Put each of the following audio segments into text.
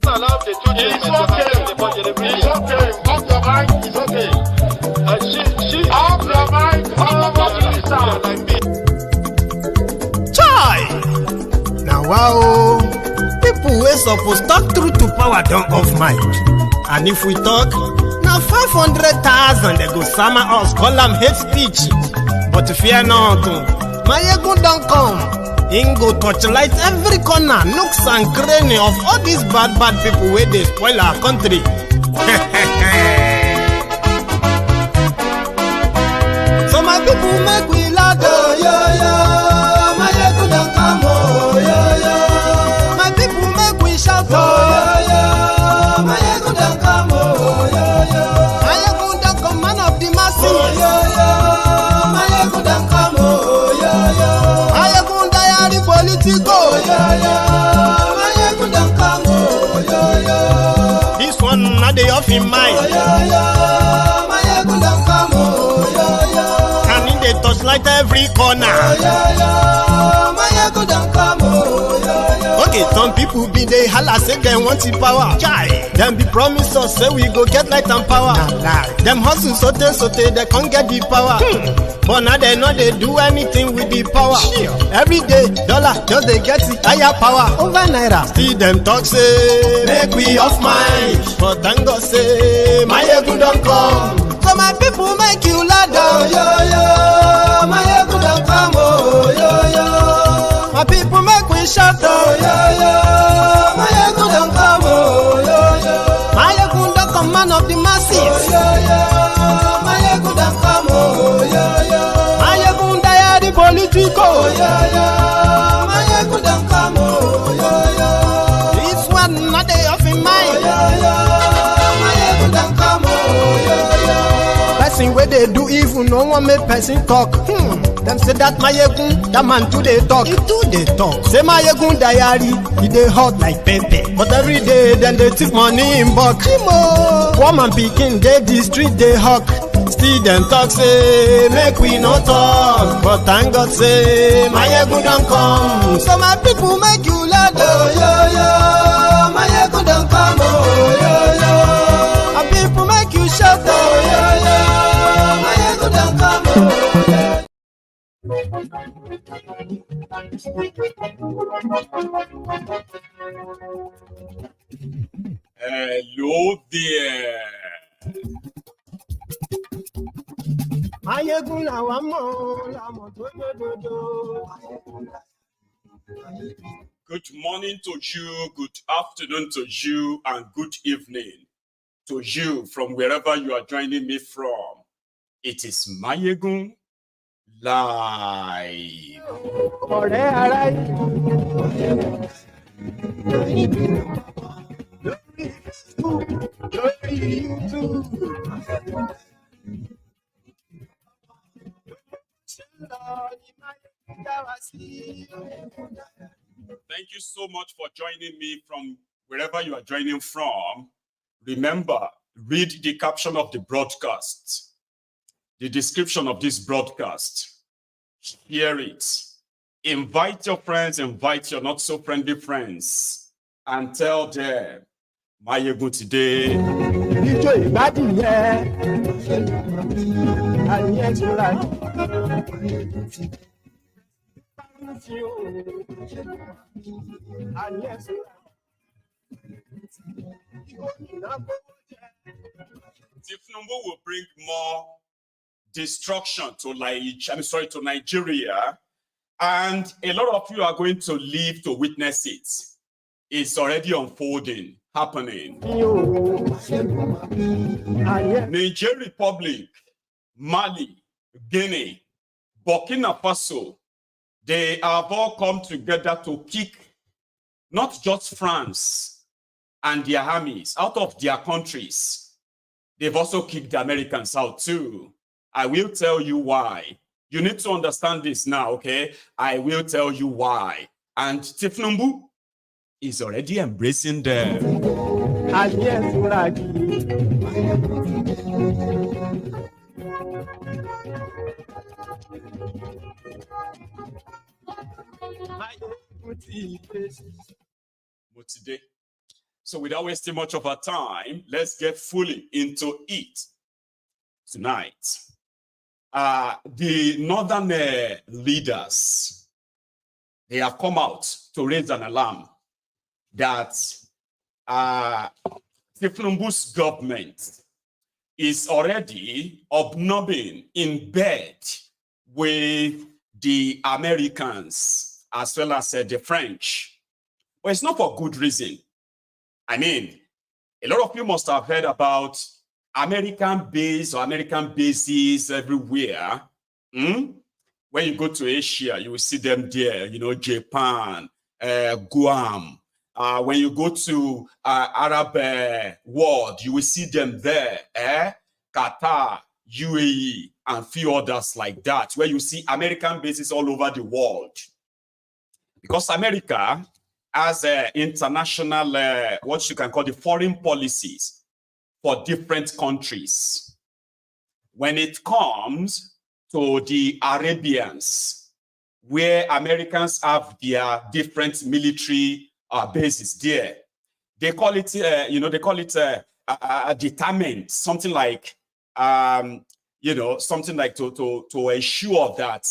Allow the children It's okay. It's okay. Off your mind. It's okay. Off your mind. Like me. Chai! Now wow, people wey suppose talk truth to power don't off mic. And if we talk, now 500,000 they go summer us, call them hate speech. But fear not, Maiyegun don't come. Him go torchlight every corner, nooks and cranny of all these bad people where they spoil our country. So my people make we laugh, oh, yo, yo. Maiyegun don't come, oh, yo, yo. My people make we shout, oh, yo, yo. Maiyegun don't come, oh, yo, yo. Maiyegun don't come, man of the masses, oh, yo, yo. Maiyegun don't come, oh, yo, yo. Maiyegun diary Politico, yo, yo. Maiyegun don't come, oh, yo, yo. This one not the off in mind, oh, yo, yo. Maiyegun don't come, oh, yo, yo. And in the touchlight every corner, oh, yo, yo. Maiyegun don't come, oh, yo, yo. Okay, some people be they holla say they want the power. Chai, them be promise us say we go get light and power. Nah. Them hustle sote they can't get the power. But now they know they do anything with the power. Every day, dollar just they get the higher power over naira. Still them talk say make we off mind. But thank God say Maiyegun don't come. So my people make you ladder, oh, yo yo. Maiyegun don't come, oh, yo yo. My people make we shout, oh, yo yo. Maiyegun don't come, oh, yo yo. Maiyegun don't come, man of the masses, oh, yo yo. Maiyegun don't come, oh, yo yo. Maiyegun diary Politico, oh, yo yo. Maiyegun don't come, oh, yo yo. This one not the off in mind, oh, yo yo. Maiyegun don't come, oh, yo yo. Person where they do evil, no one make person talk. Them say that Maiyegun, that man too they talk. He too they talk. Say Maiyegun diary, he they hot like pepper. But every day, then they take money in bulk. Woman picking, they the street they hawk. Still them talk say, make we no talk. But thank God say, Maiyegun don't come. So my people make you laugh, oh, yo, yo. Maiyegun don't come, oh, yo, yo. My people make you shout, oh, yo, yo. Maiyegun don't come, oh, yo. Hello there. Maiyegun la wa mo to do. Good morning to you, good afternoon to you, and good evening to you from wherever you are joining me from. It is Maiyegun live. Ọ̀rẹ́ ara Thank you so much for joining me from wherever you are joining from. Remember, read the caption of the broadcast, the description of this broadcast, share it, invite your friends, invite your not so friendly friends, and tell them, Maiyegun today. Ijó ìgbádìyẹ, àyè ìtura. thiefnubu will bring more destruction to Nigeria, and a lot of you are going to live to witness it. It's already unfolding, happening. Niger Republic, Mali, Guinea, Burkina Faso, they have all come together to kick not just France and their armies out of their countries. They've also kicked the Americans out too. I will tell you why. You need to understand this now, okay? I will tell you why. And thiefnubu is already embracing them. Motide. So without wasting much of our time, let's get fully into it tonight. The northern leaders, they have come out to raise an alarm that thiefnubu's government is already hobnobbing in bed with the Americans as well as the French. But it's not for good reason. I mean, a lot of you must have heard about American base or American bases everywhere. When you go to Asia, you will see them there, you know, Japan, Guam. When you go to Arab world, you will see them there, Qatar, UAE, and few others like that, where you see American bases all over the world. Because America has international, what you can call the foreign policies for different countries. When it comes to the Arabians, where Americans have their different military bases there, they call it, they call it determined, something like, something like to ensure that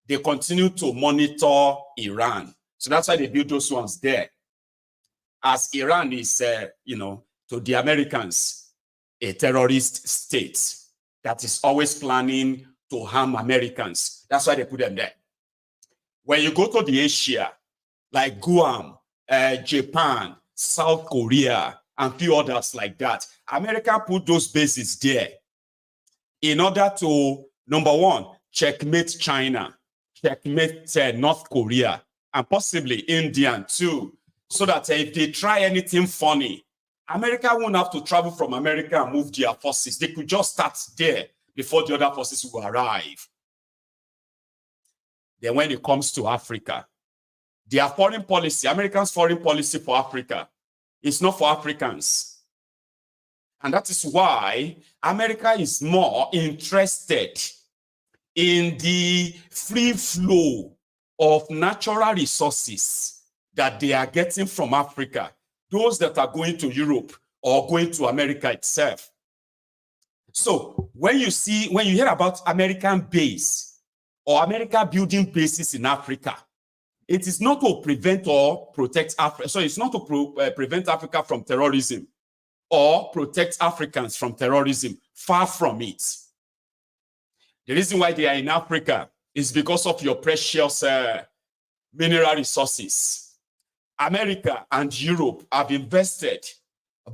they continue to monitor Iran. So that's why they build those ones there. As Iran is, to the Americans, a terrorist state that is always planning to harm Americans. That's why they put them there. When you go to the Asia, like Guam, Japan, South Korea, and few others like that, America put those bases there in order to, number one, checkmate China, checkmate North Korea, and possibly India too, so that if they try anything funny, America won't have to travel from America and move their forces. They could just start there before the other forces will arrive. Then when it comes to Africa, their foreign policy, Americans' foreign policy for Africa, is not for Africans. And that is why America is more interested in the free flow of natural resources that they are getting from Africa, those that are going to Europe or going to America itself. So when you hear about American base or America building bases in Africa, it is not to prevent or protect Africa. So it's not to prevent Africa from terrorism or protect Africans from terrorism. Far from it. The reason why they are in Africa is because of your precious mineral resources. America and Europe have invested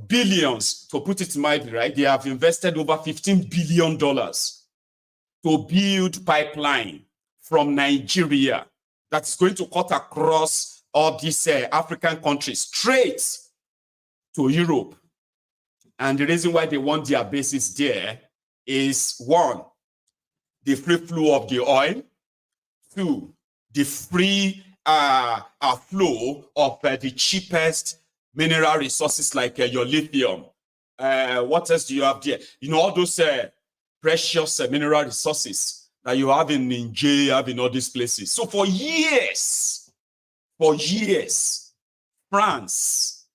billions, to put it mildly, right? They have invested over $15 billion to build pipeline from Nigeria that is going to cut across all these African countries straight to Europe. And the reason why they want their bases there is, one, the free flow of the oil. Two, the free flow of the cheapest mineral resources like your lithium. What else do you have there? You know, all those precious mineral resources that you have in Niger, you have in all these places. So for years, France,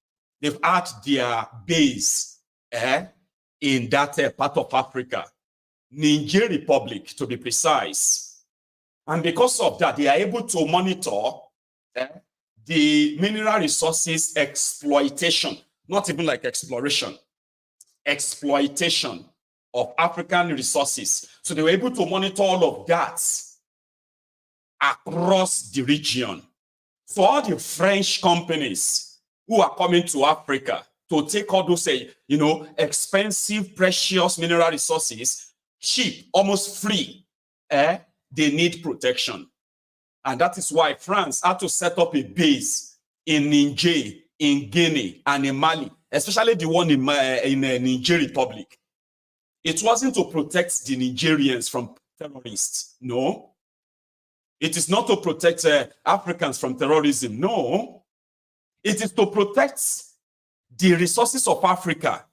they've had their base in that part of Africa, Niger Republic to be precise. And because of that, they are able to monitor the mineral resources exploitation, not even like exploration, exploitation of African resources. So they were able to monitor all of that across the region. So all the French companies who are coming to Africa to take all those, expensive, precious mineral resources, cheap, almost free, they need protection. And that is why France had to set up a base in Niger, in Guinea, and in Mali, especially the one in Niger Republic. It wasn't to protect the Nigerians from terrorists, no. It is not to protect Africans from terrorism, no. It is to protect the resources of Africa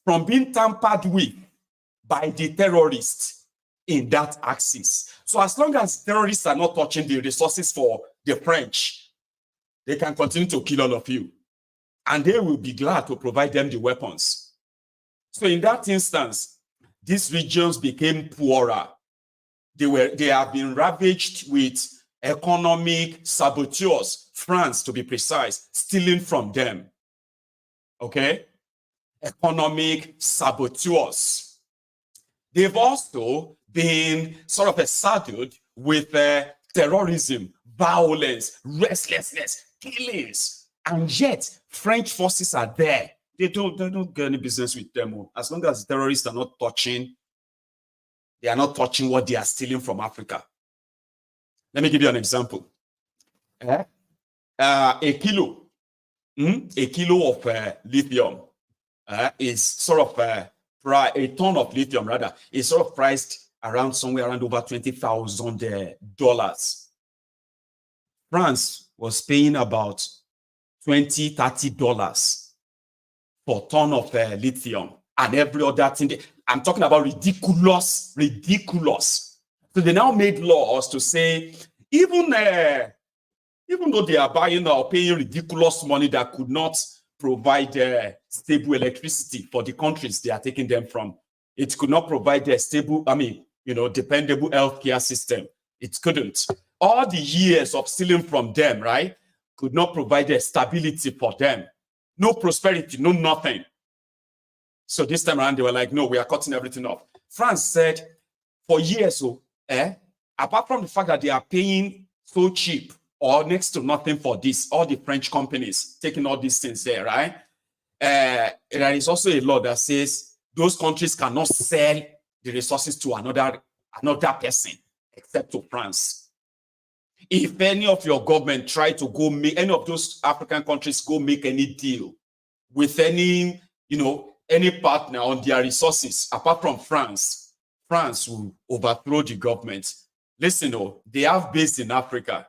from being tampered with by the terrorists in that axis. So as long as terrorists are not touching the resources for the French, they can continue to kill all of you. and they will be glad to provide them the weapons. So in that instance, these regions became poorer. They have been ravaged with economic saboteurs, France to be precise, stealing from them. Okay? Economic saboteurs. They've also been sort of saddled with terrorism, violence, restlessness, killings, and yet French forces are there. They don't get any business with them. As long as the terrorists are not touching, they are not touching what they are stealing from Africa. Let me give you an example. A kilo of lithium is sort of a ton of lithium rather is sort of priced around somewhere around over $20,000. France was paying about $20-30 for a ton of lithium and every other thing. I'm talking about ridiculous. So they now made laws to say even though they are buying or paying ridiculous money that could not provide stable electricity for the countries they are taking them from, it could not provide a stable, dependable healthcare system. It couldn't. All the years of stealing from them, right, could not provide a stability for them. No prosperity, no nothing. So this time around, they were like, no, we are cutting everything off. France said for years, apart from the fact that they are paying so cheap or next to nothing for this, all the French companies taking all these things there, right? There is also a law that says those countries cannot sell the resources to another person except to France. If any of your government try to go make any of those African countries go make any deal with any partner on their resources, apart from France, France will overthrow the government. Listen, they have base in Africa.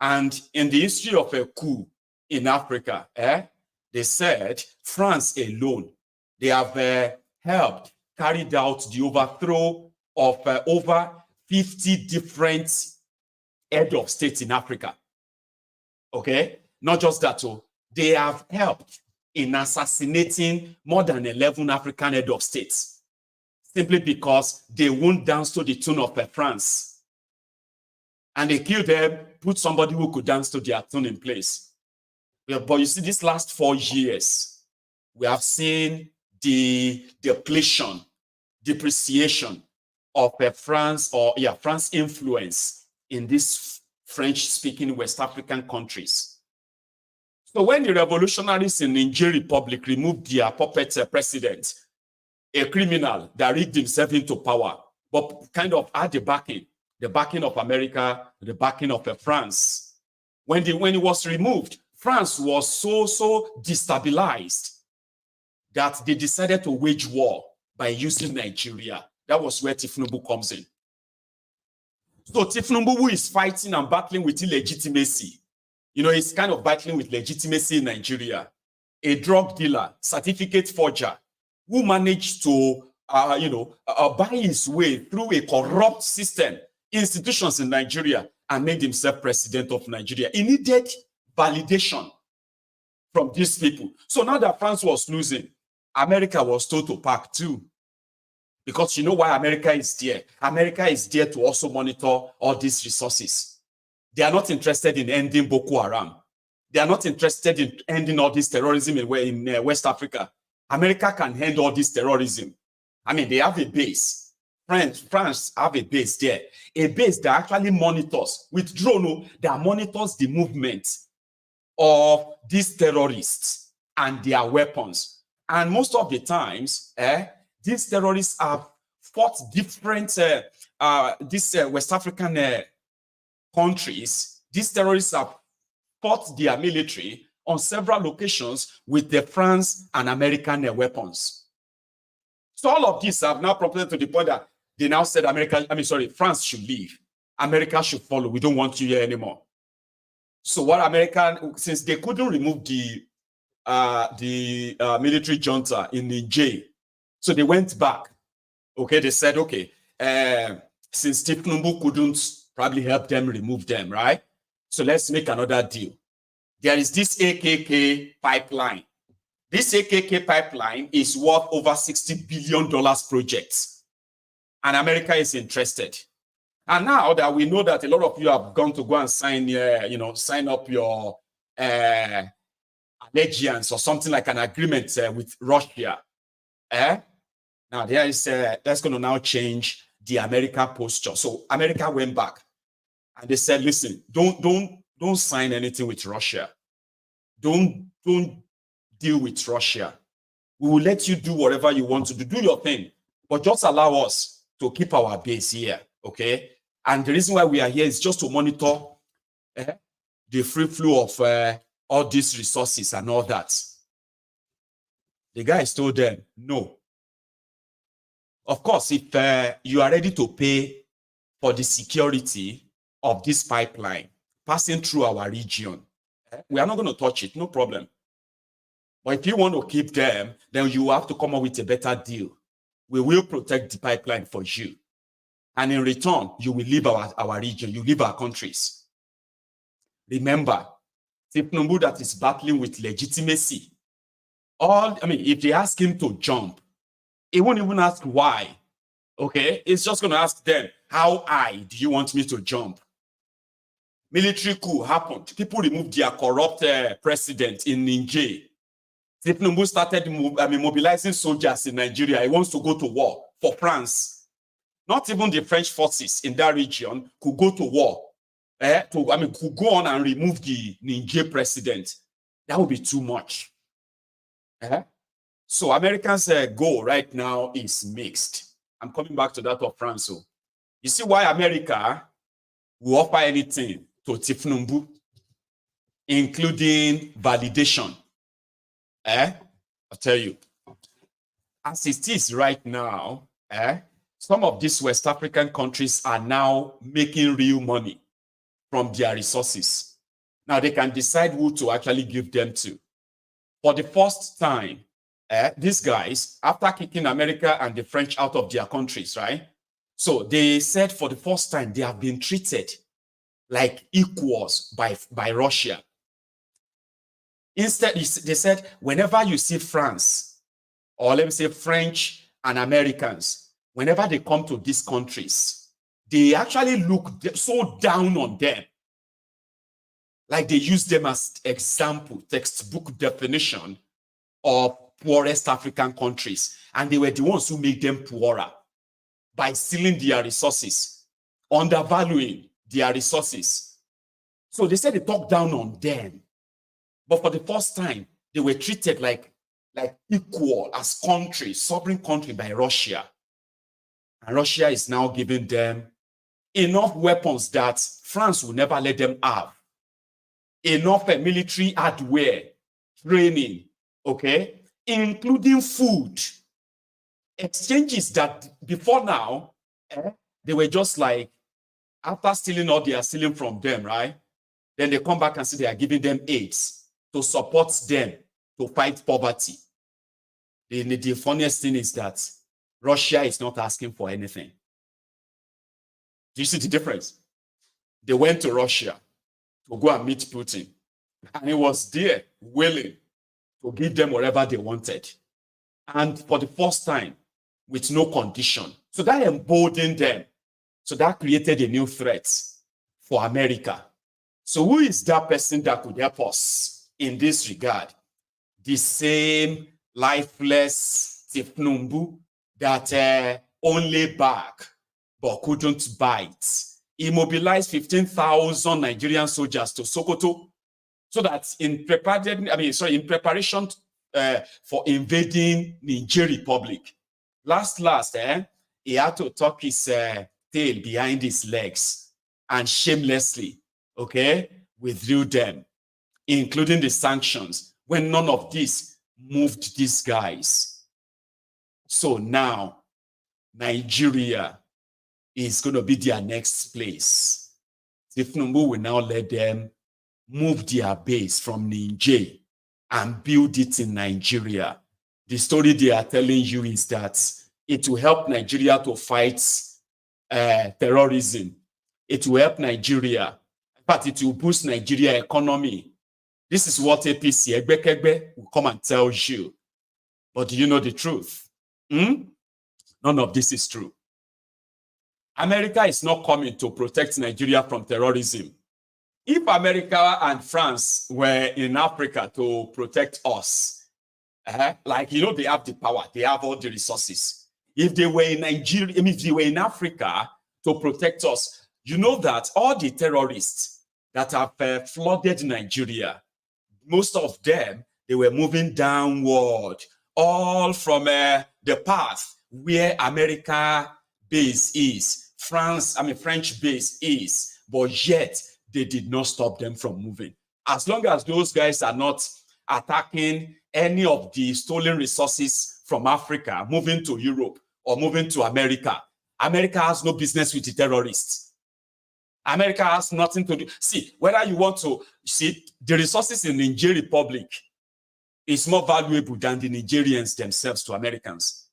And in the history of a coup in Africa, they said France alone, they have carried out the overthrow of over 50 different head of states in Africa. Okay? Not just that, they have helped in assassinating more than 11 African head of states simply because they won't dance to the tune of France. And they killed them, put somebody who could dance to their tune in place. But you see, these last 4 years, we have seen the depreciation of France influence in these French-speaking West African countries. So when the revolutionaries in Niger Republic removed their puppet president, a criminal that rigged himself into power, but kind of had the backing of America, the backing of France. When he was removed, France was so destabilized that they decided to wage war by using Nigeria. That was where thiefnubu comes in. So thiefnubu is fighting and battling with illegitimacy. He's kind of battling with legitimacy in Nigeria. A drug dealer, certificate forger, who managed to, buy his way through a corrupt system, institutions in Nigeria, and made himself president of Nigeria. He needed validation from these people. So now that France was losing, America was told to pack too. Because you know why America is there? America is there to also monitor all these resources. They are not interested in ending Boko Haram. They are not interested in ending all this terrorism in West Africa. America can end all this terrorism. They have a base. France have a base there. A base that actually monitors, with drone, that monitors the movement of these terrorists and their weapons. And most of the times, these terrorists have fought different, West African countries. These terrorists have fought their military on several locations with the France and American weapons. So all of these have now prompted to the point that they now said France should leave. America should follow. We don't want you here anymore. So since they couldn't remove the military junta in Niger, so they went back. Okay, they said, since thiefnubu couldn't probably help them remove them, right? So let's make another deal. There is this AKK pipeline This AKK pipeline is worth over $60 billion project, and America is interested. And now that we know that a lot of you have gone to go and sign, sign up your allegiance or something like an agreement with Russia. Now there is that's going to now change the American posture. So America went back and they said, "Listen, don't sign anything with Russia. Don't deal with Russia. We will let you do whatever you want to do. Do your thing, but just allow us to keep our base here, okay?" And the reason why we are here is just to monitor the free flow of all these resources and all that. The guys told them, no. Of course, if you are ready to pay for the security of this pipeline passing through our region, we are not going to touch it, no problem. But if you want to keep them, then you have to come up with a better deal. We will protect the pipeline for you. And in return, you will leave our region, you leave our countries. Remember, thiefnubu that is battling with legitimacy. If they ask him to jump, he won't even ask why. Okay? He's just going to ask them, how high do you want me to jump? Military coup happened. People removed their corrupt president in Niger. thiefnubu started mobilizing soldiers in Nigeria. He wants to go to war for France. Not even the French forces in that region could go to war. Could go on and remove the Niger president. That would be too much. So Americans' goal right now is mixed. I'm coming back to that of France. So you see why America will offer anything to thiefnubu, including validation. I'll tell you. As it is right now, some of these West African countries are now making real money from their resources. Now they can decide who to actually give them to. For the first time, these guys, after kicking America and the French out of their countries, right? So they said for the first time, they have been treated like equals by Russia. Instead, they said, whenever you see France, or let me say French and Americans, whenever they come to these countries, they actually look so down on them. Like they use them as example, textbook definition of poorest African countries. And they were the ones who made them poorer by stealing their resources, undervaluing their resources. So they said they talked down on them. But for the first time, they were treated like equal as country, sovereign country by Russia. And Russia is now giving them enough weapons that France will never let them have. Enough military hardware, training, okay, including food. Exchanges that before now, they were just like, after stealing all they are stealing from them, right? Then they come back and say they are giving them aids to support them to fight poverty. The funniest thing is that Russia is not asking for anything. Do you see the difference? They went to Russia to go and meet Putin, and he was there willing to give them whatever they wanted. And for the first time, with no condition. So that emboldened them. So that created a new threat for America. So who is that person that could help us in this regard? The same lifeless thiefnubu that only back but couldn't bite. He mobilized 15,000 Nigerian soldiers to Sokoto so that in preparation for invading Niger Republic. Last, he had to tuck his tail behind his legs and shamelessly, okay, withdrew them, including the sanctions, when none of this moved these guys. So now, Nigeria is going to be their next place. thiefnubu will now let them move their base from Niger and build it in Nigeria. The story they are telling you is that it will help Nigeria to fight terrorism. It will help Nigeria. In fact, it will boost Nigeria economy. This is what APC Egbekegbe will come and tell you. But do you know the truth? None of this is true. America is not coming to protect Nigeria from terrorism. If America and France were in Africa to protect us, like, you know, they have the power, they have all the resources. If they were in Nigeria, if they were in Africa to protect us, you know that all the terrorists that have flooded Nigeria, most of them, they were moving downward, all from the path where America base is, French base is, but yet they did not stop them from moving. As long as those guys are not attacking any of the stolen resources from Africa, moving to Europe or moving to America, America has no business with the terrorists. America has nothing to do. See, whether you want to see the resources in the Niger Republic is more valuable than the Nigerians themselves to Americans.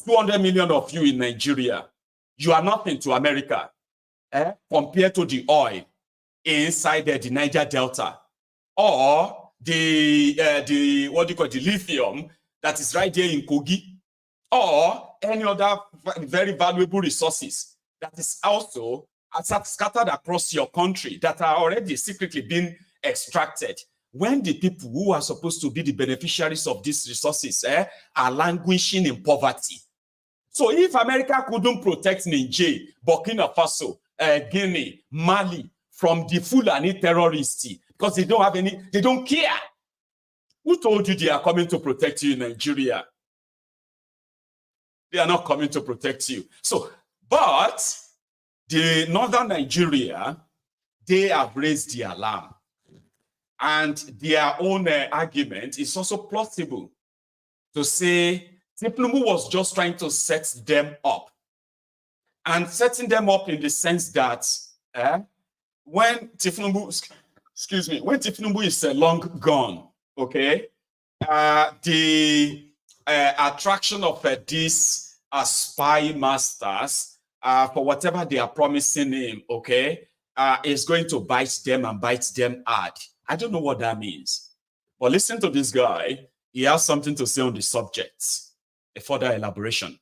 200 million of you in Nigeria, you are nothing to America compared to the oil inside the Niger Delta, or the what do you call the lithium that is right there in Kogi, or any other very valuable resources that is also scattered across your country that are already secretly being extracted. When the people who are supposed to be the beneficiaries of these resources are languishing in poverty. So if America couldn't protect Niger, Burkina Faso, Guinea, Mali from the Fulani terrorists, because they don't have any, they don't care. Who told you they are coming to protect you in Nigeria? They are not coming to protect you. So, but the northern Nigeria, they have raised the alarm. And their own argument is also plausible to say thiefnubu was just trying to set them up. And setting them up in the sense that when thiefnubu, excuse me, when thiefnubu is long gone, okay, the attraction of these spy masters for whatever they are promising him, okay, is going to bite them and bite them hard. I don't know what that means. But listen to this guy. He has something to say on the subject. A further elaboration.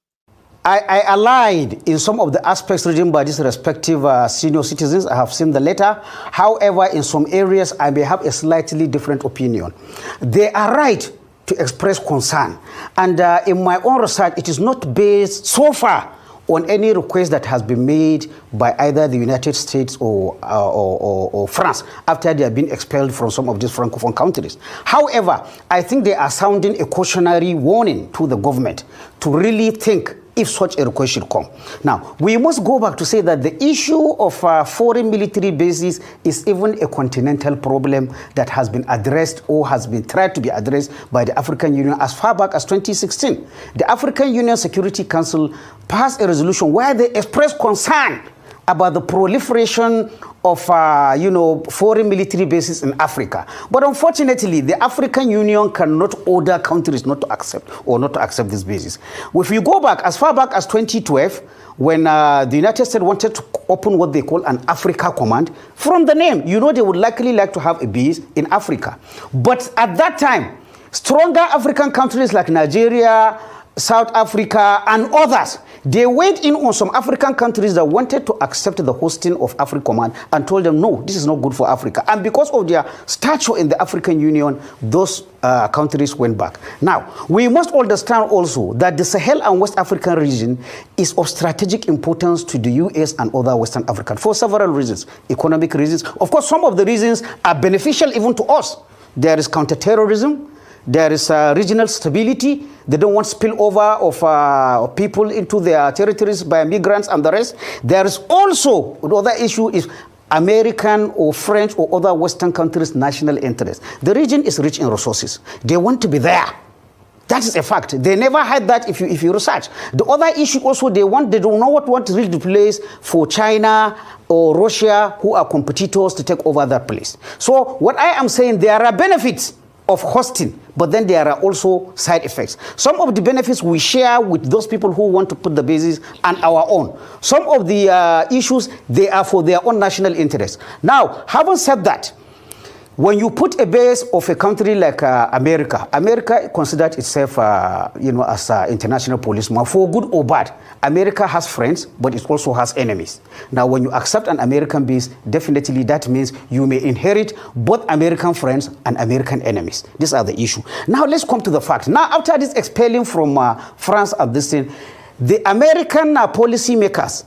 I allied in some of the aspects written by these respective senior citizens. I have seen the letter. However, in some areas, I may have a slightly different opinion. They are right to express concern. And in my own research, it is not based so far on any request that has been made by either the United States or France after they have been expelled from some of these Francophone countries. However, I think they are sounding a cautionary warning to the government to really think if such a request should come. Now, we must go back to say that the issue of foreign military bases is even a continental problem that has been addressed or has been tried to be addressed by the African Union as far back as 2016. The African Union Security Council passed a resolution where they expressed concern about the proliferation of foreign military bases in Africa. But unfortunately, the African Union cannot order countries not to accept these bases. If you go back as far back as 2012, when the United States wanted to open what they call an Africa Command, from the name, you know they would likely like to have a base in Africa. But at that time, stronger African countries like Nigeria, South Africa, and others, they weighed in on some African countries that wanted to accept the hosting of AfriCommand and told them, no, this is not good for Africa. And because of their stature in the African Union, those countries went back. Now, we must understand also that the Sahel and West African region is of strategic importance to the US and other Western African for several reasons, economic reasons. Of course, some of the reasons are beneficial even to us. There is counterterrorism. There is regional stability. They don't want spillover of people into their territories by migrants and the rest. There is also, the other issue is American or French or other Western countries' national interest. The region is rich in resources. They want to be there. That is a fact. They never had that if you research. The other issue also, they don't know what is the place for China or Russia, who are competitors, to take over that place. So what I am saying, there are benefits of hosting, but then there are also side effects. Some of the benefits we share with those people who want to put the bases and our own. Some of the issues, they are for their own national interest. Now, having said that, When you put a base of a country like America, America considers itself, as an international policeman, for good or bad. America has friends, but it also has enemies. Now, when you accept an American base, definitely that means you may inherit both American friends and American enemies. These are the issue. Now, let's come to the fact. Now, after this expelling from France at this thing, the American policy makers,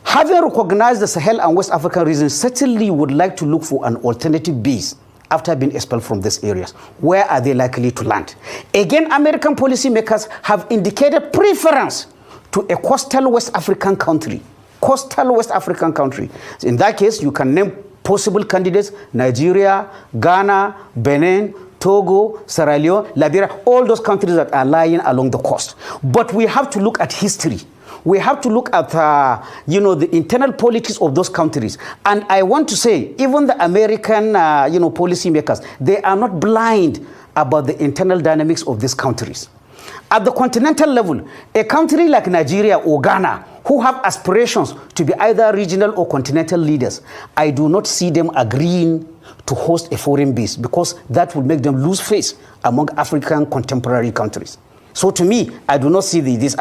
having recognized the Sahel and West African region, certainly would like to look for an alternative base after being expelled from these areas. Where are they likely to land? Again, American policymakers have indicated preference to a coastal West African country. Coastal West African country. In that case, you can name possible candidates: Nigeria, Ghana, Benin, Togo, Sierra Leone, Liberia, all those countries that are lying along the coast. But we have to look at history. We have to look at, the internal politics of those countries. And I want to say, even the American, policymakers, they are not blind about the internal dynamics of these countries. At the continental level, a country like Nigeria or Ghana, who have aspirations to be either regional or continental leaders, I do not see them agreeing to host a foreign base, because that would make them lose face among African contemporary countries. So to me, I do not see this.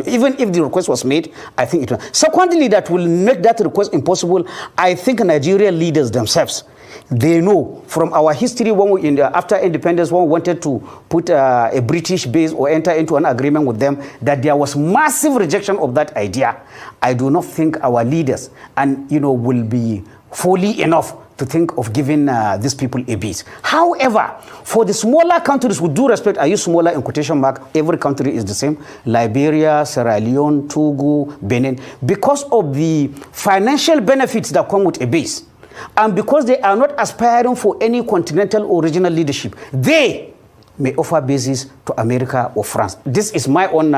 Even if the request was made, I think it will. Secondly, that will make that request impossible. I think Nigerian leaders themselves, they know from our history, when after independence, when we wanted to put a British base or enter into an agreement with them, that there was massive rejection of that idea. I do not think our leaders will be fully enough to think of giving these people a base. However, for the smaller countries, with due respect, I use smaller in quotation mark, every country is the same: Liberia, Sierra Leone, Togo, Benin, because of the financial benefits that come with a base, and because they are not aspiring for any continental or regional leadership, they may offer bases to America or France. This is my own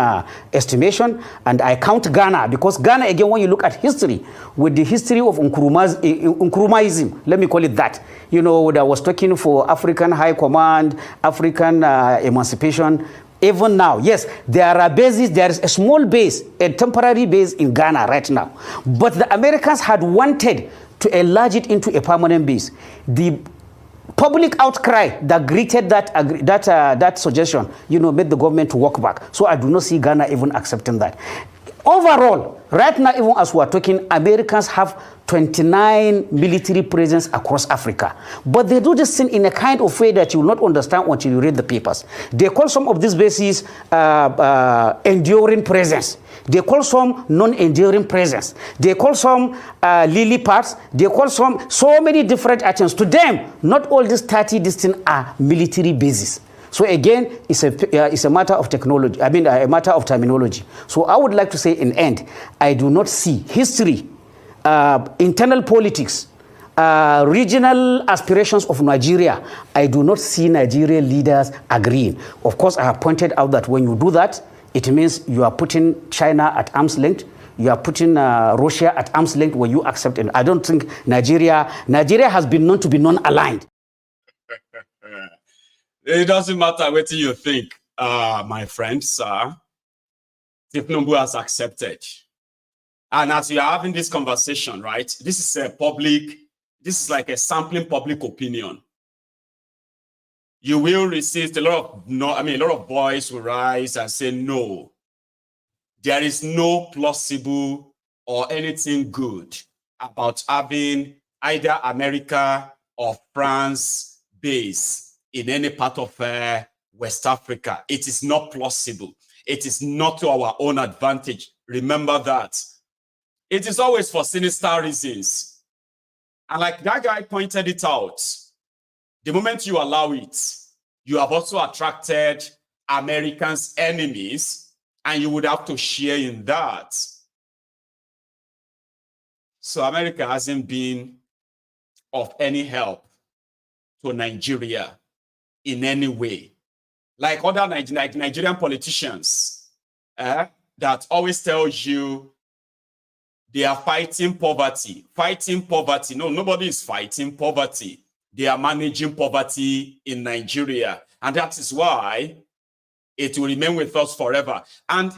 estimation, and I count Ghana, because Ghana, again, when you look at history, with the history of Nkrumahism, let me call it that, that was talking for African High Command, African emancipation. Even now, yes, there are bases, there is a small base, a temporary base in Ghana right now. But the Americans had wanted to enlarge it into a permanent base. The public outcry that greeted that suggestion, made the government to walk back. So I do not see Ghana even accepting that. Overall, right now, even as we are talking, Americans have 29 military presence across Africa. But they do this thing in a kind of way that you will not understand until you read the papers. They call some of these bases enduring presence. They call some non-enduring presence. They call some lily pads. They call some so many different items. To them, not all these 30 distinct are military bases. So again, it's a matter of technology. A matter of terminology. So I would like to say, in end, I do not see history, internal politics, regional aspirations of Nigeria. I do not see Nigerian leaders agreeing. Of course, I have pointed out that when you do that, it means you are putting China at arm's length. You are putting Russia at arm's length when you accept it. I don't think Nigeria has been known to be non-aligned. It doesn't matter what you think, my friends. thiefnubu has accepted. And as we are having this conversation, right, this is like a sampling public opinion. You will resist. A lot of voice will rise and say, no, there is no plausible or anything good about having either America or France base in any part of West Africa. It is not plausible. It is not to our own advantage. Remember that. It is always for sinister reasons. And like that guy pointed it out, the moment you allow it, you have also attracted Americans' enemies, and you would have to share in that. So America hasn't been of any help to Nigeria in any way. Like other Nigerian politicians that always tell you they are fighting poverty. Fighting poverty. No, nobody is fighting poverty. They are managing poverty in Nigeria. And that is why it will remain with us forever. And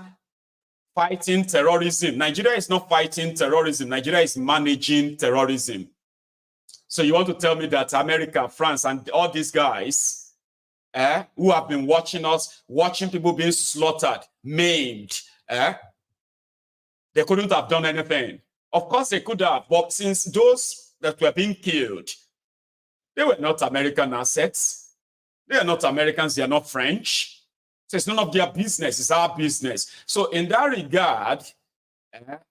fighting terrorism. Nigeria is not fighting terrorism. Nigeria is managing terrorism. So you want to tell me that America, France, and all these guys who have been watching us, watching people being slaughtered, maimed, they couldn't have done anything? Of course they could have, but since those that were being killed, they were not American assets. They are not Americans, they are not French. So it's none of their business, it's our business. So in that regard,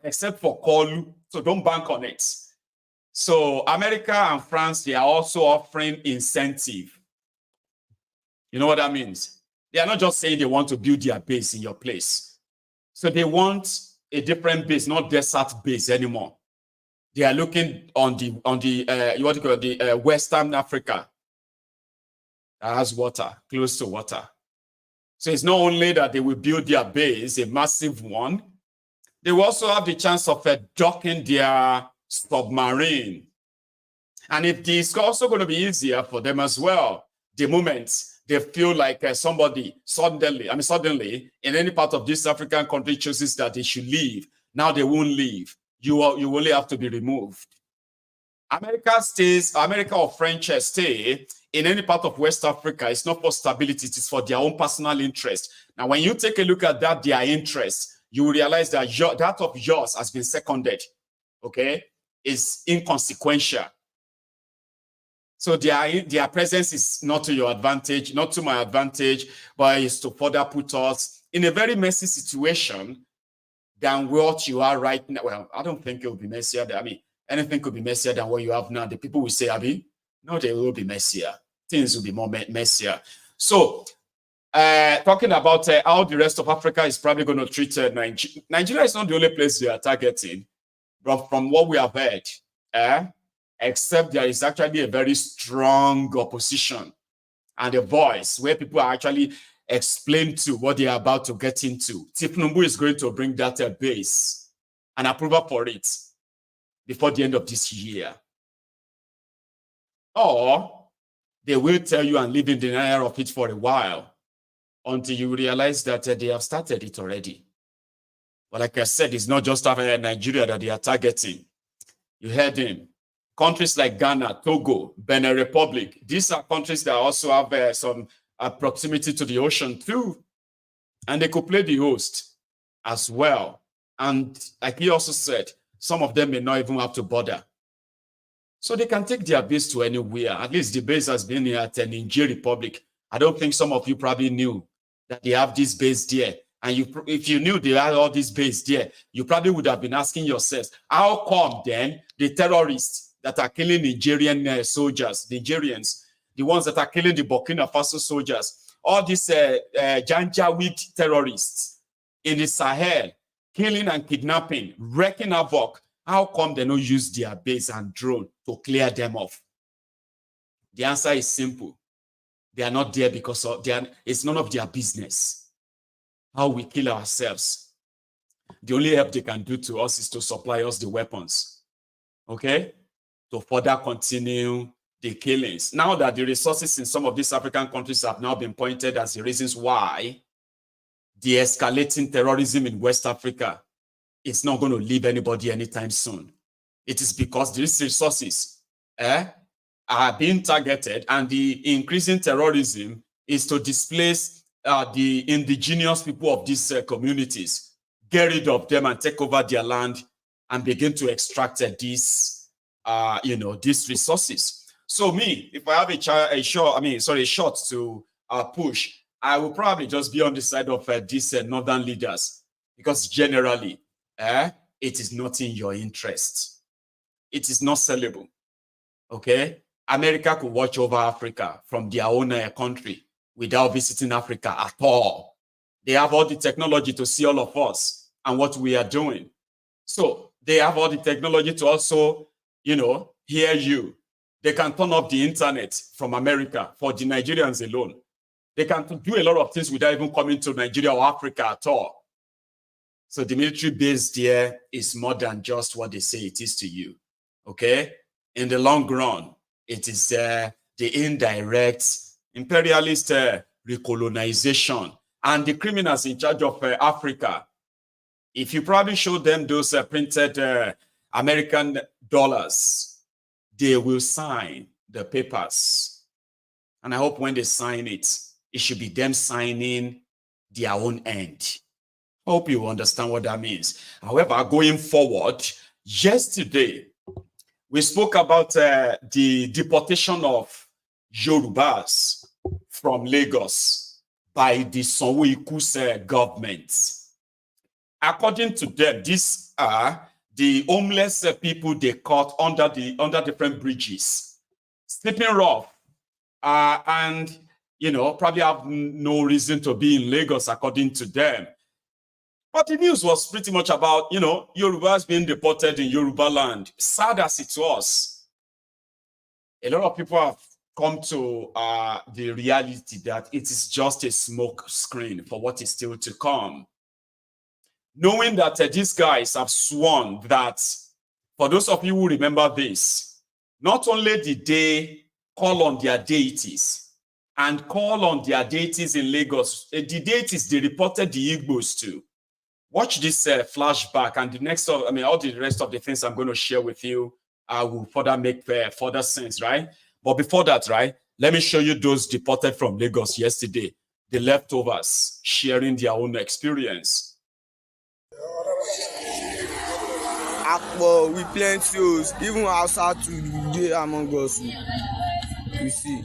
except for Koolu, so don't bank on it. So America and France, they are also offering incentive. You know what that means? They are not just saying they want to build their base in your place. So they want a different base, not desert base anymore. They are looking on the Western Africa that has water, close to water. So it's not only that they will build their base, a massive one, they will also have the chance of docking their submarine. And it's also going to be easier for them as well, the moment they feel like somebody suddenly, in any part of this African country chooses that they should leave, now they won't leave. You only have to be removed. America or French stay in any part of West Africa. It's not for stability, it is for their own personal interest. Now, when you take a look at that, their interest, you will realize that that of yours has been seconded, okay? Is inconsequential. So their presence is not to your advantage, not to my advantage, but is to further put us in a very messy situation than what you are right now. Well, I don't think it will be messier. I mean, anything could be messier than what you have now. The people will say, Abi, no, they will be messier. Things will be more messier. So, talking about how the rest of Africa is probably going to treat Nigeria. Nigeria is not the only place they are targeting, but from what we have heard, except there is actually a very strong opposition and a voice where people are actually explained to what they are about to get into. thiefnubu is going to bring that base and approval for it before the end of this year. Or they will tell you and live in denial of it for a while until you realize that they have started it already. But like I said, it's not just Nigeria that they are targeting. You heard him. Countries like Ghana, Togo, Benin Republic, these are countries that also have some proximity to the ocean too. And they could play the host as well. And like he also said, some of them may not even have to bother. So they can take their base to anywhere. At least the base has been here at Niger Republic. I don't think some of you probably knew that they have this base there. And if you knew they had all this base there, you probably would have been asking yourselves, how come then the terrorists that are killing Nigerian soldiers, Nigerians, the ones that are killing the Burkina Faso soldiers, all these Janjaweed terrorists in the Sahel, killing and kidnapping, wrecking havoc, how come they don't use their base and drone to clear them off? The answer is simple. They are not there because it's none of their business how we kill ourselves. The only help they can do to us is to supply us the weapons, okay, to further continue the killings. Now that the resources in some of these African countries have now been pointed as the reasons why the escalating terrorism in West Africa is not going to leave anybody anytime soon. It is because these resources are being targeted, and the increasing terrorism is to displace the indigenous people of these communities, get rid of them and take over their land and begin to extract these resources. So me, if I have a shot to push, I will probably just be on the side of these northern leaders, because generally, it is not in your interest. It is not sellable. Okay? America could watch over Africa from their own country without visiting Africa at all. They have all the technology to see all of us and what we are doing. So they have all the technology to also, hear you. They can turn off the internet from America for the Nigerians alone. They can do a lot of things without even coming to Nigeria or Africa at all. So the military base there is more than just what they say it is to you. Okay? In the long run, it is the indirect imperialist recolonization. And the criminals in charge of Africa, if you probably show them those printed American dollars, they will sign the papers. And I hope when they sign it, it should be them signing their own end. I hope you understand what that means. However, going forward, yesterday, we spoke about the deportation of Yorubas from Lagos by the Sanwoiku's government. According to them, these are the homeless people they caught under different bridges, sleeping rough, and probably have no reason to be in Lagos, according to them. But the news was pretty much about, Yorubas being deported in Yoruba land. Sad as it was, a lot of people have come to the reality that it is just a smoke screen for what is still to come. Knowing that these guys have sworn that, for those of you who remember this, not only did they call on their deities and call on their deities in Lagos, the deities they reported the Igbos to. Watch this flashback, and the next, all the rest of the things I'm going to share with you will further make further sense, right? But before that, right, let me show you those deported from Lagos yesterday, the leftovers, sharing their own experience. We plenty, even outside to the day among us. You see.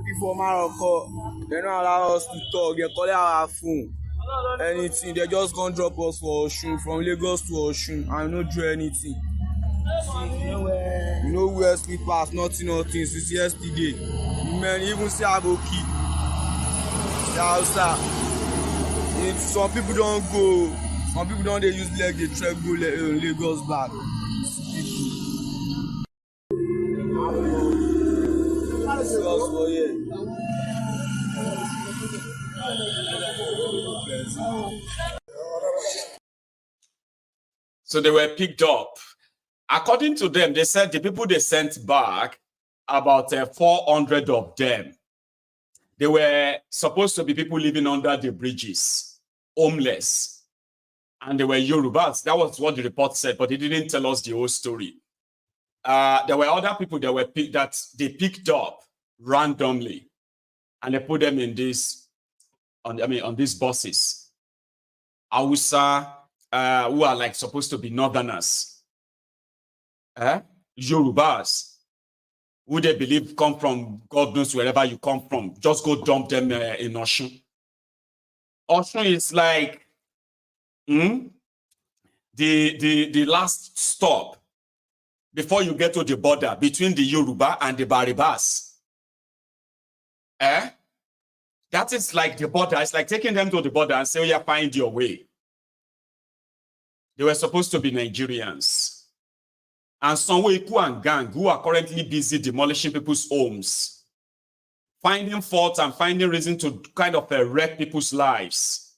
Before Morocco, they don't allow us to talk. They call our phone, anything. They just gonna drop us for Oshun, from Lagos to Oshun, and not do anything. Nowhere slippers, nothing since yesterday. Man, even say I go keep. Some people don't go. Some people don't. They use leg. They try go Lagos back. So they were picked up. According to them, they said the people they sent back, about 400 of them, they were supposed to be people living under the bridges, homeless, and they were Yorubas. That was what the report said, but they didn't tell us the whole story. There were other people that they picked up randomly, and they put them in on these buses. Hausa, who are like supposed to be northerners, Yorubas, who they believe come from God knows wherever you come from, just go dump them in Oshun. Oshun is like the last stop before you get to the border between the Yoruba and the Baribas. That is like the border. It's like taking them to the border and say, oh yeah, find your way. They were supposed to be Nigerians. And sanwoiku and gang, who are currently busy demolishing people's homes, finding fault and finding reason to kind of wreck people's lives.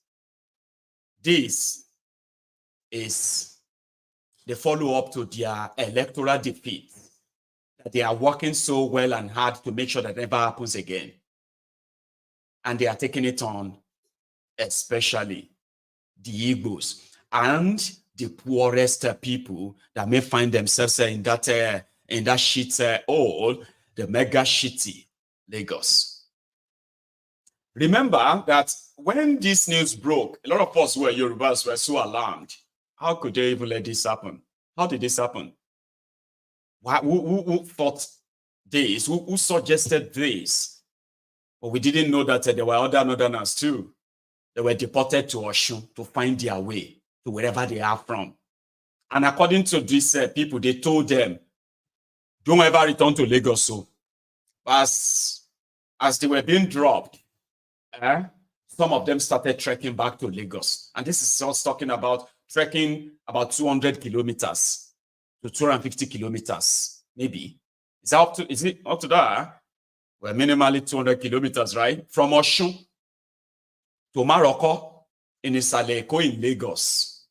This is the follow-up to their electoral defeat, that they are working so well and hard to make sure that never happens again. And they are taking it on, especially the Igbos and the poorest people that may find themselves in that shit hole, the mega shitty Lagos. Remember that when this news broke, a lot of us who were Yorubas were so alarmed. How could they even let this happen? How did this happen? Who thought this? Who suggested this? But we didn't know that there were other northerners too. They were deported to Oshun to find their way to wherever they are from. And according to these people, they told them, don't ever return to Lagos. So as they were being dropped, some of them started trekking back to Lagos. And this is us talking about trekking about 200 kilometers to 250 kilometers, maybe. Is it up to that? Well, minimally 200 kilometers, right? From Oshun to Morocco in Isaleko in Lagos.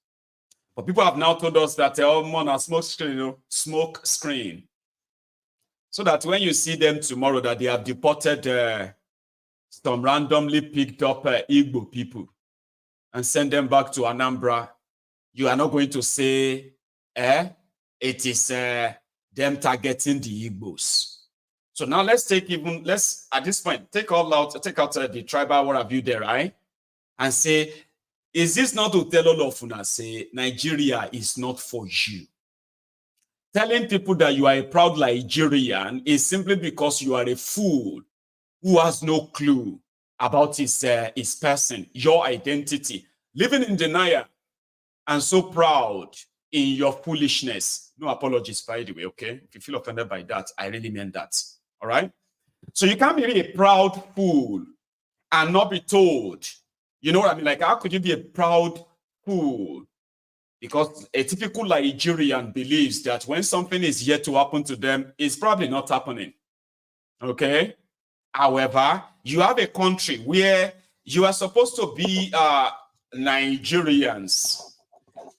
But people have now told us that on a smoke screen. So that when you see them tomorrow, that they have deported some randomly picked up Igbo people. and send them back to Anambra, you are not going to say, it is them targeting the Igbos. So now let's at this point, take out the tribal, what have you there, right? And say, is this not to tell all of us, say, Nigeria is not for you? Telling people that you are a proud Nigerian is simply because you are a fool who has no clue about his person, your identity, living in denial and so proud in your foolishness. No apologies, by the way, okay? If you feel offended by that, I really meant that, all right? So you can't be a proud fool and not be told, you know what I mean? Like, how could you be a proud fool? Because a typical Nigerian believes that when something is yet to happen to them, it's probably not happening. Okay? However, you have a country where you are supposed to be Nigerians.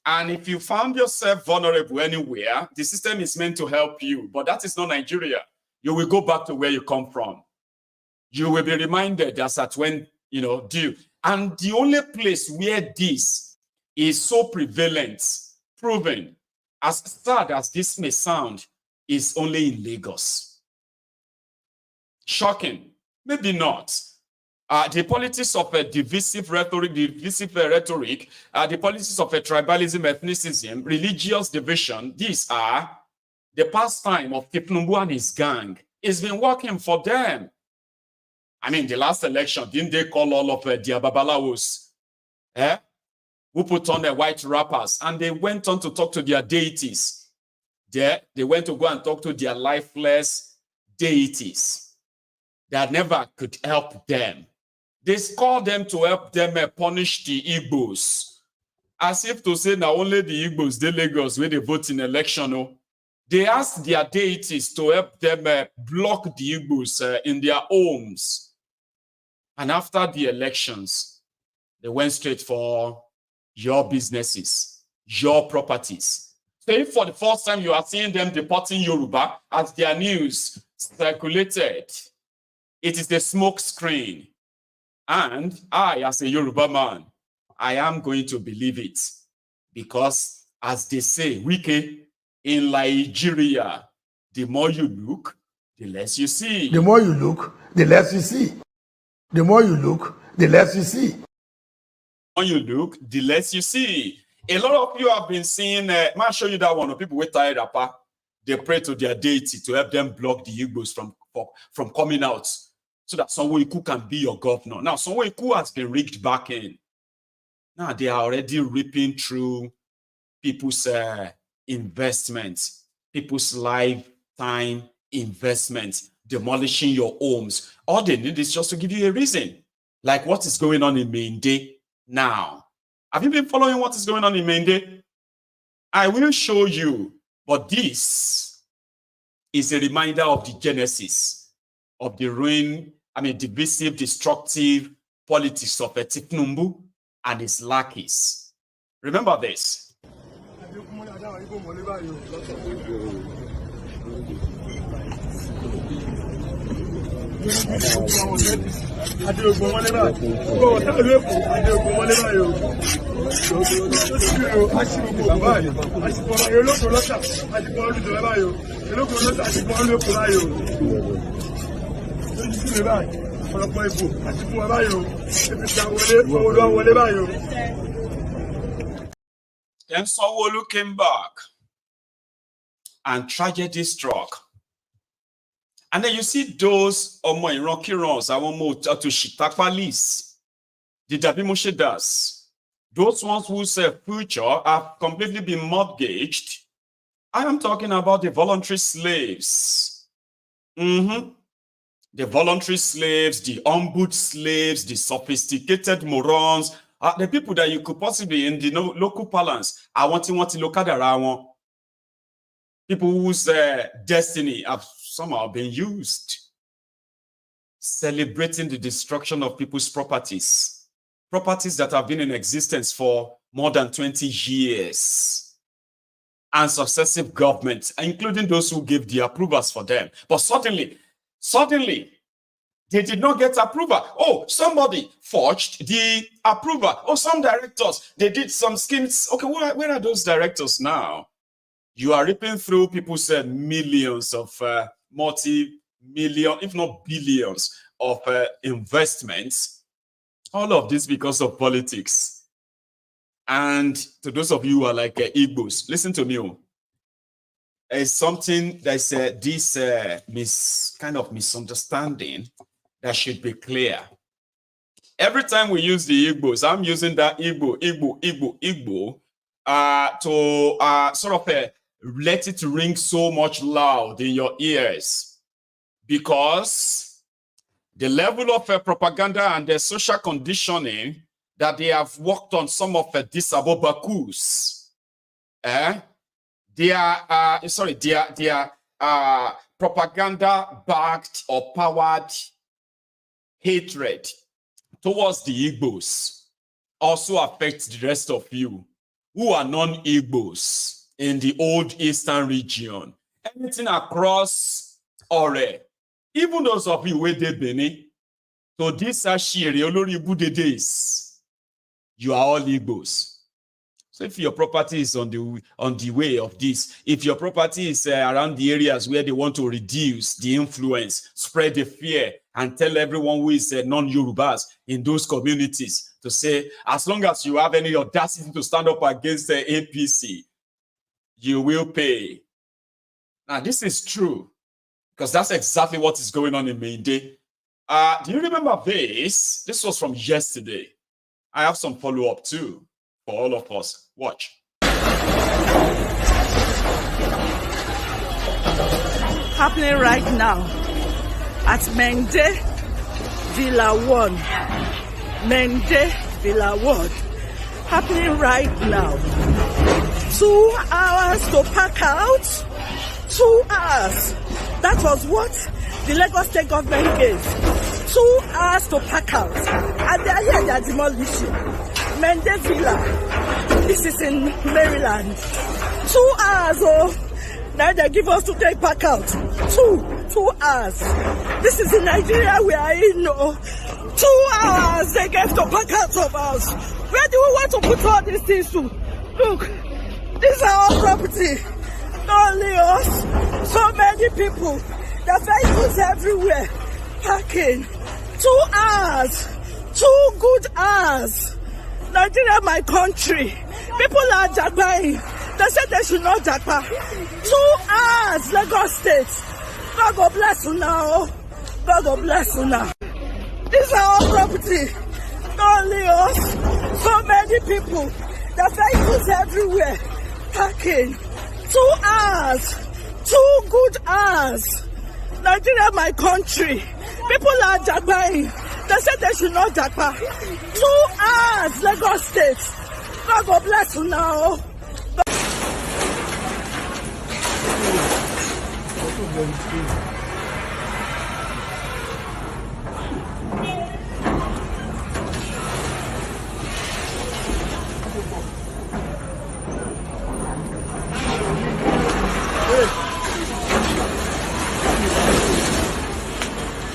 And if you found yourself vulnerable anywhere, the system is meant to help you. But that is not Nigeria. You will go back to where you come from. You will be reminded that's at when, due. And the only place where this is so prevalent, proven, as sad as this may sound, is only in Lagos. Shocking. Maybe not. The politics of a divisive rhetoric, the politics of a tribalism, ethnicism, religious division, these are the pastime of thiefnubu and his gang. It's been working for them. I mean, the last election, didn't they call all of the Babalawos? Who put on their white wrappers, and they went on to talk to their deities. They went to go and talk to their lifeless deities that never could help them. They called them to help them punish the Igbos, as if to say now only the Igbos, the Lagos, where they vote in election. No? They asked their deities to help them block the Igbos in their homes. And after the elections, they went straight for your businesses, your properties. So if for the first time you are seeing them deporting Yoruba as their news circulated, it is the smoke screen. And I, as a Yoruba man, I am going to believe it. Because as they say, Wike, in Nigeria, the more you look, the less you see. The more you look, the less you see. The more you look, the less you see. When you look, the less you see. A lot of you have been seeing, I'll show you that one of people with tired apart. They pray to their deity to help them block the Igbos from coming out so that Sanwoiku can be your governor. Now, Sanwoiku has been rigged back in. Now, they are already ripping through people's investments, people's lifetime investments, demolishing your homes. All they need is just to give you a reason. Like what is going on in Mende now. Have you been following what is going on in Mende? I will show you, but this is a reminder of the genesis of the divisive, destructive politics of thiefnubu and his lackeys. Remember this. Then Sanwoolu came back and tragedy struck. And then you see those Irokirons, to Shitapalis, the Dabimoshedas, those ones whose future have completely been mortgaged. I am talking about the voluntary slaves. The voluntary slaves, the ombud slaves, the sophisticated morons, the people that you could possibly in the local parlance, I want to look at around. People whose destiny have somehow been used, celebrating the destruction of people's properties that have been in existence for more than 20 years, and successive governments, including those who gave the approvals for them. But suddenly, They did not get approval. Oh, somebody forged the approval. Oh, some directors, they did some schemes. Okay, where are those directors now? You are ripping through people's millions of multi-million, if not billions of investments. All of this because of politics. And to those of you who are like Igbos, listen to me. There's something that's this kind of misunderstanding that should be clear. Every time we use the Igbos, I'm using that Igbo to sort of let it ring so much loud in your ears, because the level of propaganda and the social conditioning that they have worked on some of these abobakus, they are propaganda-backed or powered hatred towards the Igbos also affects the rest of you who are non-Igbos in the old eastern region. Anything across Ore, even those of you where they Beni, so this Ashiri, Oloribu days, you are all Igbos. So if your property is on the way of this, if your property is around the areas where they want to reduce the influence, spread the fear, and tell everyone who is non-Yorubas in those communities to say, as long as you have any audacity to stand up against the APC, you will pay. Now, this is true, because that's exactly what is going on in Mende. Do you remember this? This was from yesterday. I have some follow-up too for all of us. Watch. Happening right now at Mende Villa 1. Mende Villa 1. Happening right now. 2 hours to pack out. 2 hours. That was what the Lagos State government gave. 2 hours to pack out. And they are here, they are demolishing. Mende Villa. This is in Maryland. 2 hours, oh. Now they give us to take pack out. 2 hours. This is in Nigeria we are in. Oh. 2 hours they gave to pack out of us. Where do we want to put all these things to? Look, these are our property. Not only us, so many people. The vehicles everywhere. Parking. 2 hours. 2 good hours. Nigeria, my country. People are jagbaing. They said they should not jagba. 2 hours, Lagos State. God go bless you now. God go bless you now. These are our property. Not only us, so many people. The vehicles everywhere. Parking. 2 hours. 2 good hours. Nigeria, my country. People are jagbaing. They said they should not jagba. 2 hours, Lagos State. God go bless you now.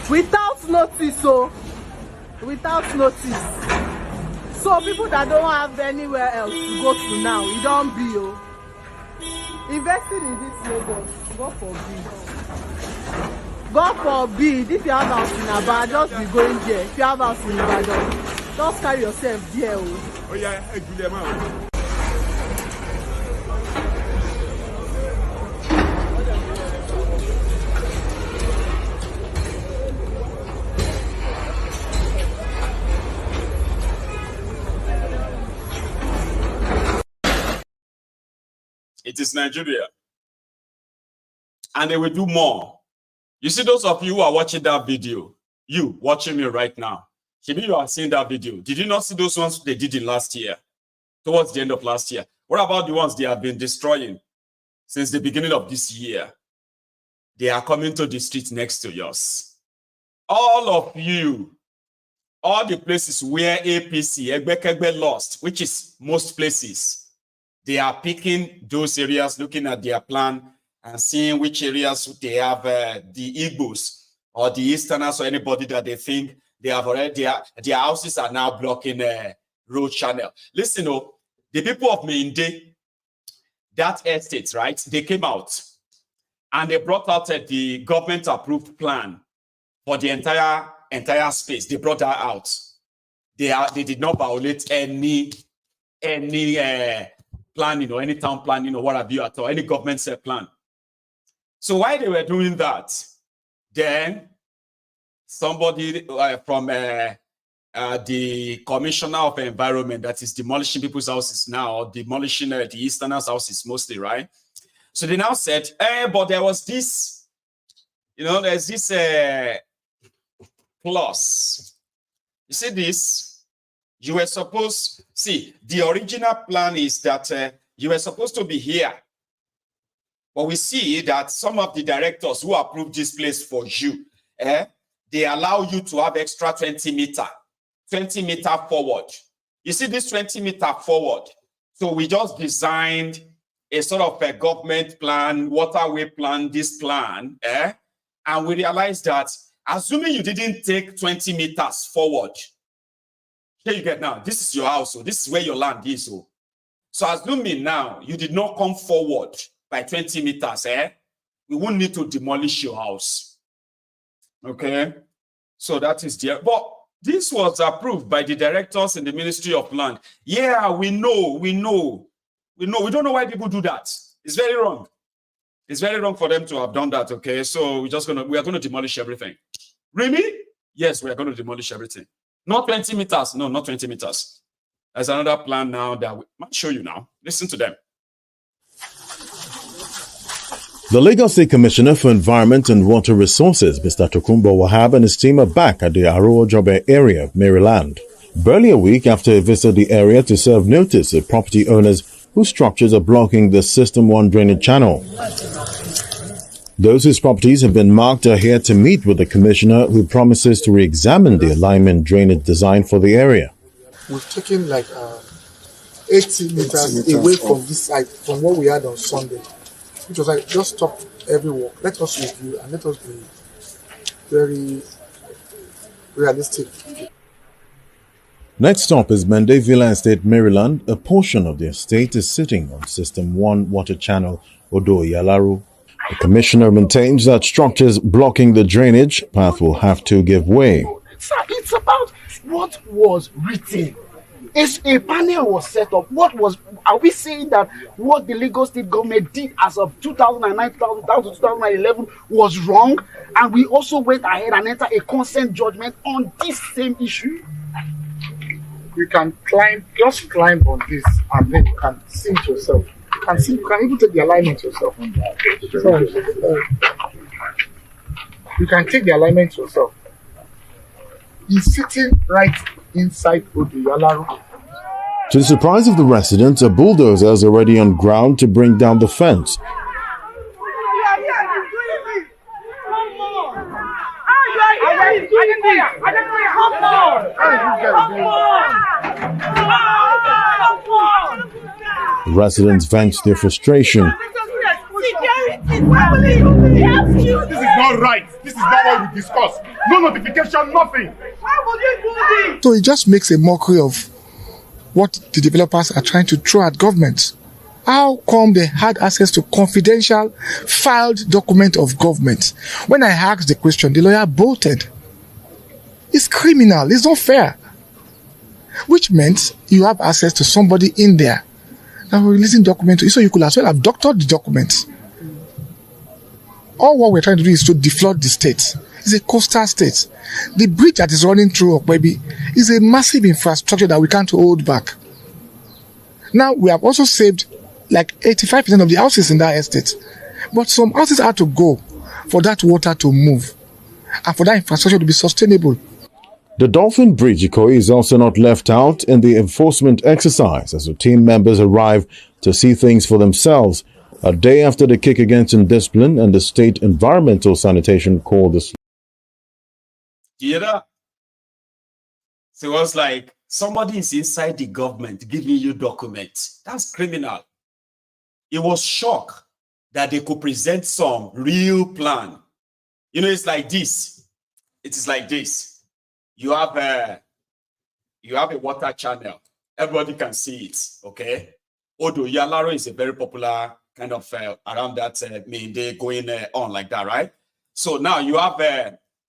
Without notice, so without notice. So people that don't have anywhere else to go to now, you don't be investing in this Lagos. God forbid. God forbid. If you have house in Aba, just be going there. If you have house in Ibadan, just carry yourself there. Oh yeah, hey, Julia, It is Nigeria. And they will do more. You see, those of you who are watching that video, you watching me right now, maybe you are seeing that video. Did you not see those ones they did in last year, towards the end of last year? What about the ones they have been destroying since the beginning of this year? They are coming to the street next to yours. All of you, all the places where APC, Egbekegbe lost, which is most places, they are picking those areas, looking at their plan and seeing which areas they have the Igbos or the Easterners or anybody that they think they have already, their houses are now blocking road channel. Listen, the people of Mende, that estate, right? They came out and they brought out the government approved plan for the entire space. They brought that out. They did not violate any planning or any town planning or what have you at all, any government set plan. So while they were doing that, then somebody from the commissioner of environment that is demolishing people's houses now, or demolishing the Easterners' houses mostly, right? So they now said, but there was this, there's this clause. You see this? You were supposed, see, the original plan is that you were supposed to be here. But we see that some of the directors who approved this place for you, they allow you to have extra 20 meter forward. You see this 20 meter forward. So we just designed a sort of a government plan, waterway plan, this plan, and we realized that assuming you didn't take 20 meters forward, here you get now, this is your house, so this is where your land is. So assuming now you did not come forward by 20 meters, we won't need to demolish your house. Okay, so that is there. But this was approved by the directors in the Ministry of Land. Yeah, we know. We don't know why people do that. It's very wrong. It's very wrong for them to have done that. Okay, so we are going to demolish everything. Really? Yes, we are going to demolish everything. Not 20 meters. No, not 20 meters. There's another plan now that we might show you now. Listen to them. The Lagos State Commissioner for Environment and Water Resources, Mr. Tokunbo Wahab, and his team are back at the Aruojobe area of Maryland. Barely a week after he visited the area to serve notice to property owners whose structures are blocking the System 1 drainage channel. Those whose properties have been marked are here to meet with the commissioner, who promises to re-examine the alignment drainage design for the area. We've taken like 80 meters away from this side, from what we had on Sunday, which was like, just stop every work. Let us review and let us be very realistic. Next stop is Mende Estate, Maryland. A portion of the estate is sitting on System 1 water channel, Odo Yalaru. The commissioner maintains that structures blocking the drainage path will have to give way. Sir, it's about what was written. If a panel was set up, are we saying that what the Lagos State government did as of 2009, 2011 was wrong? And we also went ahead and entered a consent judgment on this same issue? You can just climb on this, and then you can see it yourself. You can even take the alignment yourself. So, you can take the alignment yourself. He's sitting right inside Oduyalaru. To the surprise of the residents, a bulldozer is already on ground to bring down the fence. Residents vent their frustration. This is not right. This is not what we discussed. No notification, nothing. Why would you do this? So it just makes a mockery of what the developers are trying to throw at government. How come they had access to confidential filed document of government? When I asked the question, the lawyer bolted. It's criminal. It's not fair. Which meant you have access to somebody in there that will releasing documents, so you could as well have doctored the documents. All what we're trying to do is to defraud the state. It's a coastal state. The bridge that is running through Okwebi is a massive infrastructure that we can't hold back. Now, we have also saved like 85% of the houses in that estate. But some houses had to go for that water to move and for that infrastructure to be sustainable. The Dolphin Bridge Ikoyi is also not left out in the enforcement exercise as the team members arrive to see things for themselves a day after the kick against indiscipline and the state environmental sanitation called the... Yeah. So it was like somebody is inside the government giving you documents. That's criminal. It was shock that they could present some real plan. It's like this. it is like this. You have a water channel. Everybody can see it, okay? Odo Yalaro is a very popular kind of around that Mende going on like that, right? So now you have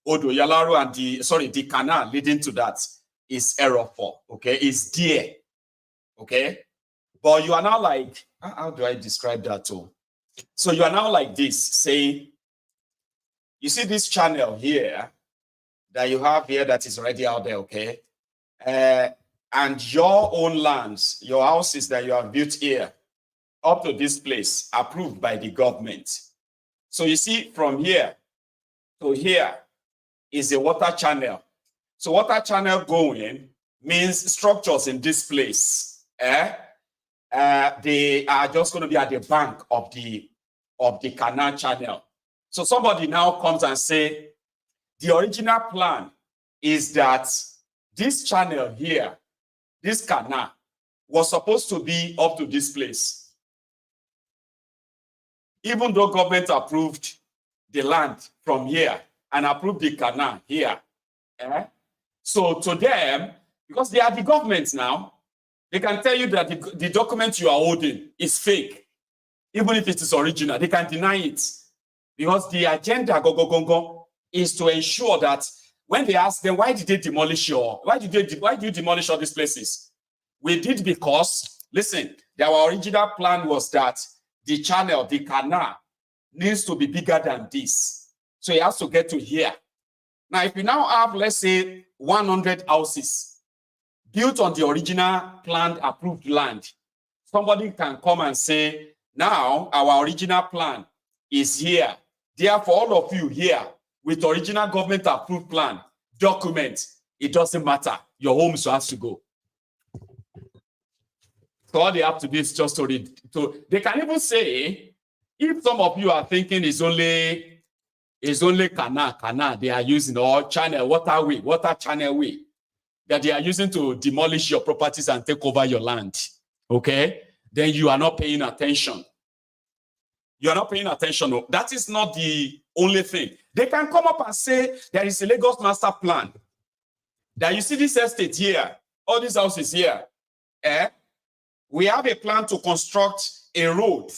Odo Yalaro and the canal leading to that is Erofo, okay? Is there, okay? But you are now like, how do I describe that too? So you are now like this, saying, you see this channel here that you have here that is already out there, okay? And your own lands, your houses that you have built here, up to this place, approved by the government. So you see from here to here is a water channel. So water channel going means structures in this place. They are just going to be at the bank of the canal channel. So somebody now comes and say, the original plan is that this channel here, this canal, was supposed to be up to this place. Even though government approved the land from here and approved the canal here. So to them, because they are the government now, they can tell you that the document you are holding is fake. Even if it is original, they can deny it. Because the agenda is to ensure that when they ask them, why did they demolish why do you demolish all these places? We did because, listen, our original plan was that the channel, the canal, needs to be bigger than this. So it has to get to here. Now, if you now have, let's say, 100 houses built on the original planned approved land, somebody can come and say, now our original plan is here. Therefore, all of you here with original government approved plan, document, it doesn't matter. Your homes has to go. So all they have to do is just to read. So they can even say, if some of you are thinking it's only canal they are using, or channel, water channel way, that they are using to demolish your properties and take over your land, okay? Then you are not paying attention. You are not paying attention. No. That is not the only thing. They can come up and say there is a Lagos master plan. That you see this estate here, all these houses here. We have a plan to construct a road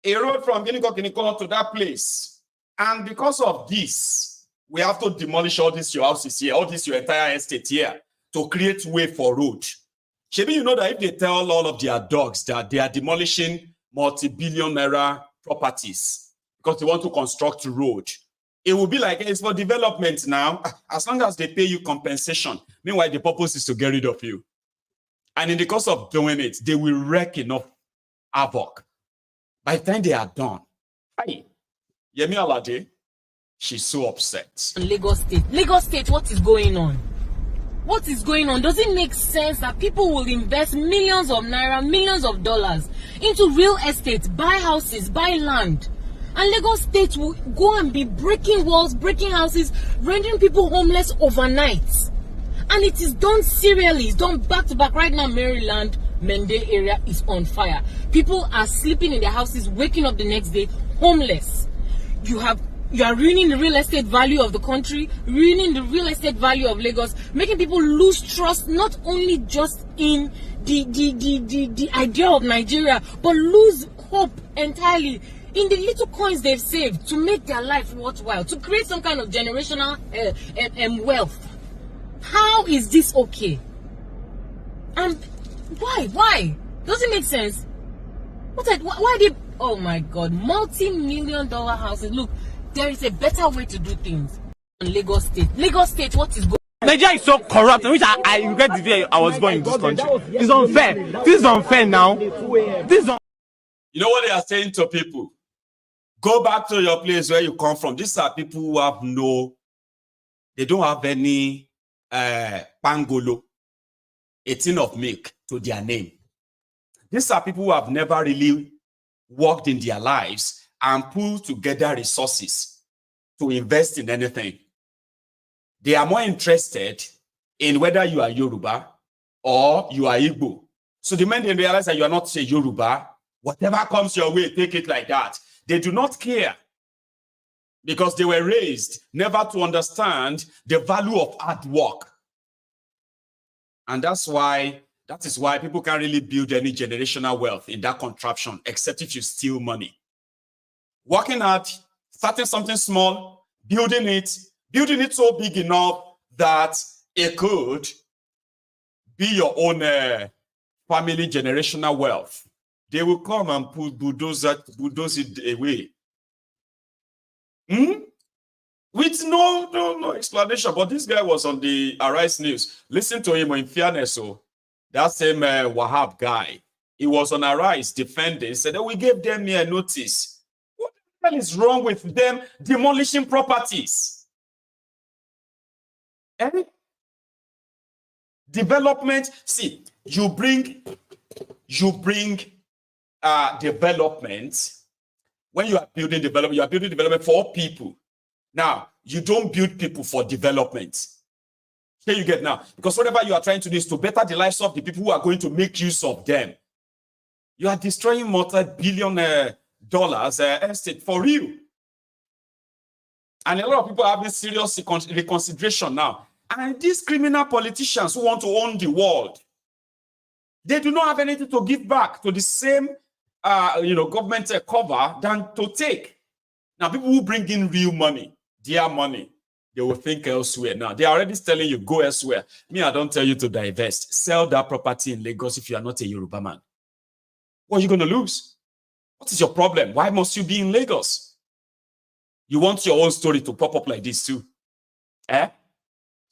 from Kiniko to that place. And because of this, we have to demolish all these your houses here, all this your entire estate here, to create way for road. Maybe you know that if they tell all of their dogs that they are demolishing multi-billion naira properties because they want to construct a road, it will be like it's for development now, as long as they pay you compensation. Meanwhile, the purpose is to get rid of you. And in the course of doing it, they will wreak enough havoc. By the time they are done, hey, Yemi Alade, she's so upset. Lagos State, what is going on? What is going on? Does it make sense that people will invest millions of naira, millions of dollars into real estate, buy houses, buy land, and Lagos State will go and be breaking walls, breaking houses, rendering people homeless overnight? And it is done serially. It's done back to back. Right now, Maryland, Mende area is on fire. People are sleeping in their houses, waking up the next day homeless. You are ruining the real estate value of the country, ruining the real estate value of Lagos, making people lose trust not only just in the idea of Nigeria, but lose hope entirely in the little coins they've saved to make their life worthwhile, to create some kind of generational wealth. How is this okay? And why? Does it make sense? Why did, oh my God, multi-million-dollar houses? Look, there is a better way to do things. Lagos State, what is going on? Nigeria is so corrupt, which I regret the day I was born in this country. It's unfair. This is unfair now. You know what they are saying to people? Go back to your place where you come from. These are people who have they don't have any pangolo, a tin of milk to their name. These are people who have never really worked in their lives and pulled together resources to invest in anything. They are more interested in whether you are Yoruba or you are Igbo. So the moment they realize that you are not a Yoruba, whatever comes your way, take it like that. They do not care because they were raised never to understand the value of hard work. And that is why people can't really build any generational wealth in that contraption, except if you steal money. Working hard, starting something small, building it so big enough that it could be your own family generational wealth. They will come and bulldoze it away. With no explanation. But this guy was on the Arise News. Listen to him in fairness. So that same Wahab guy, he was on Arise defending. He said, we gave them a notice. What the hell is wrong with them demolishing properties? Development. See, you bring development. When you are building development for people. Now, you don't build people for development. Here you get now. Because whatever you are trying to do is to better the lives of the people who are going to make use of them. You are destroying multi-billion dollars estate for real. And a lot of people are having serious reconsideration now. And these criminal politicians who want to own the world, they do not have anything to give back to the same government cover than to take. Now, people who bring in real money, their money, they will think elsewhere. Now, they are already telling you, go elsewhere. Me, I don't tell you to divest. Sell that property in Lagos if you are not a Yoruba man. What are you going to lose? What is your problem? Why must you be in Lagos? You want your own story to pop up like this too? So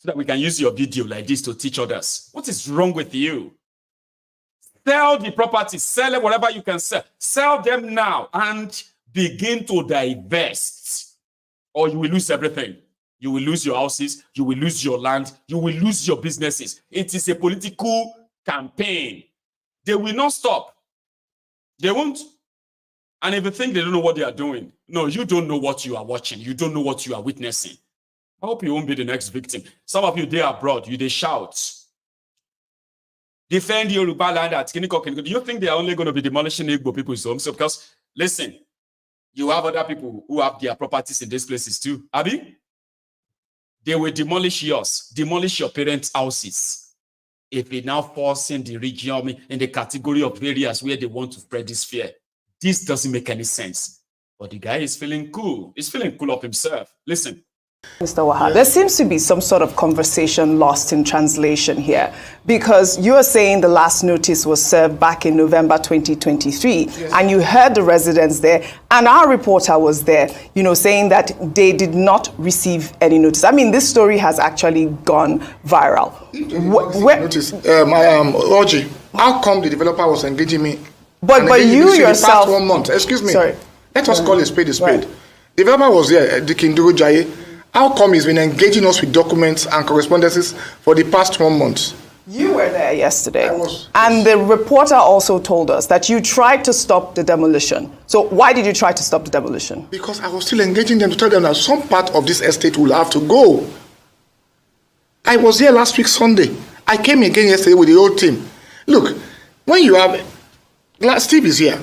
that we can use your video like this to teach others. What is wrong with you? Sell the property, sell it, whatever you can sell. Sell them now and begin to divest, or you will lose everything. You will lose your houses, you will lose your land, you will lose your businesses. It is a political campaign. They will not stop. They won't. And if you think they don't know what they are doing, no, you don't know what you are watching. You don't know what you are witnessing. I hope you won't be the next victim. Some of you there abroad, they shout. Defend Yoruba land at Kiniko. Do you think they are only going to be demolishing Igbo people's homes? So because, listen, you have other people who have their properties in these places too. Abi? They will demolish yours, demolish your parents' houses. If it now falls in the region, in the category of areas where they want to spread this fear. This doesn't make any sense. But the guy is feeling cool. He's feeling cool of himself. Listen. Mr. Wahab, there seems to be some sort of conversation lost in translation here, because you are saying the last notice was served back in November 2023, yes. And you heard the residents there, and our reporter was there, saying that they did not receive any notice. I mean, this story has actually gone viral. Notice, Oji, how come the developer was engaging me? But you yourself, the past 1 month, excuse me. Sorry. Let us call a spade a spade. Right. The developer was there, the Kinduru Jaye. How come he's been engaging us with documents and correspondences for the past 1 month? You were there yesterday. And the reporter also told us that you tried to stop the demolition. So why did you try to stop the demolition? Because I was still engaging them to tell them that some part of this estate will have to go. I was here last week Sunday. I came again yesterday with the whole team. Look, when you have, Steve is here,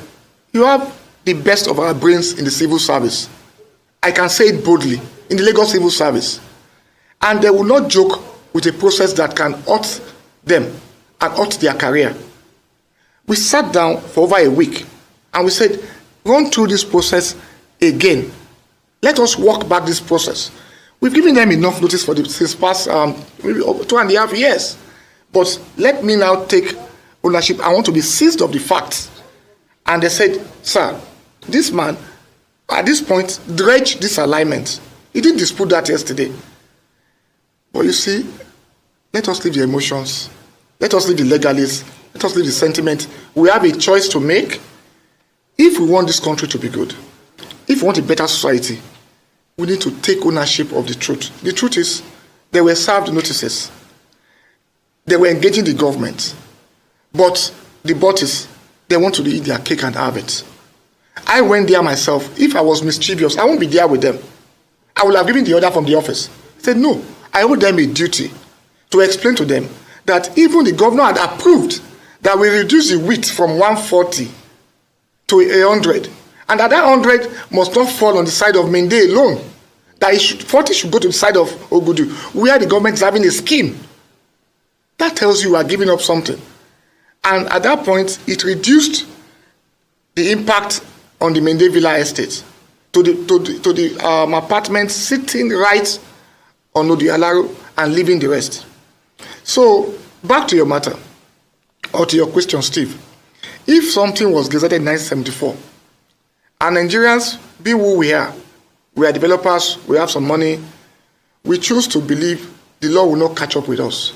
you have the best of our brains in the civil service. I can say it boldly, in the Lagos civil service. And they will not joke with a process that can hurt them and hurt their career. We sat down for over a week and we said, run through this process again. Let us walk back this process. We've given them enough notice for this past maybe 2.5 years. But let me now take ownership. I want to be seized of the facts. And they said, sir, this man, at this point, dredged this alignment. He didn't dispute that yesterday. But you see, let us leave the emotions. Let us leave the legalists. Let us leave the sentiment. We have a choice to make. If we want this country to be good, if we want a better society, we need to take ownership of the truth. The truth is, they were served notices. They were engaging the government. But the bosses, they want to eat their cake and have it. I went there myself. If I was mischievous, I won't be there with them. I would have given the order from the office. I said, no, I owe them a duty to explain to them that even the governor had approved that we reduce the width from 140 to 100. And that 100 must not fall on the side of Mende alone. that 40 should go to the side of Ogudu, where the government is having a scheme. That tells you are giving up something. And at that point, it reduced the impact on the Mende Villa estate to the apartments sitting right on Odialaro and leaving the rest. So, back to your matter, or to your question, Steve. If something was gazetted in 1974, and Nigerians, be who we are developers, we have some money, we choose to believe the law will not catch up with us.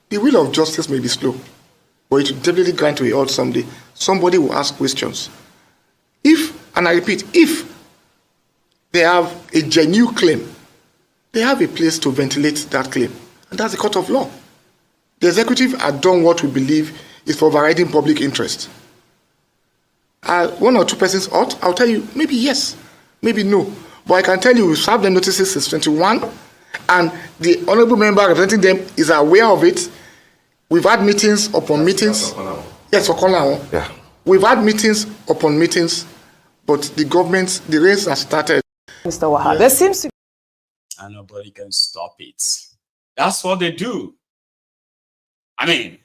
The wheel of justice may be slow, but it will definitely grind to a halt someday. Somebody will ask questions. If, and I repeat, if they have a genuine claim, they have a place to ventilate that claim, and that's the court of law. The executive had done what we believe is for overriding public interest. One or two persons ought, I'll tell you, maybe yes, maybe no. But I can tell you, we've served them notices since 21, and the honorable member representing them is aware of it. We've had meetings upon meetings. Yes, for Koolu. Yeah. We've had meetings upon meetings, but the government, the race has started. Mr. Wahab, there seems to be... And nobody can stop it. That's what they do. I mean,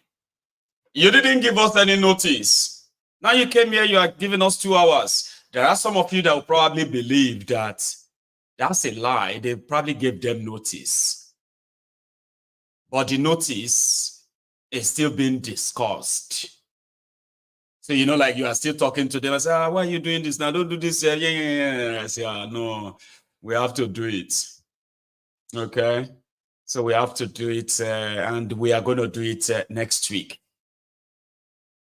you didn't give us any notice. Now you came here, you are giving us 2 hours. There are some of you that will probably believe that that's a lie. They probably gave them notice. But the notice is still being discussed. So, you know, like you are still talking to them. I say, why are you doing this now? Don't do this. Yeah. I say, no, we have to do it. Okay? So we have to do it, and we are going to do it next week.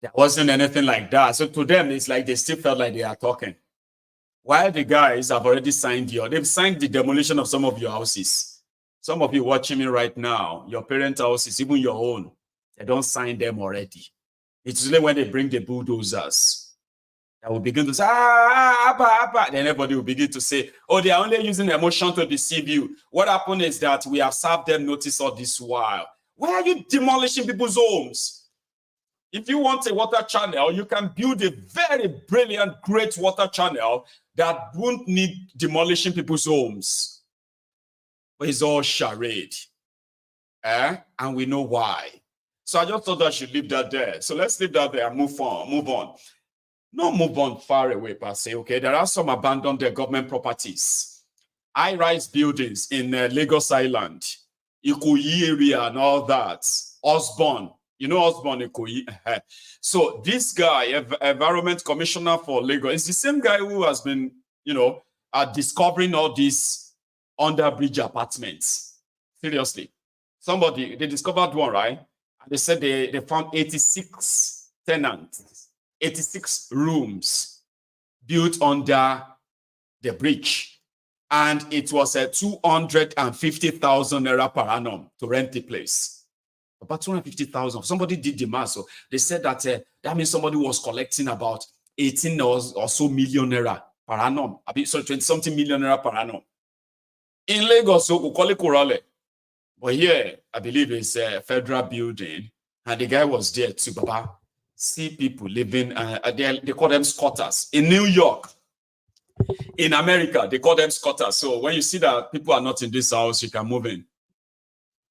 There wasn't anything like that. So to them, it's like they still felt like they are talking. While the guys have already signed they've signed the demolition of some of your houses. Some of you watching me right now, your parents' houses, even your own, they don't sign them already. It's only when they bring the bulldozers that will begin to say, then everybody will begin to say, oh, they are only using emotion to deceive you. What happened is that we have served them notice all this while. Why are you demolishing people's homes? If you want a water channel, you can build a very brilliant, great water channel that won't need demolishing people's homes. But it's all charade. And we know why. So I just thought I should leave that there. So let's leave that there and move on. Not move on far away, per se, okay? There are some abandoned government properties. High-rise buildings in Lagos Island, Ikoyi area and all that. Osborne. You know Osborne, Ikoyi. So this guy, Environment Commissioner for Lagos, is the same guy who has been, discovering all these under-bridge apartments. Seriously. They discovered one, right? And they said they found 86 tenants, 86 rooms built under the bridge. And it was 250,000 naira per annum to rent the place. About 250,000. Somebody did the math. So they said that that means somebody was collecting about 18 or so million naira per annum. So 20-something million naira per annum. In Lagos, so Korale. But here, I believe it's a federal building. And the guy was there too, Baba. See people living, they call them squatters. In New York, in America, they call them squatters. So when you see that people are not in this house, you can move in.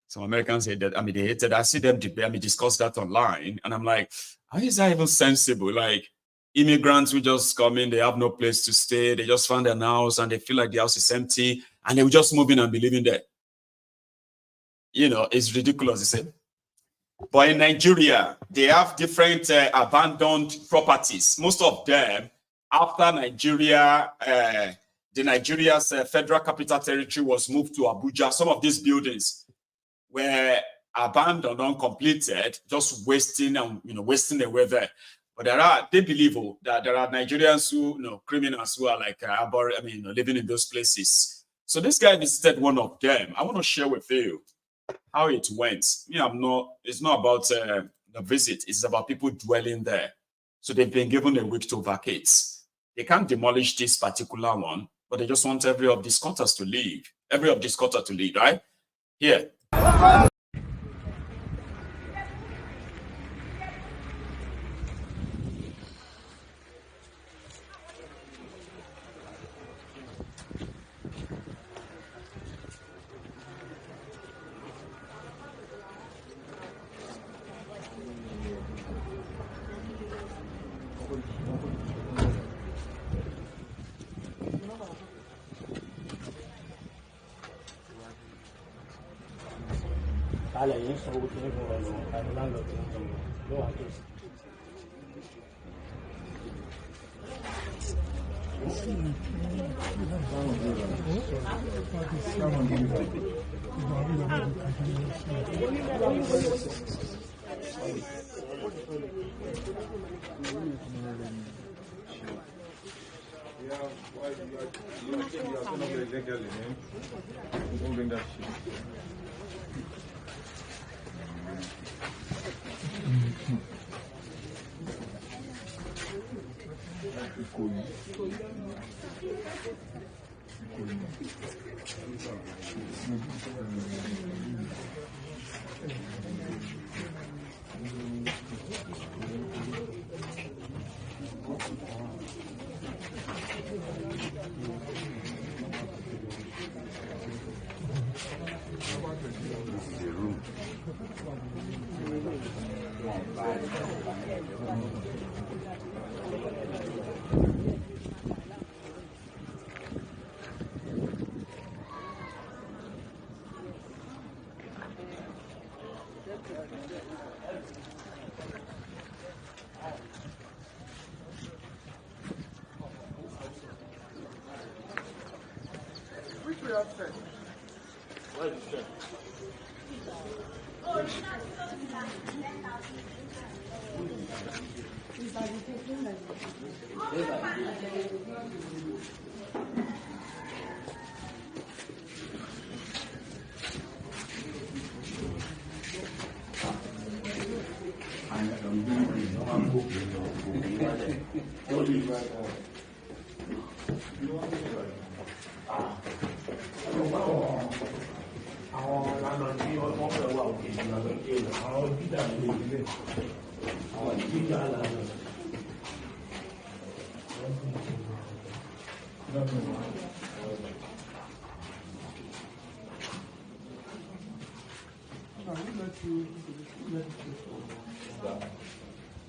Some Americans say that, they hated. I see them discuss that online. And I'm like, how is that even sensible? Like, immigrants will just come in, they have no place to stay. They just found an house and they feel like the house is empty. And they will just move in and be living there. It's ridiculous, you see. But in Nigeria, they have different abandoned properties. Most of them, after Nigeria, Nigeria's federal capital territory was moved to Abuja, some of these buildings were abandoned, uncompleted, just wasting and wasting away there. But they believe that there are Nigerians who, criminals who are like living in those places. So this guy visited one of them. I want to share with you how it went. It's not about the visit, it's about people dwelling there. So they've been given a week to vacate. They can't demolish this particular one, but they just want every of these squatters to leave. Right? Here.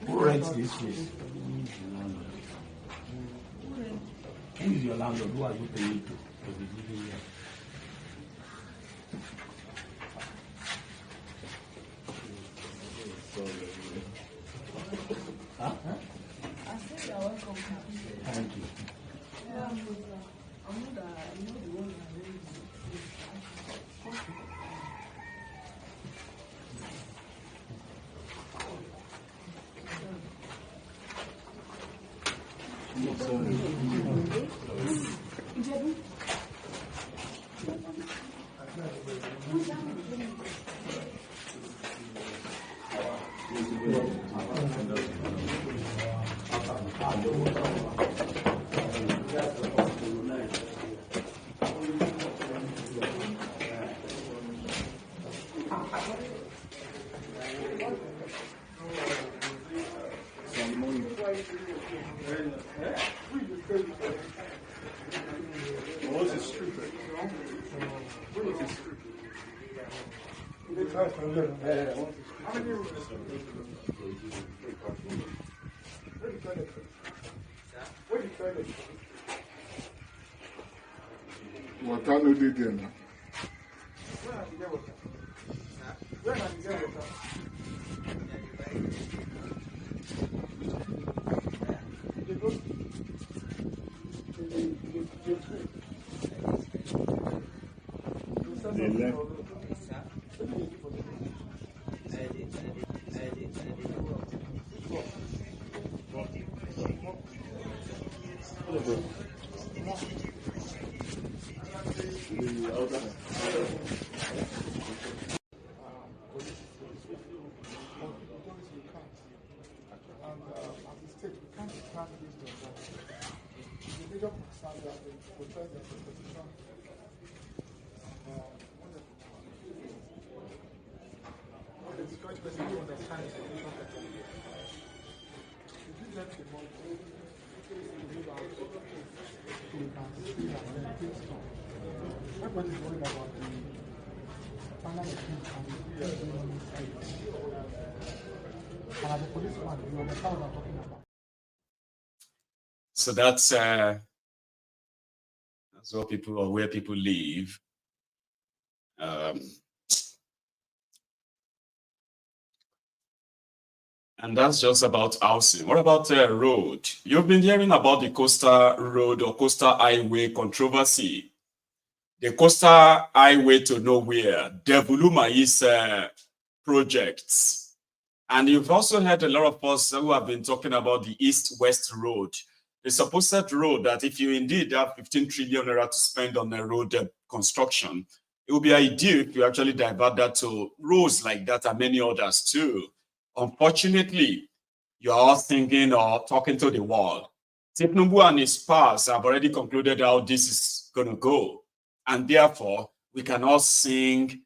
Who rents this place? Who is your landlord? Who are you paying to be living here? Huh? I said you're welcome. Thank you. I'm not the one that raised Water no dey there now. So that's what people or where people live. And that's just about housing. What about road? You've been hearing about the coastal road or coastal highway controversy. The coastal highway to nowhere, Demolition projects. And you've also heard a lot of us who have been talking about the east-west road, the supposed road that if you indeed have 15 trillion naira to spend on a road construction, it would be ideal if you actually divert that to roads like that and many others too. Unfortunately, you are all thinking or talking to the wall. thiefnubu and his pals have already concluded how this is going to go. And therefore, we can all sing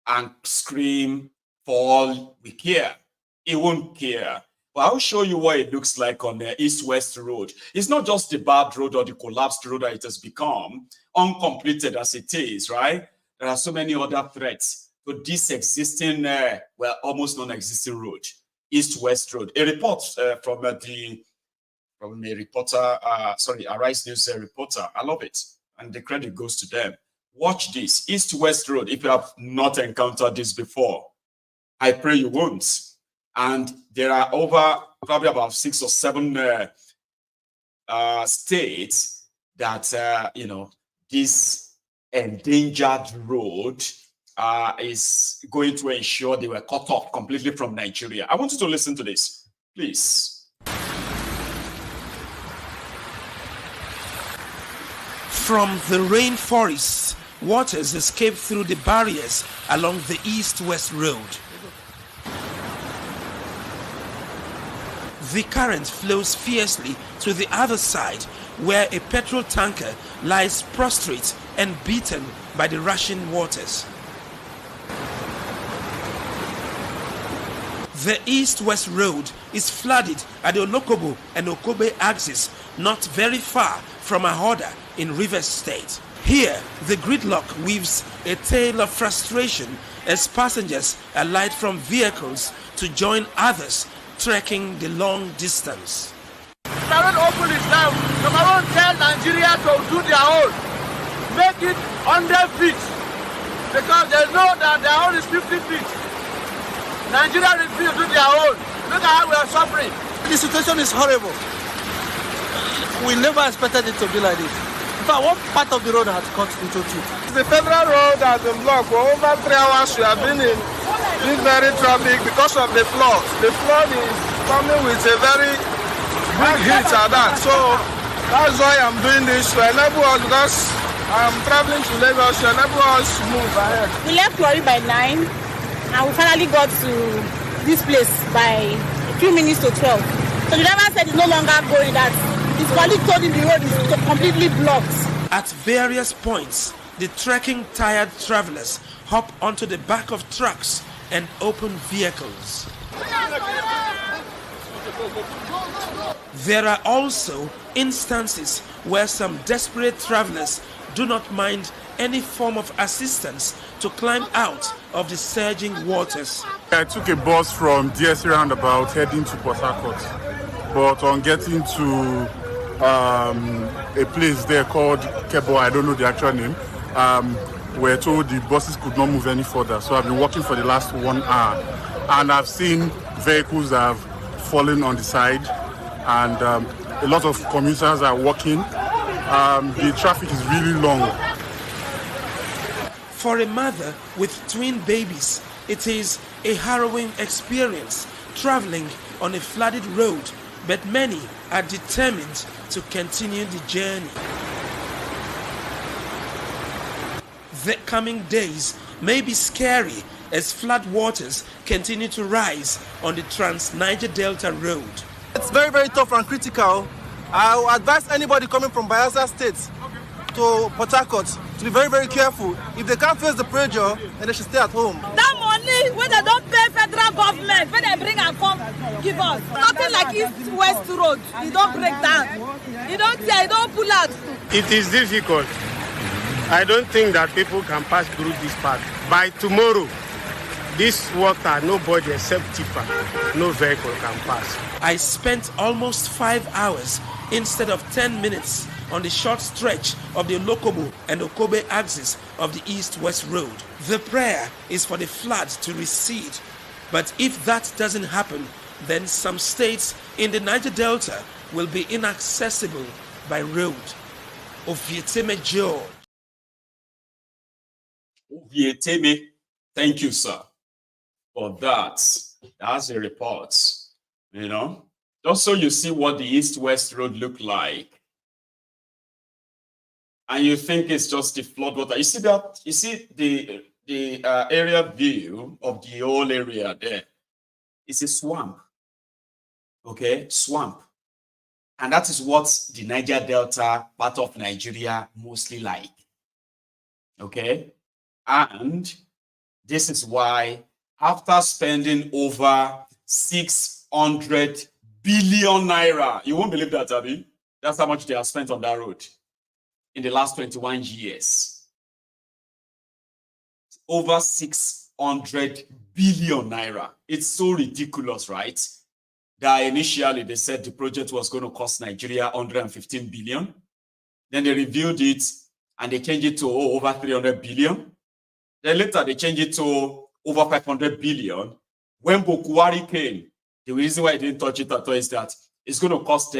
and scream for all we care. He won't care. But I'll show you what it looks like on the east-west road. It's not just the bad road or the collapsed road that it has become, uncompleted as it is, right? There are so many other threats to this existing, well, almost non-existing road, east-west road. A report from a reporter, Arise News reporter. I love it. And the credit goes to them. Watch this, east-west road. If you have not encountered this before, I pray you won't. And there are over probably about 6 or 7 states that, you know, this endangered road is going to ensure they were cut off completely from Nigeria. I want you to listen to this, please. From the rainforests, waters escape through the barriers along the east-west road. The current flows fiercely to the other side, where a petrol tanker lies prostrate and beaten by the rushing waters. The east-west road is flooded at the Olokobo and Okobe axis, not very far from Ahoda in Rivers State. Here, the gridlock weaves a tale of frustration as passengers alight from vehicles to join others trekking the long distance. Number one, tell Nigeria to do their own. Make it 100 feet. Because they know that their own is 50 feet. Nigeria refuse to do their own. Look at how we are suffering. The situation is horrible. We never expected it to be like this. In fact, one part of the road has cut into two. The federal road has been blocked for over 3 hours. We have been in this very traffic because of the flood. The flood is coming with a very big hit at that. So that's why I'm doing this to enable us, because I'm traveling to Lagos, to enable us to move ahead. We left Warri by 9 and we finally got to this place by a few minutes to 12. So the driver said it's no longer going, that his colleague told him the road is completely blocked. At various points, the trekking tired travelers hop onto the back of trucks and open vehicles. There are also instances where some desperate travelers do not mind any form of assistance to climb out of the surging waters. I took a bus from DSC roundabout heading to Port Harcourt, but on getting to a place there called Kebo, I don't know the actual name, we're told the buses could not move any further. So I've been walking for the last 1 hour, and I've seen vehicles that have fallen on the side, and a lot of commuters are walking. The traffic is really long. For a mother with twin babies, it is a harrowing experience traveling on a flooded road, but many are determined to continue the journey. The coming days may be scary as flood waters continue to rise on the Trans-Niger Delta Road. It's very, very tough and critical. I will advise anybody coming from Bayelsa State to Port Harcourt to be very, very careful. If they can't face the pressure, then they should stay at home. That money, when they don't pay federal government, when they bring and come, give us. Nothing like east-west road. You don't break down. You don't tear, you don't pull out. It is difficult. I don't think that people can pass through this path. By tomorrow, this water, nobody except tipper, no vehicle can pass. I spent almost 5 hours instead of 10 minutes on the short stretch of the Olokobo and Okobe axis of the east-west road. The prayer is for the flood to recede But if that doesn't happen, then some states in the Niger Delta will be inaccessible by road. Ovieteme George. Ovieteme, thank you, sir, for that. That's a report, you know, just so you see what the east-west road looked like. And you think it's just the flood water. You see that? You see the area view of the whole area there. It's a swamp. Okay, swamp. And that is what the Niger Delta part of Nigeria mostly like. Okay, and this is why after spending over 600 billion naira, you won't believe that, Abby. That's how much they have spent on that road in the last 21 years. Over 600 billion naira. It's so ridiculous, right? That initially they said the project was going to cost Nigeria 115 billion. Then they reviewed it and they changed it to over 300 billion. Then later they changed it to over 500 billion. When Bokuwari came, the reason why I didn't touch it at all is that it's going to cost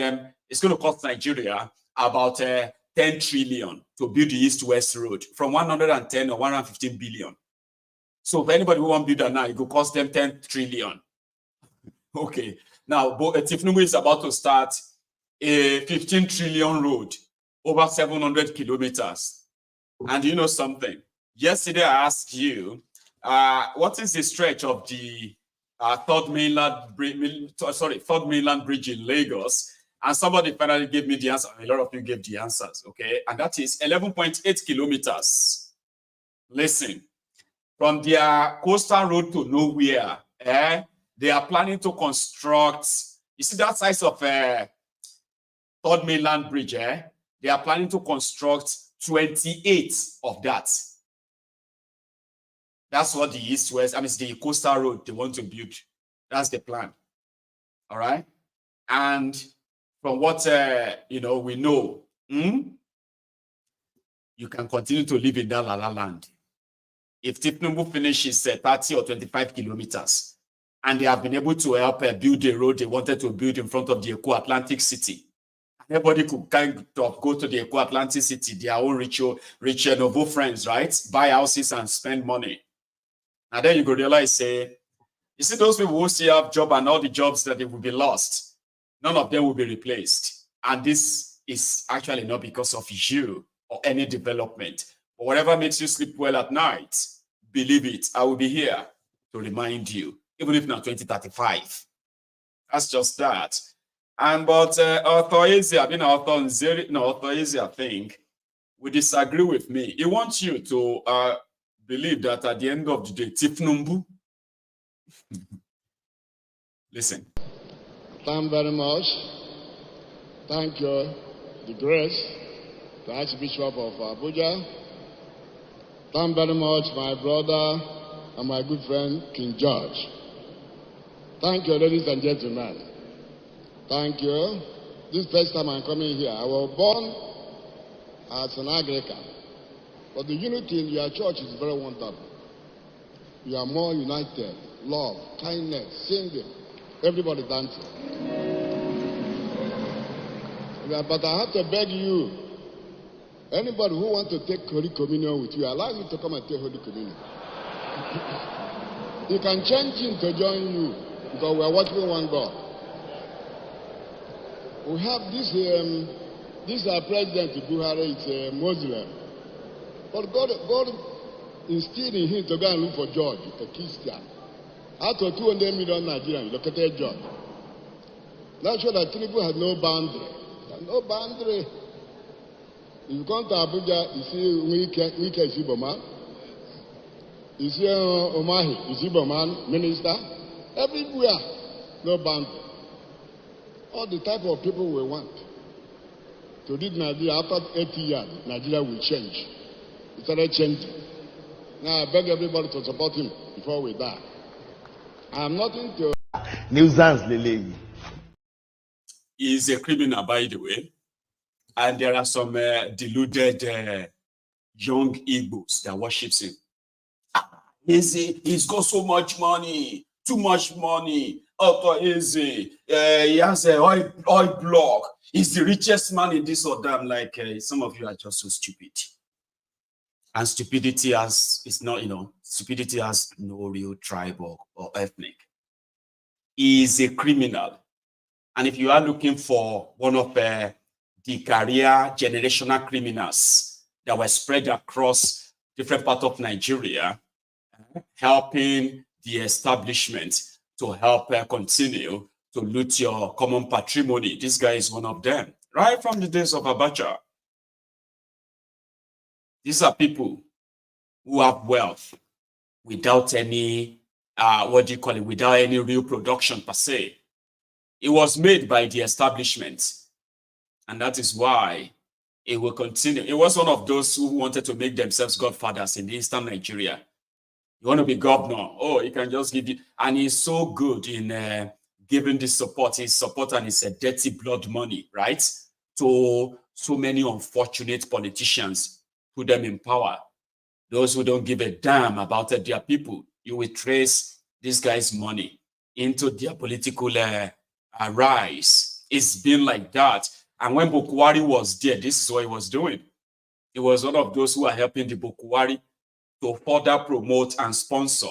Nigeria about 10 trillion to build the east-west road from 110 or 115 billion. So if anybody who won't build that now, it will cost them 10 trillion. Okay. Now, thiefnubu is about to start a 15 trillion road over 700 kilometers. And you know something? Yesterday, I asked you, what is the stretch of the third mainland bridge in Lagos? And somebody finally gave me the answer. A lot of you gave the answers, okay? And that is 11.8 kilometers. Listen, from their coastal road to nowhere, they are planning to construct, you see that size of third mainland bridge, they are planning to construct 28 of that. That's what the east-west, I mean, it's the coastal road they want to build. That's the plan, all right? And from what, we know, you can continue to live in that land. If thiefnubu finishes 30 or 25 kilometers, and they have been able to help build a road they wanted to build in front of the Eko Atlantic City, everybody could kind of go to the Eko Atlantic City, their own rich noble friends, right? Buy houses and spend money. And then you go realize, say, you see those people who still have job and all the jobs that they will be lost, none of them will be replaced. And this is actually not because of you or any development. But whatever makes you sleep well at night, believe it, I will be here to remind you, even if not 2035. That's just that. And but Author-Asia, I think, will disagree with me. He wants you to believe that at the end of the day, thiefnubu. Listen. Thank you very much. Thank you, the grace, the Archbishop of Abuja. Thank you very much, my brother and my good friend, King George. Thank you, ladies and gentlemen. Thank you. This first time I'm coming here. I was born as an Anglican. But the unity in your church is very wonderful. You are more united, love, kindness, singing, everybody dancing. Yeah, but I have to beg you, anybody who wants to take Holy Communion with you, allow me to come and take Holy Communion. You can change him to join you, because we are worshiping one God. We have this President Buhari is a Muslim. But God instilled in him to go and look for George, a Christian. Out of 200 million Nigerians, look at that George. That shows that Tinubu has no boundary. No boundary. If you come to Abuja, you see Wike is Igbo man. You see Umahi is Igbo man, minister. Everywhere, no boundary. All the type of people we want. To lead Nigeria, after 80 years, Nigeria will change. It started changing. Now I beg everybody to support him before we die. I have nothing to... Nuisance Lele. He is a criminal, by the way. And there are some deluded young Igbos that worships him. He's got so much money. too much money, auto easy, he has a oil block, he's the richest man in this or that. I'm like, some of you are just so stupid. And stupidity is not, stupidity has no real tribe or ethnic. He is a criminal. And if you are looking for one of the career generational criminals that were spread across different parts of Nigeria, helping the establishment to help continue to loot your common patrimony, this guy is one of them, right from the days of Abacha. These are people who have wealth without any, without any real production per se. It was made by the establishment. And that is why it will continue. It was one of those who wanted to make themselves godfathers in eastern Nigeria. You want to be governor? Oh, he can just give you. And he's so good in giving this support. His support and his dirty blood money, right? To so many unfortunate politicians, put them in power. Those who don't give a damn about their people, you will trace this guy's money into their political rise. It's been like that. And when Bokwari was there, this is what he was doing. He was one of those who are helping the Bokwari to further promote and sponsor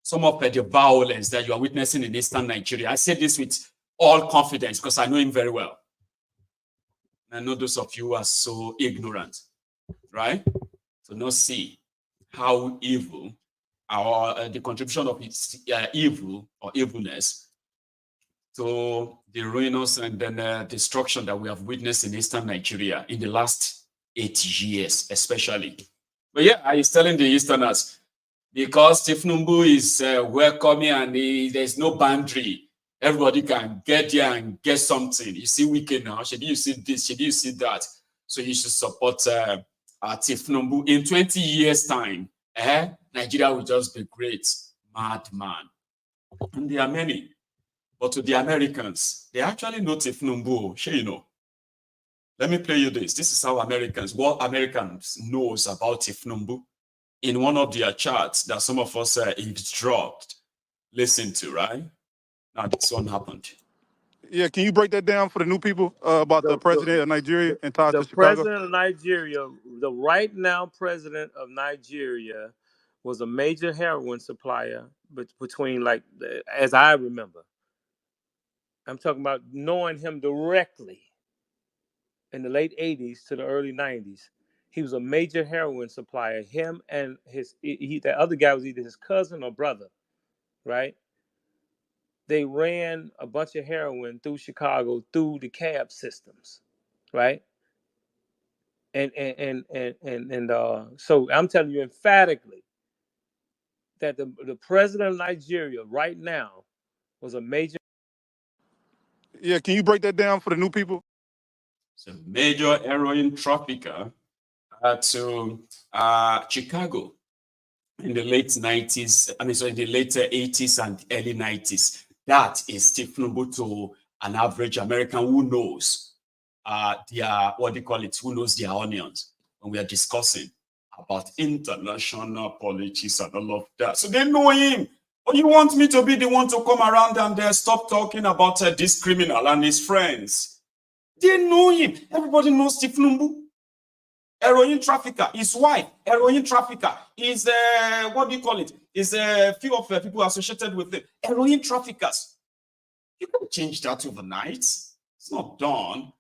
some of the violence that you are witnessing in eastern Nigeria. I say this with all confidence because I know him very well. I know those of you are so ignorant, right? To not see how evil, the contribution of its evil or evilness to the ruinous and then destruction that we have witnessed in eastern Nigeria in the last 8 years, especially. But yeah, he's telling the Easterners, because thiefnubu is welcoming and there's no boundary, everybody can get there and get something. You see wicked now, should you see this, should you see that? So you should support thiefnubu. In 20 years' time, Nigeria will just be great. Madman. And there are many. But to the Americans, they actually know thiefnubu. Sure, you know. Let me play you this. This is how what Americans knows about thiefnubu in one of their charts that some of us eavesdropped. Listen to, right? Now this one happened. Yeah, can you break that down for the new people about the president of Nigeria and ties to Chicago? The president of Nigeria, the right now president of Nigeria, was a major heroin supplier between, like, as I remember. I'm talking about knowing him directly. In the late 80s to the early 90s, he was a major heroin supplier. Him and the other guy was either his cousin or brother, right? They ran a bunch of heroin through Chicago through the cab systems, right? And so I'm telling you emphatically that the president of Nigeria right now was a major. Yeah, can you break that down for the new people? A major heroin trafficker to Chicago in the late 90s, in the later 80s and early 90s. That is thiefnubu to an average American who knows who knows their onions when we are discussing about international politics and all of that. So they know him. But you want me to be the one to come around and stop talking about this criminal and his friends? They know him. Everybody knows thiefnubu. Heroin trafficker. His wife, heroin trafficker. Is is a few of people associated with them. Heroin traffickers. You can't change that overnight. It's not done.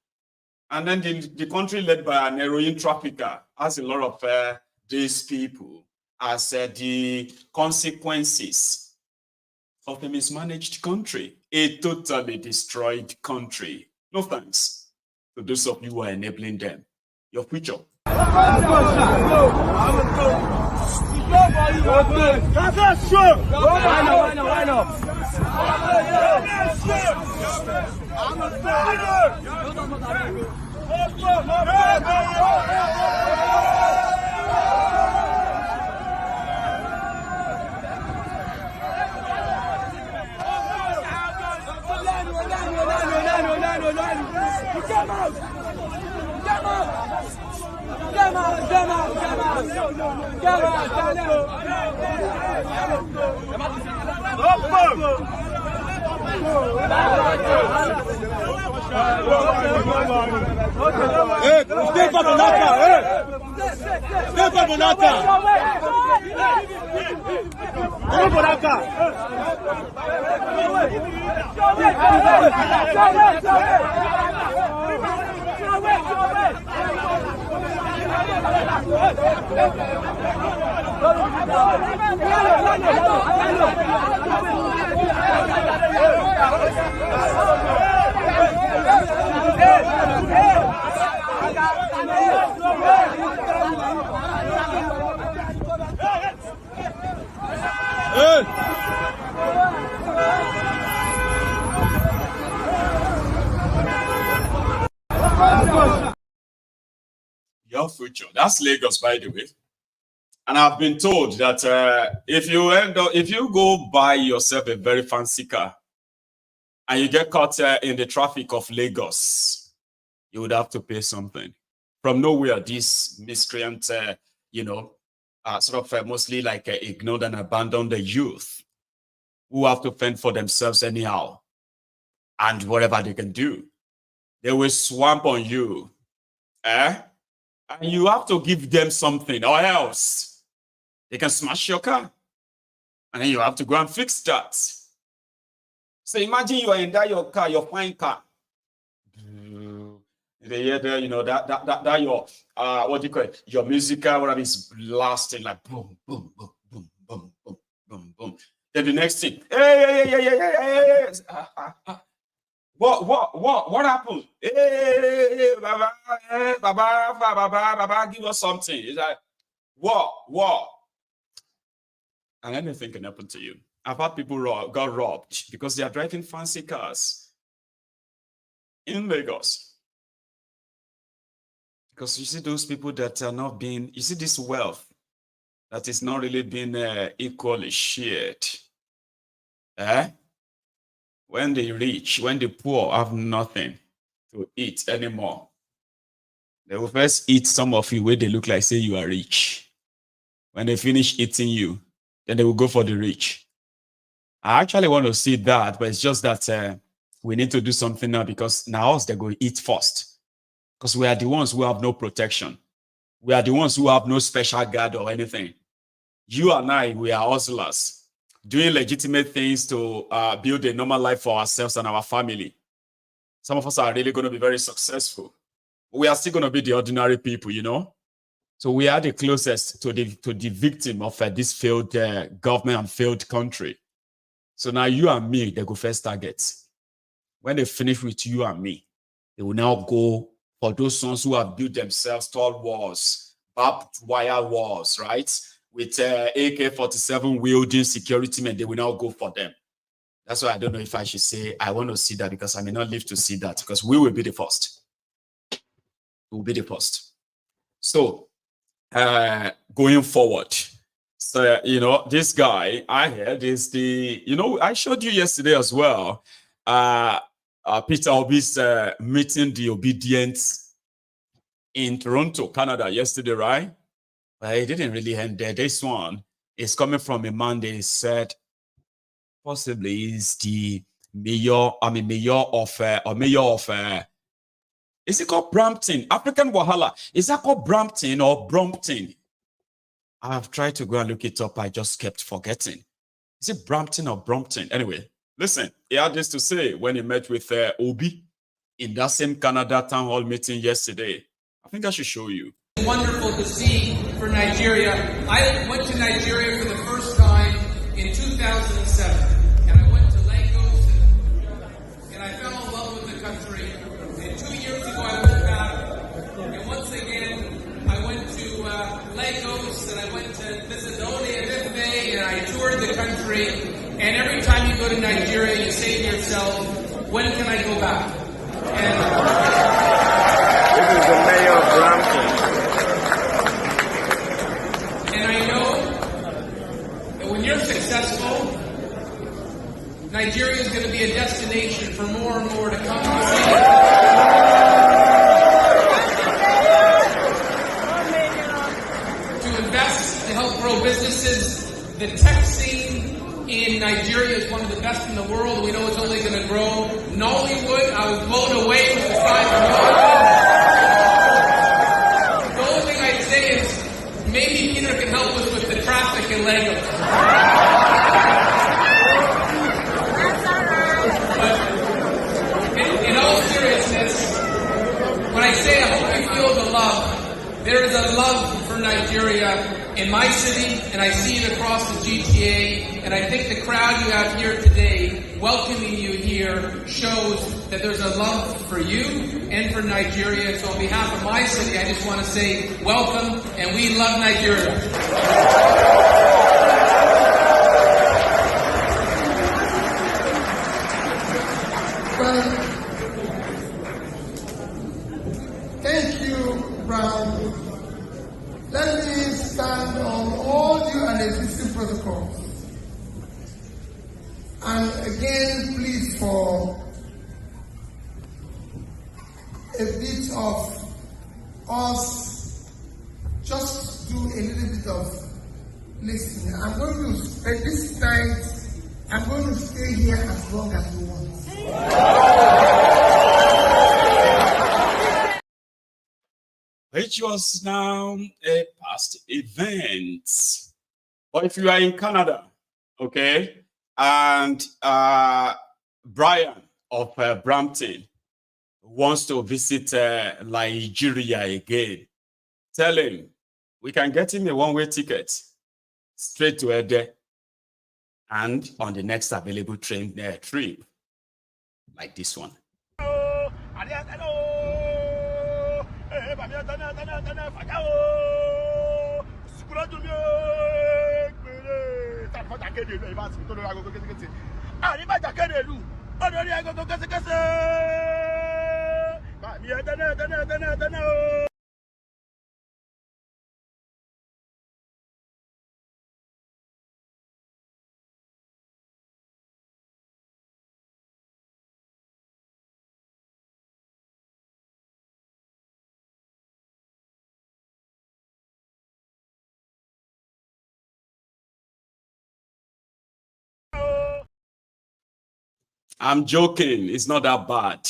And then the country led by an heroin trafficker has a lot of these people as the consequences of a mismanaged country. A totally destroyed country. No thanks to those of you who are enabling them. Your future. Hey, stay for Monaka! Hey! Stay for Monaka! Stay for Monaka! Your future. That's Lagos, by the way. And I've been told that if you go buy yourself a very fancy car and you get caught in the traffic of Lagos, you would have to pay something. From nowhere, these miscreant, sort of mostly like ignored and abandoned the youth who have to fend for themselves anyhow. And whatever they can do, they will swamp on you. And you have to give them something, or else they can smash your car. And then you have to go and fix that. So imagine you are in your car, your fine car. They hear there, that your what do you call it? Your musical, whatever is blasting like boom, boom, boom, boom, boom, boom, boom, boom. Then the next thing, hey. What happened? Hey, Baba, give us something. It's like, what? And anything can happen to you. I've had people got robbed because they are driving fancy cars in Lagos. Because you see those people that are not being, you see this wealth that is not really being equally shared. When the rich, when the poor have nothing to eat anymore, they will first eat some of you where they look like say you are rich. When they finish eating you, then they will go for the rich. I actually want to see that, but it's just that we need to do something now because now us they go eat first. Because we are the ones who have no protection. We are the ones who have no special guard or anything. You and I, we are hustlers, doing legitimate things to build a normal life for ourselves and our family. Some of us are really going to be very successful. We are still going to be the ordinary people, So we are the closest to the victim of this failed government and failed country. So now you and me, they go first targets. When they finish with you and me, they will now go for those ones who have built themselves tall walls, barbed wire walls, right? With AK-47 wielding security men, they will now go for them. That's why I don't know if I should say I want to see that because I may not live to see that because we will be the first. We will be the first. So, going forward, so, this guy I heard is I showed you yesterday as well, Peter Obi's meeting the obedience in Toronto, Canada yesterday, right? But it didn't really end there. This one is coming from a man they said possibly is the mayor of is it called Brampton? African Wahala. Is that called Brampton or Brompton? I've tried to go and look it up. I just kept forgetting. Is it Brampton or Brompton? Anyway, listen, he had this to say when he met with Obi in that same Canada town hall meeting yesterday. I think I should show you. Wonderful to see for Nigeria. I went to Nigeria for the first time in 2007, and I went to Lagos, and I fell in love with the country. And 2 years ago, I went back, and once again, I went to Lagos, and I went to visit Ode and Ife, and I toured the country. And every time you go to Nigeria, you say to yourself, "When can I go back?" And this is the mayor of Brampton. When you're successful, Nigeria is going to be a destination for more and more to come to see. To invest, to help grow businesses. The tech scene in Nigeria is one of the best in the world. We know it's only going to grow. Nollywood, I was blown away with the size of Nollywood. The only thing I'd say is maybe Peter can help us with the traffic in Lagos. But in all seriousness, when I say I hope you feel the love, there is a love for Nigeria in my city, and I see it across the GTA, and I think the crowd you have here today welcoming you here shows that there's a love for you and for Nigeria. So on behalf of my city, I just want to say welcome, and we love Nigeria. Well, thank you, Brown. Let me stand on all due and existing protocols. And again, please for a bit of us, just do a little bit of listening. I'm going to spend this night, I'm going to stay here as long as you want. Which was now a past event. But if you are in Canada, okay, and Brian of Brampton wants to visit Nigeria again, tell him we can get him a one-way ticket straight to Ede and on the next available train trip, like this one. I'm joking. It's not that bad.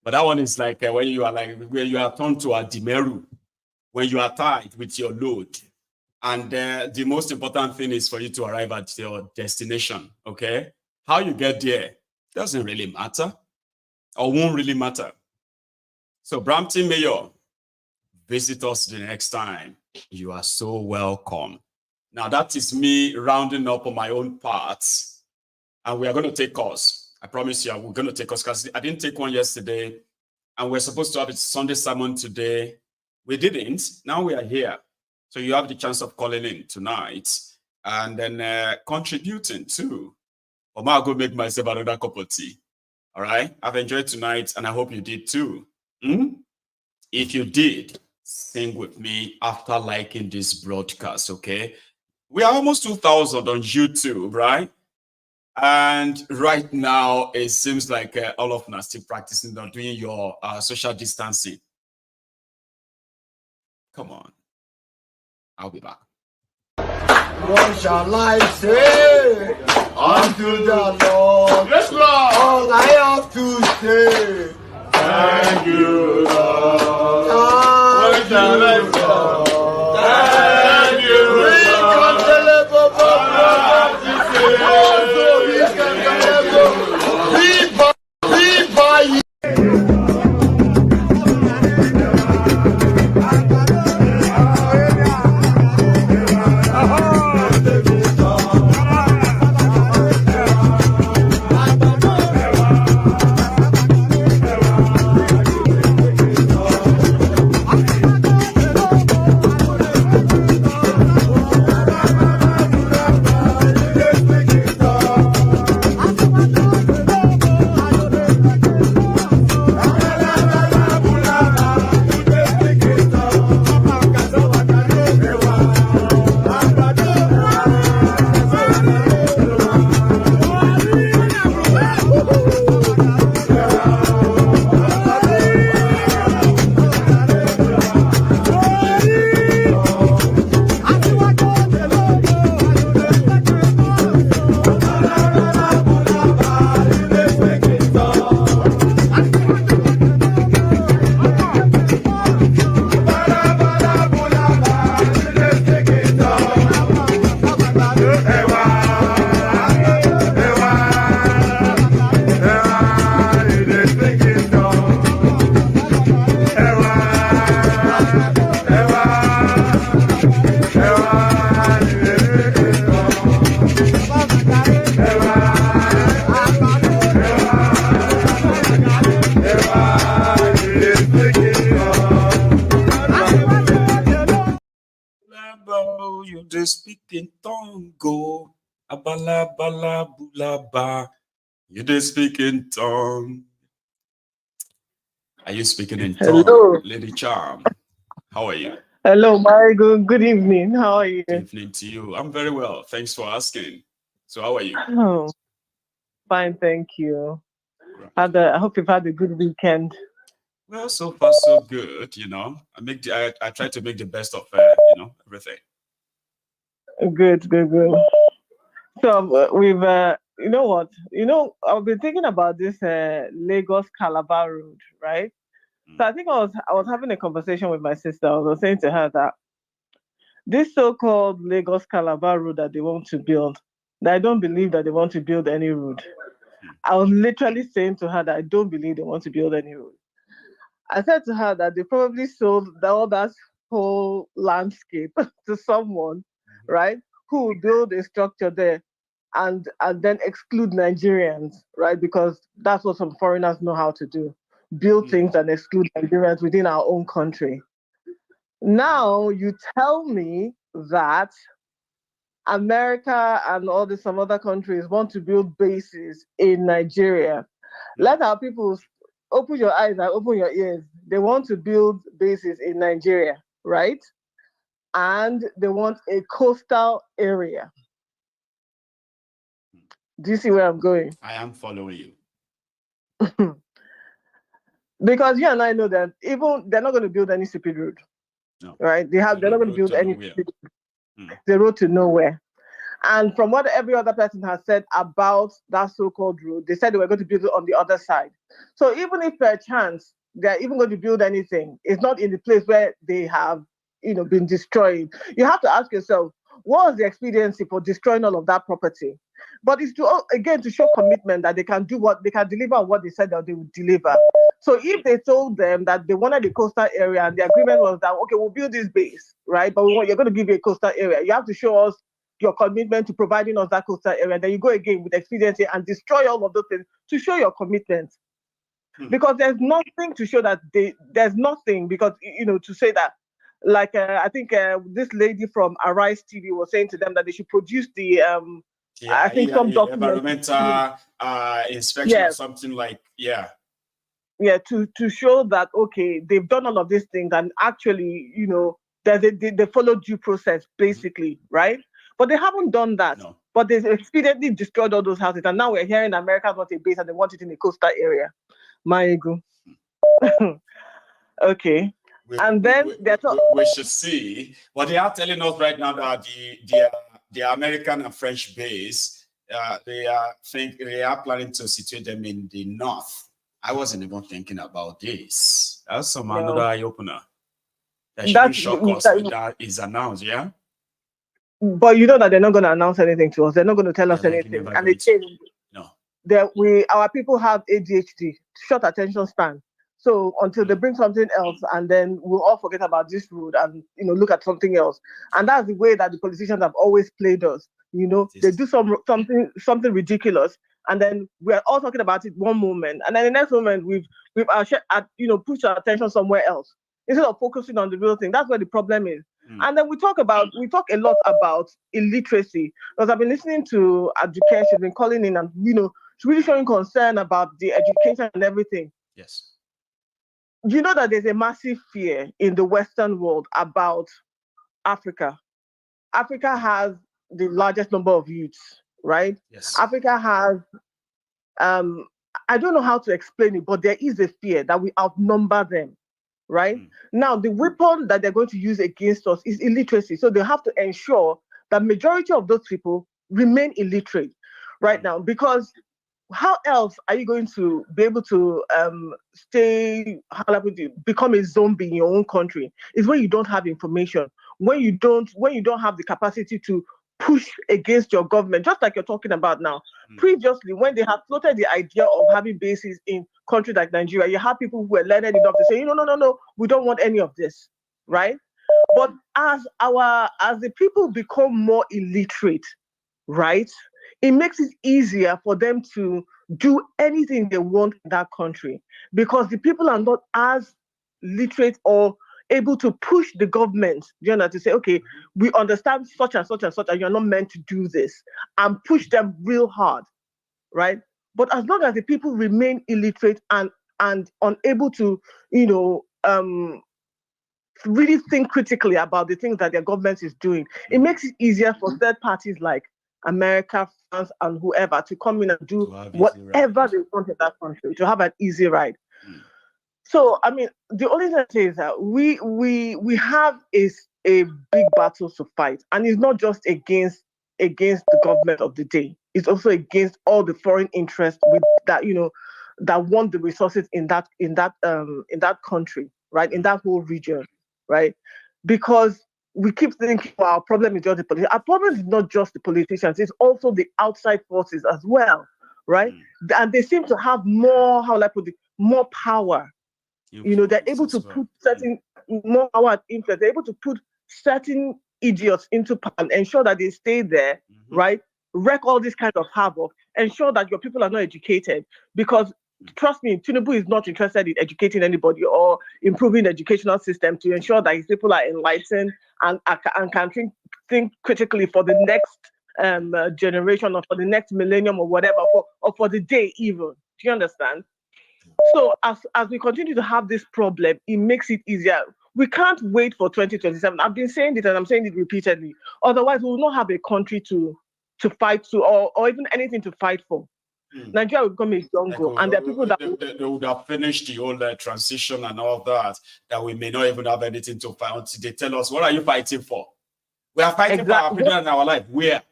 But that one is like when you are turned to a Dimeru, when you are tied with your load. And the most important thing is for you to arrive at your destination, okay? How you get there doesn't really matter or won't really matter. So Brampton Mayor, visit us the next time. You are so welcome. Now that is me rounding up on my own parts. And we are going to take course. I promise you, we're going to take us because I didn't take one yesterday, and we're supposed to have a Sunday sermon today. We didn't. Now we are here. So you have the chance of calling in tonight and then contributing too. Or I'll go make myself another cup of tea. All right? I've enjoyed tonight, and I hope you did too. If you did, sing with me after liking this broadcast, okay? We are almost 2,000 on YouTube, right? And right now, it seems like all of us still practicing or doing your social distancing. Come on. I'll be back. What shall I say unto the Lord? Yes, Lord. All I have to say, thank you, Lord. What shall I say? Thank you, Lord. go, abala bala bula ba. You dey speak in tongue. Are you speaking in tongue, Hello. Lady Charm? How are you? Hello, Maiyegun. Good evening. How are you? Good evening to you. I'm very well. Thanks for asking. So how are you? Oh, fine, thank you. I hope you've had a good weekend. Well, so far so good. You know, I try to make the best of everything. Good. So we've you know what? I've been thinking about this Lagos Calabar road, right? So I think I was having a conversation with my sister. I was saying to her that this so-called Lagos Calabar road that they want to build, that I don't believe that they want to build any road. I was literally saying to her that I don't believe they want to build any road. I said to her that they probably sold all that whole landscape to someone, right, who will build a structure there and then exclude Nigerians, right, because that's what some foreigners know how to do, build things and exclude Nigerians within our own country. Now you tell me that America and some other countries want to build bases in Nigeria. Let our people open your eyes and open your ears. They want to build bases in Nigeria, right? And they want a coastal area. Do you see where I'm going? I am following you. Because you and I know that even they're not going to build any stupid road. No. Right? They're not going to build any the road to nowhere. And from what every other person has said about that so-called road, they said they were going to build it on the other side. So even if per chance they're even going to build anything, it's not in the place where they have, been destroyed. You have to ask yourself, what was the expediency for destroying all of that property? But it's to show commitment that they can do what they can deliver on what they said that they would deliver. So if they told them that they wanted a coastal area and the agreement was that, okay, we'll build this base, right? But you're going to give you a coastal area. You have to show us your commitment to providing us that coastal area. Then you go again with expediency and destroy all of those things to show your commitment. Because there's nothing to show that there's nothing because, to say that, like, I think this lady from Arise TV was saying to them that they should produce the, I think some documents. Environmental inspection or something like, Yeah, to show that, okay, they've done all of these things and actually, they followed due process, basically, right? But they haven't done that. No. But they expediently destroyed all those houses. And now we're hearing America wants a base and they want it in a coastal area. Maiyegun. Okay. We should see. But they are telling us right now that the American and French base, they are planning to situate them in the north. I wasn't even thinking about this. That's another eye opener. That should shock us when that is announced, yeah? But you know that they're not going to announce anything to us. They're not going to tell us anything. And they say, our people have ADHD, short attention span. So until they bring something else, and then we'll all forget about this road and look at something else. And that's the way that the politicians have always played us. They do something ridiculous, and then we're all talking about it one moment, and then the next moment we've pushed our attention somewhere else instead of focusing on the real thing. That's where the problem is. And then we talk a lot about illiteracy, because I've been listening to Education. She's been calling in and she's really showing concern about the education and everything. Yes. You know that there's a massive fear in the Western world about Africa. Africa has the largest number of youths, right? Yes. Africa has, I don't know how to explain it, but there is a fear that we outnumber them, right? Now, the weapon that they're going to use against us is illiteracy. So they have to ensure that majority of those people remain illiterate right now, because how else are you going to be able to become a zombie in your own country? Is when you don't have information, when you don't have the capacity to push against your government, just like you're talking about now. Previously, when they had floated the idea of having bases in countries like Nigeria, you have people who were learned enough to say, no, we don't want any of this, right? But as the people become more illiterate, right, it makes it easier for them to do anything they want in that country, because the people are not as literate or able to push the government, you know, to say, okay, we understand such and such and such, and you're not meant to do this, and push them real hard, right? But as long as the people remain illiterate and unable to, you know, really think critically about the things that their government is doing, it makes it easier for third parties like America, France, and whoever to come in and do whatever they want in that country, to have an easy ride. So, I mean, the only thing I say is that we have a big battle to fight, and it's not just against the government of the day. It's also against all the foreign interests with that, you know, that want the resources in that country, right, in that whole region, right? Because we keep thinking, well, our problem is just the politicians. Our problem is not just the politicians; it's also the outside forces as well, right? And they seem to have more, how will I put it, more power. You know, they're able to put certain more power and influence. They're able to put certain idiots into power and ensure that they stay there, right? Wreak all this kind of havoc, ensure that your people are not educated. Because trust me, Tinubu is not interested in educating anybody or improving the educational system to ensure that his people are enlightened and can think critically for the next generation or for the next millennium or whatever, or for the day even. Do you understand? So as we continue to have this problem, it makes it easier. We can't wait for 2027. I've been saying it and I'm saying it repeatedly. Otherwise, we will not have a country to fight to or even anything to fight for. Nigeria will become a jungle, and there are people that they would have finished the whole transition and all that we may not even have anything to fight until they tell us, what are you fighting for? We are fighting for our freedom and our life. Where?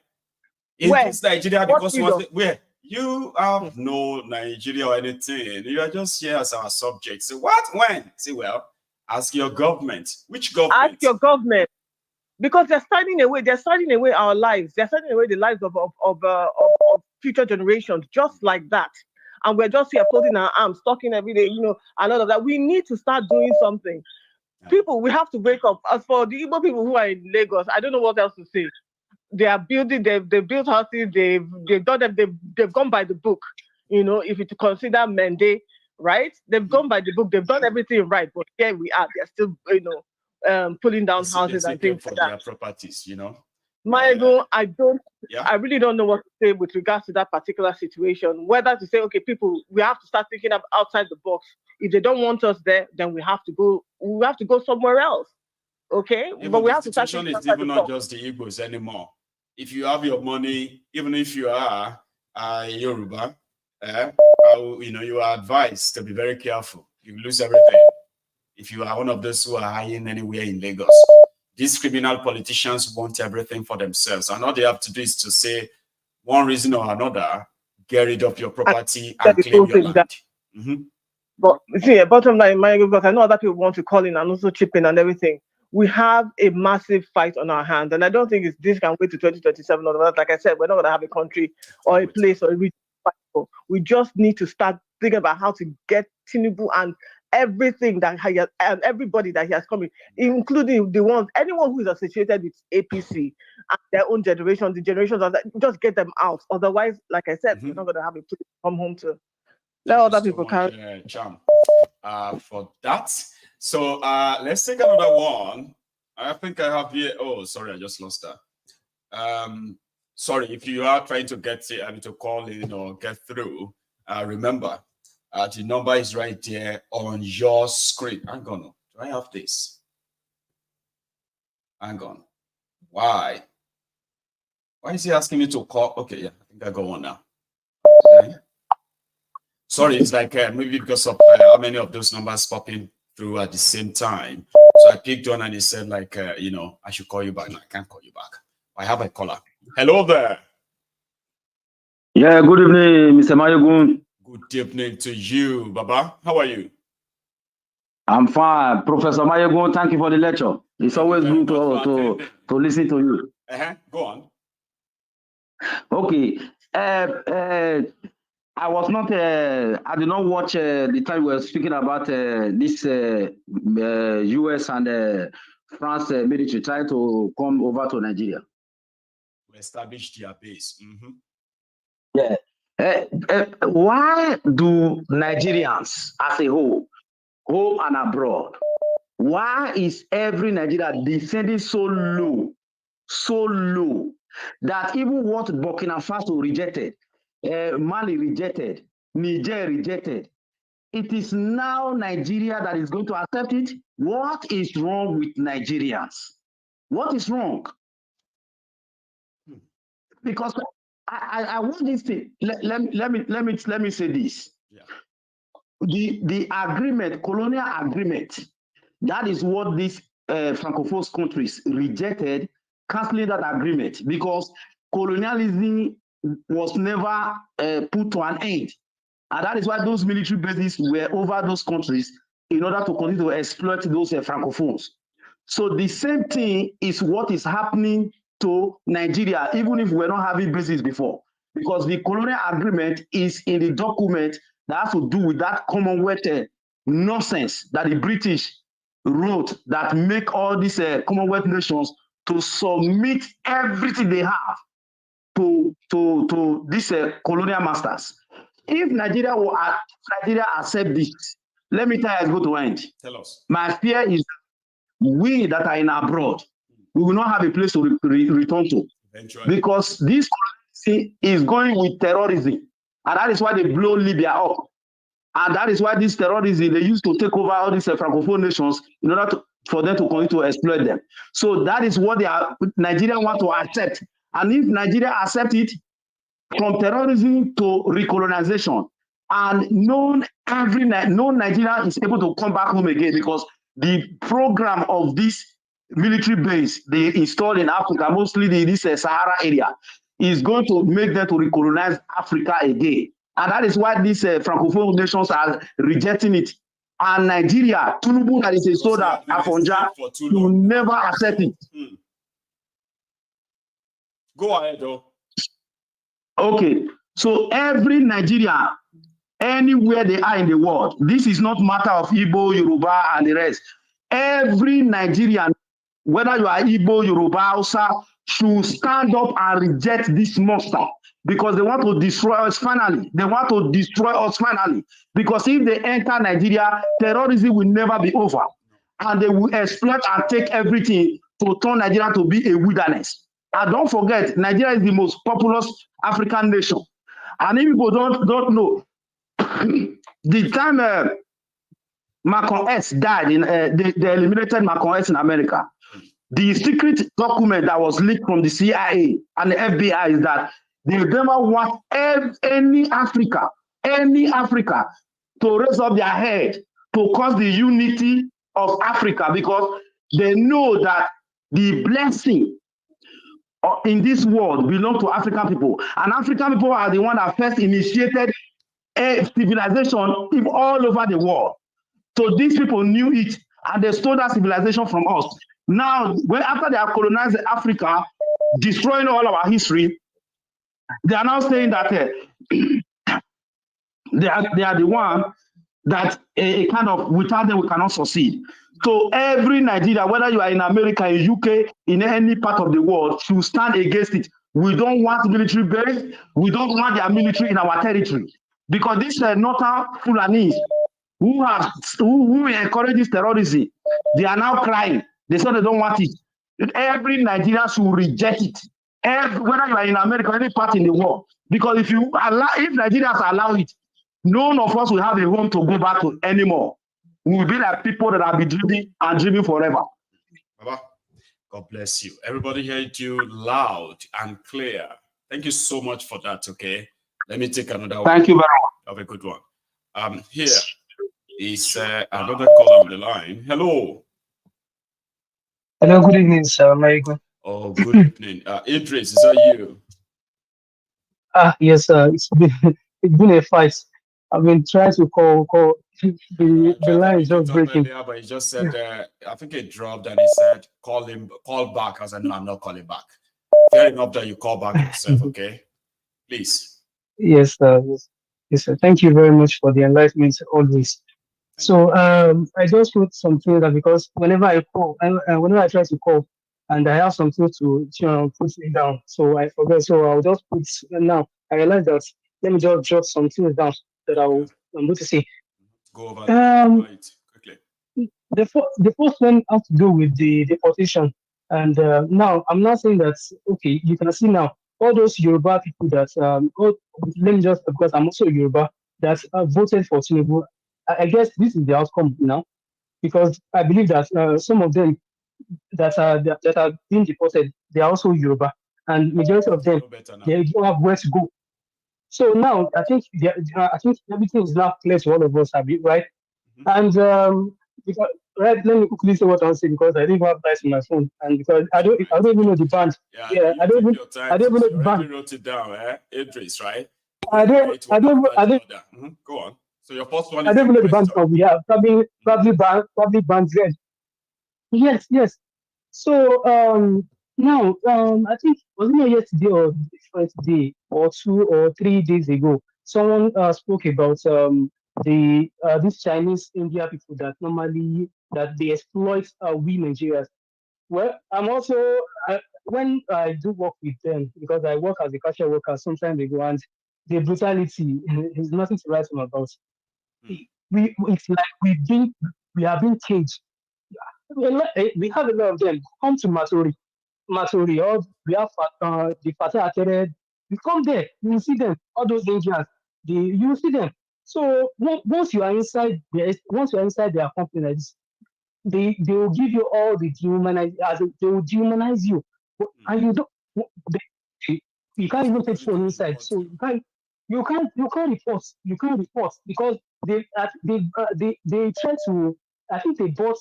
In this Nigeria, because where? You have no Nigeria or anything. You are just here as our subject. So what? When? Say, well, ask your government. Which government? Ask your government. Because they're signing away our lives. They're signing away the lives of future generations, just like that. And we're just here folding our arms, talking every day, you know, and all of that. We need to start doing something. People, we have to wake up. As for the Igbo people who are in Lagos, I don't know what else to say. They are building, they've built houses, they've done them, they've gone by the book. You know, if you consider Mende, right? They've gone by the book, they've done everything right, but here we are, they're still, you know, pulling down houses and things for like their properties, you know. Maiyegun, I really don't know what to say with regards to that particular situation. Whether to say, okay, people, we have to start thinking of outside the box. If they don't want us there, then we have to go somewhere else. Okay? Even but we the have to start situation thinking is even not just the Igbos anymore. If you have your money, even if you are a Yoruba, you know, you are advised to be very careful. You lose everything. If you are one of those who are hiding anywhere in Lagos, these criminal politicians want everything for themselves. And all they have to do is to say one reason or another, get rid of your property and claim your land. But see, bottom line, because I know other people want to call in and also chip in and everything. We have a massive fight on our hands, and I don't think this can wait to 2027 or whatever. Like I said, we're not going to have a country or a place or a region to fight for. We just need to start thinking about how to get Tinubu and everything that he has, and everybody that he has come in, including anyone who is associated with APC and their own generation, the generations of that, just get them out. Otherwise, like I said, we're not going to have a place to come home to. Let other people carry. Cham, for that. So let's take another one. I think I have here. Oh, sorry, I just lost that. Sorry, if you are trying to get to call in or get through, remember the number is right there on your screen. Hang on, do I have this? Hang on. Why is he asking me to call? Okay, yeah, I think I go on now. Okay. Sorry, it's like maybe because of how many of those numbers popping through at the same time. So I picked one and he said, like, you know, I should call you back. No, I can't call you back. I have a caller. Hello there. Yeah, good evening, Mr. Maiyegun. Good evening to you, Baba. How are you? I'm fine. Professor Maiyegun, thank you for the lecture. It's always good to listen to you. Go on. Okay. I was not, I did not watch the time we were speaking about this US and France military trying to come over to Nigeria. To establish their base. Yeah. Why do Nigerians as a whole, home and abroad, Why is every Nigeria descending so low that even what Burkina Faso rejected, Mali rejected, Niger rejected, it is now Nigeria that is going to accept it? What is wrong with Nigerians? What is wrong? Because I want this thing. Let me say this. Yeah. The agreement, colonial agreement, that is what these Francophone countries rejected, canceling that agreement, because colonialism was never put to an end. And that is why those military bases were over those countries in order to continue to exploit those Francophones. So the same thing is what is happening to Nigeria, even if we're not having bases before, because the colonial agreement is in the document that has to do with that Commonwealth nonsense that the British wrote that make all these Commonwealth nations to submit everything they have to these colonial masters. If Nigeria will accept this, let me tell you, it's going to end. Tell us. My fear is we that are in abroad, we will not have a place to return to. Eventually. Because this is going with terrorism. And that is why they blow Libya up. And that is why this terrorism, they used to take over all these Francophone nations in order for them to continue to exploit them. So that is what Nigeria want to accept. And if Nigeria accept it, from terrorism to recolonization, and no Nigerian is able to come back home again, because the program of this military base they installed in Africa, mostly this Sahara area, is going to make them to recolonize Africa again. And that is why these Francophone nations are rejecting it. And Nigeria, Tinubu, that is a soldier, Afonja, will never accept it. Go ahead, though. Okay, so every Nigerian, anywhere they are in the world, this is not matter of Igbo, Yoruba, and the rest. Every Nigerian, whether you are Igbo, Yoruba, Hausa, should stand up and reject this monster, because they want to destroy us finally. They want to destroy us finally, because if they enter Nigeria, terrorism will never be over, and they will exploit and take everything to turn Nigeria to be a wilderness. And don't forget, Nigeria is the most populous African nation. And if people don't know, the time Malcolm X died, they eliminated Malcolm X in America. The secret document that was leaked from the CIA and the FBI is that they never want any Africa to raise up their head to cause the unity of Africa, because they know that the blessing in this world belong to African people, and African people are the one that first initiated a civilization all over the world. So these people knew it, and they stole that civilization from us. Now, after they have colonized Africa, destroying all our history, they are now saying that they are the one that a kind of, without them we cannot succeed. So every Nigeria, whether you are in America, in UK, in any part of the world, should stand against it. We don't want military base. We don't want their military in our territory. Because these northern Fulanis who encourage this terrorism, they are now crying. They say they don't want it. Every Nigerian should reject it. Whether you are in America or any part in the world. Because if Nigerians allow it, none of us will have a home to go back to anymore. We will be like people that have been dreaming forever. Baba, God bless you. Everybody heard you loud and clear. Thank you so much for that, okay? Let me take another one. Thank you very much. Have a good one. Here is another caller on the line. Hello. Hello, good evening, sir. Maiyegun. Oh, good evening. Idris, is that you? Yes, sir. It's been a fight. I've been trying to call. The line is just breaking. Earlier, but he just said, I think it dropped, and he said, call back. I said, no, I'm not calling back. Fair enough that you call back yourself, okay? Please. Yes, sir. Yes, sir. Thank you very much for the enlightenment always. So I just wrote something that, because whenever I try to call and I have something to put it down, so I forget. So I'll just put now. I realize that let me just jot some things down that I'm going to say. Go over right quickly. the first one has to do with the deportation. And now I'm not saying that, okay, you can see now all those Yoruba people that, let me just, because I'm also Yoruba, that voted for Tinubu. I guess this is the outcome now, because I believe that some of them that are being deported, they are also Yoruba, and majority of them, they don't have where to go. So now I think I think everything is now clear to all of us, right? And because, right, let me quickly say what I'll say, because I didn't have lights on my phone, and because I don't even know the band. Yeah, I don't even know the band. You wrote it down, Idris, right? I don't. Go on. So your first one I is don't even know the band song we have. Probably band Z. Yes. So now I think, was it not yesterday or the first day or 2 or 3 days ago, someone spoke about these Chinese India people that normally that they exploit we Nigerians. Well, I'm also when I do work with them, because I work as a cashier worker sometimes they go, and the brutality is nothing to write home about. It's like we have been caged. We have a lot of them. Come to Matori, or we have the Fatah Akere. You come there, you will see them. All those Indians, you will see them. So once you are inside their company like this, they will give you all the they will dehumanize you, and you don't. You can't even take phone inside, so you can't report because they try to. I think they bought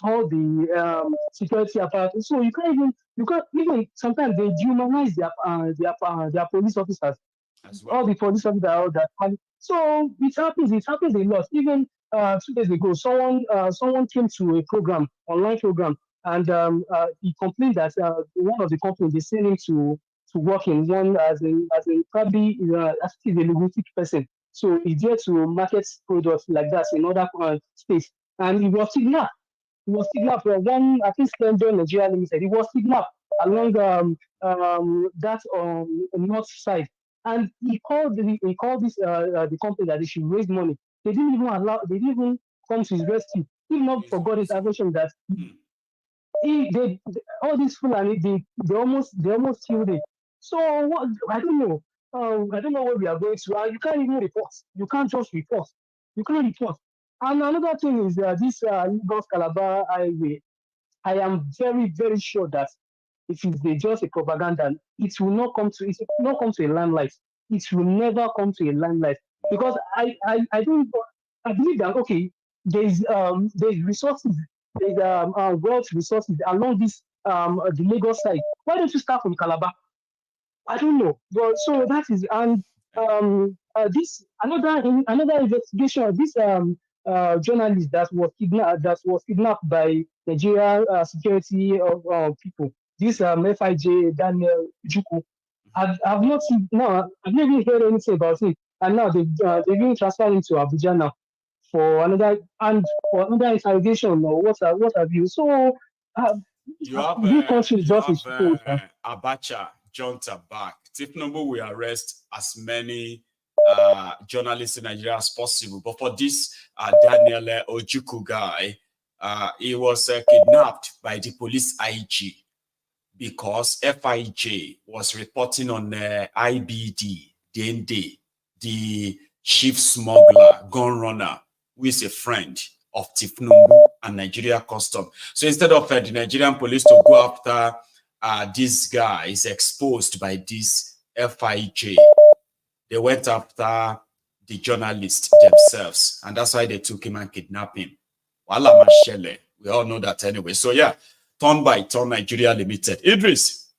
all the security apparatus, so you can't even sometimes they dehumanize their police officers. All the police officers are all that. So it happens a lot. Even 2 days ago, someone came to a online program, and he complained that one of the companies, they sent him to work in one as a probably as a linguistic person. So he's there to market products like that in other states, and he was kidnapped. He was kidnapped from one, I think, Splendor Nigeria Limited. He was kidnapped along that north side, and he called this the company that they should raise money. They didn't even come to his rescue. He not forgot his intervention that all these Fulani, they almost killed him. So what, I don't know. I don't know where we are going to. You can't even report. You can't just report. You can't report. And another thing is this Lagos Calabar highway. I am very, very sure that if it's just a propaganda, it will not come to a limelight. It will never come to a limelight, because I believe that, okay, there's resources, there's wealth resources along this the Lagos side. Why don't you start from Calabar? I don't know. But so that is, and this another investigation. This journalist that was kidnapped by Nigerian security of people. This FIJ Daniel Juku. I've not seen, no, I've never heard anything about it. And now they've been transferred into Abuja now for another interrogation or what have you. So you have Abacha Junta back. thiefnubu will arrest as many journalists in Nigeria as possible. But for this Daniel Ojukwu guy, he was kidnapped by the police IG because FIJ was reporting on IBD, Dende, the chief smuggler, gun runner, who is a friend of thiefnubu and Nigeria Custom. So instead of the Nigerian police to go after this guy is exposed by this FIJ, they went after the journalists themselves, and that's why they took him and kidnapped him. We all know that anyway. So yeah, turn by turn Nigeria Limited. Idris,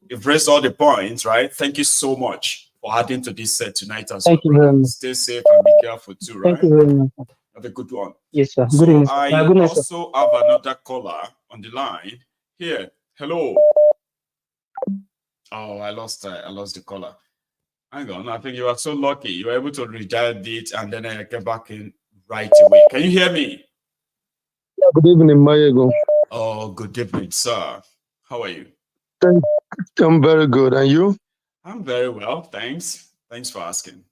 you've raised all the points, right? Thank you so much for adding to this set tonight as well. Thank you very much. Stay safe and be careful too, right? Thank you very much. Have a good one. Yes, sir. So good evening, I good night, also have another caller on the line here. Hello. Oh, I lost the caller. Hang on, I think you are so lucky. You were able to redial it and then I get back in right away. Can you hear me? Good evening, Maiyegun. Oh, good evening, sir. How are you? I'm very good. And you? I'm very well, thanks. Thanks for asking.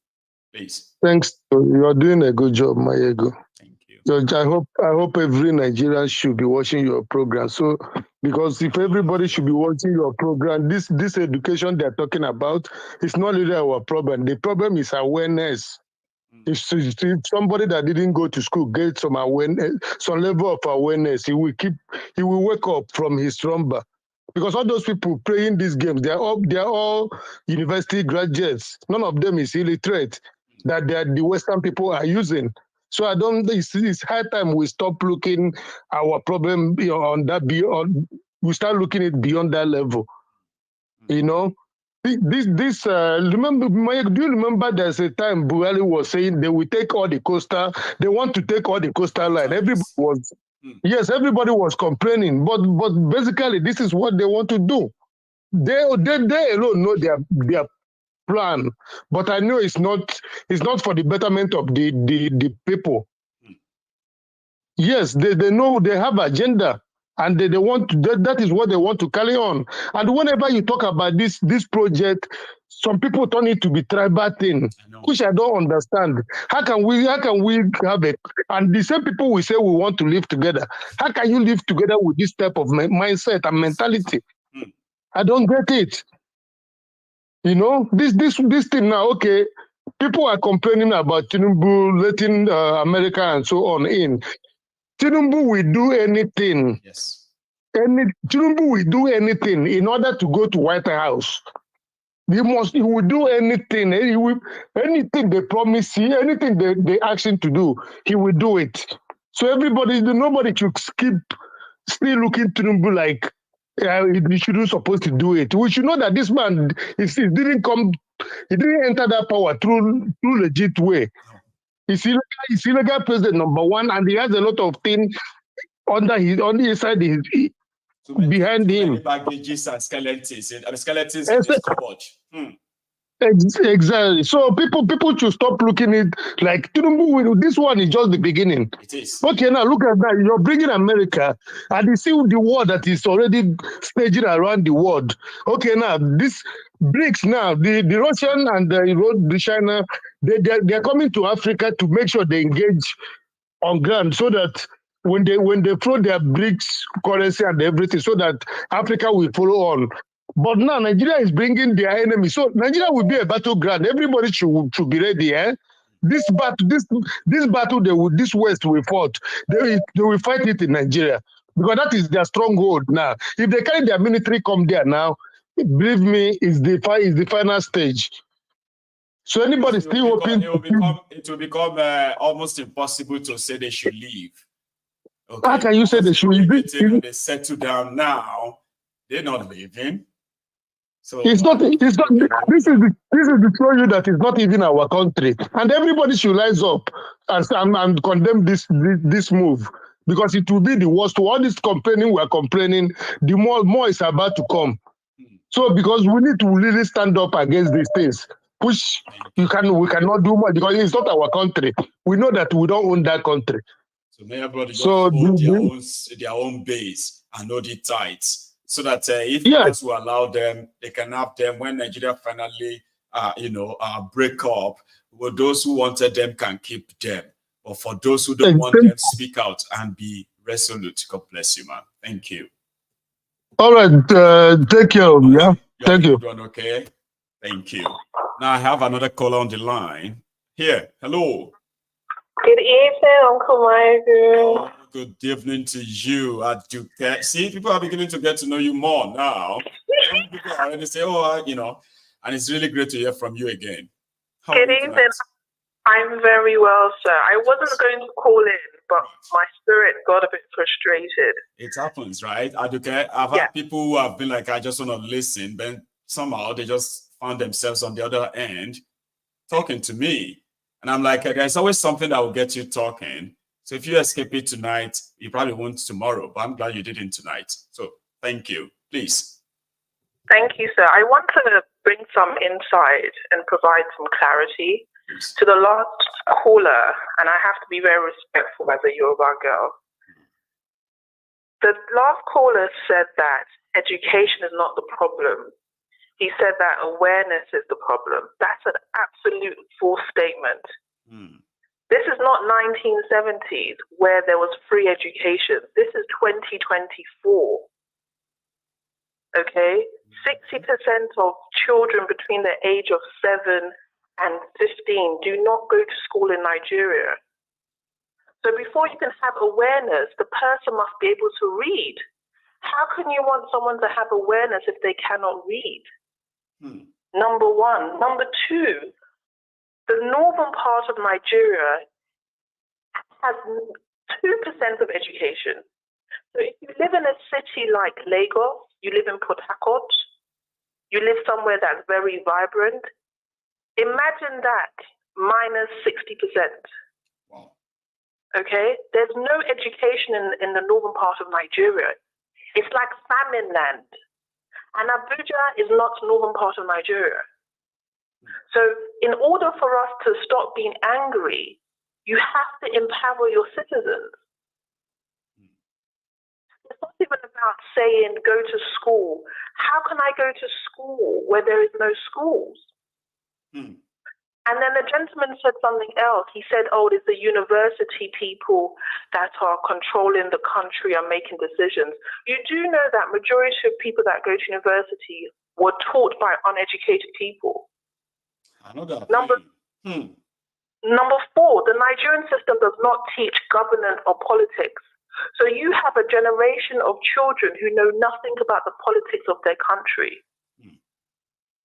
Please. Thanks. You are doing a good job, Maiyegun. Thank you. George, I hope every Nigerian should be watching your program. So, because if everybody should be watching your program, this education they're talking about is not really our problem. The problem is awareness. If somebody that didn't go to school gets some awareness, some level of awareness, he will wake up from his slumber. Because all those people playing these games, they're all university graduates. None of them is illiterate that the Western people are using. So I don't think it's high time we stop looking our problem on that beyond. We start looking it beyond that level. You know, remember, Mike, do you remember there's a time Buhari was saying they will take all the coastal, they want to take all the coastal line. Everybody was, yes, everybody was complaining, but basically this is what they want to do. They alone know their plan, but I know it's not for the betterment of the people. Yes, they know they have agenda. And they want to, that is what they want to carry on. And whenever you talk about this project, some people turn it to be tribal thing, which I don't understand. How can we have it? And the same people we say we want to live together. How can you live together with this type of mindset and mentality? I don't get it. You know, this thing now. Okay, people are complaining about Tinubu letting America and so on in. Tinubu will do anything. Yes. Tinubu will do anything in order to go to White House. He will do anything. Anything they promise him, anything they ask him to do, he will do it. So nobody should still looking Tinubu like he shouldn't supposed to do it. We should know that this man he didn't enter that power through legit way. He's illegal president number one, and he has a lot of things inside behind him. Many baggages and skeletons. Skeletons in his cupboard. Exactly. So people should stop looking at it like Tinubu. This one is just the beginning. It is. Okay, now look at that. You're bringing America, and you see the war that is already staging around the world. Okay, now this BRICS now, the Russian and the China, they're coming to Africa to make sure they engage on ground so that when they throw their BRICS currency and everything, so that Africa will follow on. But now Nigeria is bringing their enemy, so Nigeria will be a battleground. Everybody should be ready. This battle, this West will fight. They will fight it in Nigeria because that is their stronghold now. If they carry their military come there now, believe me, is the final stage. So anybody still hoping it will become almost impossible to say they should leave. Okay. How can you say they should leave? They settle down now. They're not leaving. So it's not. This is to show you that it's not even our country, and everybody should rise up and condemn this move, because it will be the worst. All this complaining we're complaining, the more is about to come. So because we need to really stand up against these things, which we cannot do much because it's not our country. We know that we don't own that country. So everybody just hold their own base and hold it tight. So that if others will allow them, they can have them when Nigeria finally, break up. Well, those who wanted them can keep them. But for those who don't want them, speak out and be resolute. God bless you, man. Thank you. All right. Take care. Yeah. Thank you. Okay. Thank you. Now I have another caller on the line. Here. Hello. Good evening, Uncle Maiyegun. Good evening to you. See, people are beginning to get to know you more now. Some people already say, and it's really great to hear from you again. Good evening. I'm very well, sir. I wasn't going to call in, but my spirit got a bit frustrated. It happens, right? I've had people who have been like, I just want to listen, but somehow they just found themselves on the other end talking to me. And I'm like, there's always something that will get you talking. So if you escape it tonight, you probably won't tomorrow. But I'm glad you didn't tonight. So thank you. Please. Thank you, sir. I want to bring some insight and provide some clarity to the last caller. And I have to be very respectful as a Yoruba girl. The last caller said that education is not the problem. He said that awareness is the problem. That's an absolute false statement. This is not 1970s where there was free education. This is 2024. Okay? 60% of children between the age of 7 and 15 do not go to school in Nigeria. So before you can have awareness, the person must be able to read. How can you want someone to have awareness if they cannot read? Number one. Number two, the northern part of Nigeria has 2% of education. So if you live in a city like Lagos, you live in Port Harcourt, you live somewhere that's very vibrant, imagine that minus 60%. Wow. Okay? There's no education in the northern part of Nigeria. It's like famine land. And Abuja is not northern part of Nigeria. So in order for us to stop being angry, you have to empower your citizens. It's not even about saying go to school. How can I go to school where there is no schools? And then the gentleman said something else. He said, oh, it's the university people that are controlling the country and making decisions. You do know that majority of people that go to university were taught by uneducated people. I know that. Number four, the Nigerian system does not teach governance or politics. So you have a generation of children who know nothing about the politics of their country.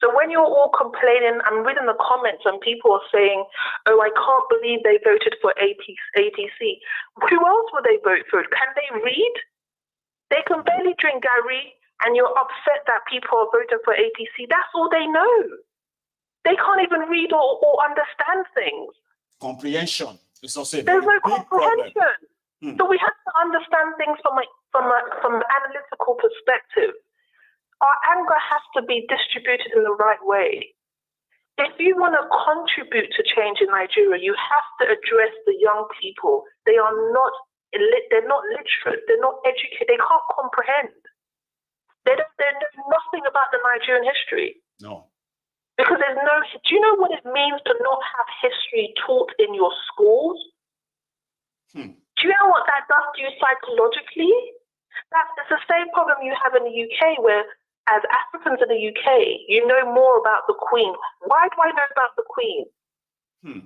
So when you're all complaining, I'm reading the comments and people are saying, oh, I can't believe they voted for APC. Who else would they vote for? Can they read? They can barely drink Gary and you're upset that people are voting for APC. That's all they know. They can't even read or understand things. Comprehension is also There's no big comprehension. problem. So we have to understand things from an analytical perspective. Our anger has to be distributed in the right way. If you want to contribute to change in Nigeria, you have to address the young people. They're not literate, they're not educated, they can't comprehend. They know nothing about the Nigerian history. No. Because do you know what it means to not have history taught in your schools? Do you know what that does to you psychologically? It's the same problem you have in the UK where as Africans in the UK, you know more about the Queen. Why do I know about the Queen?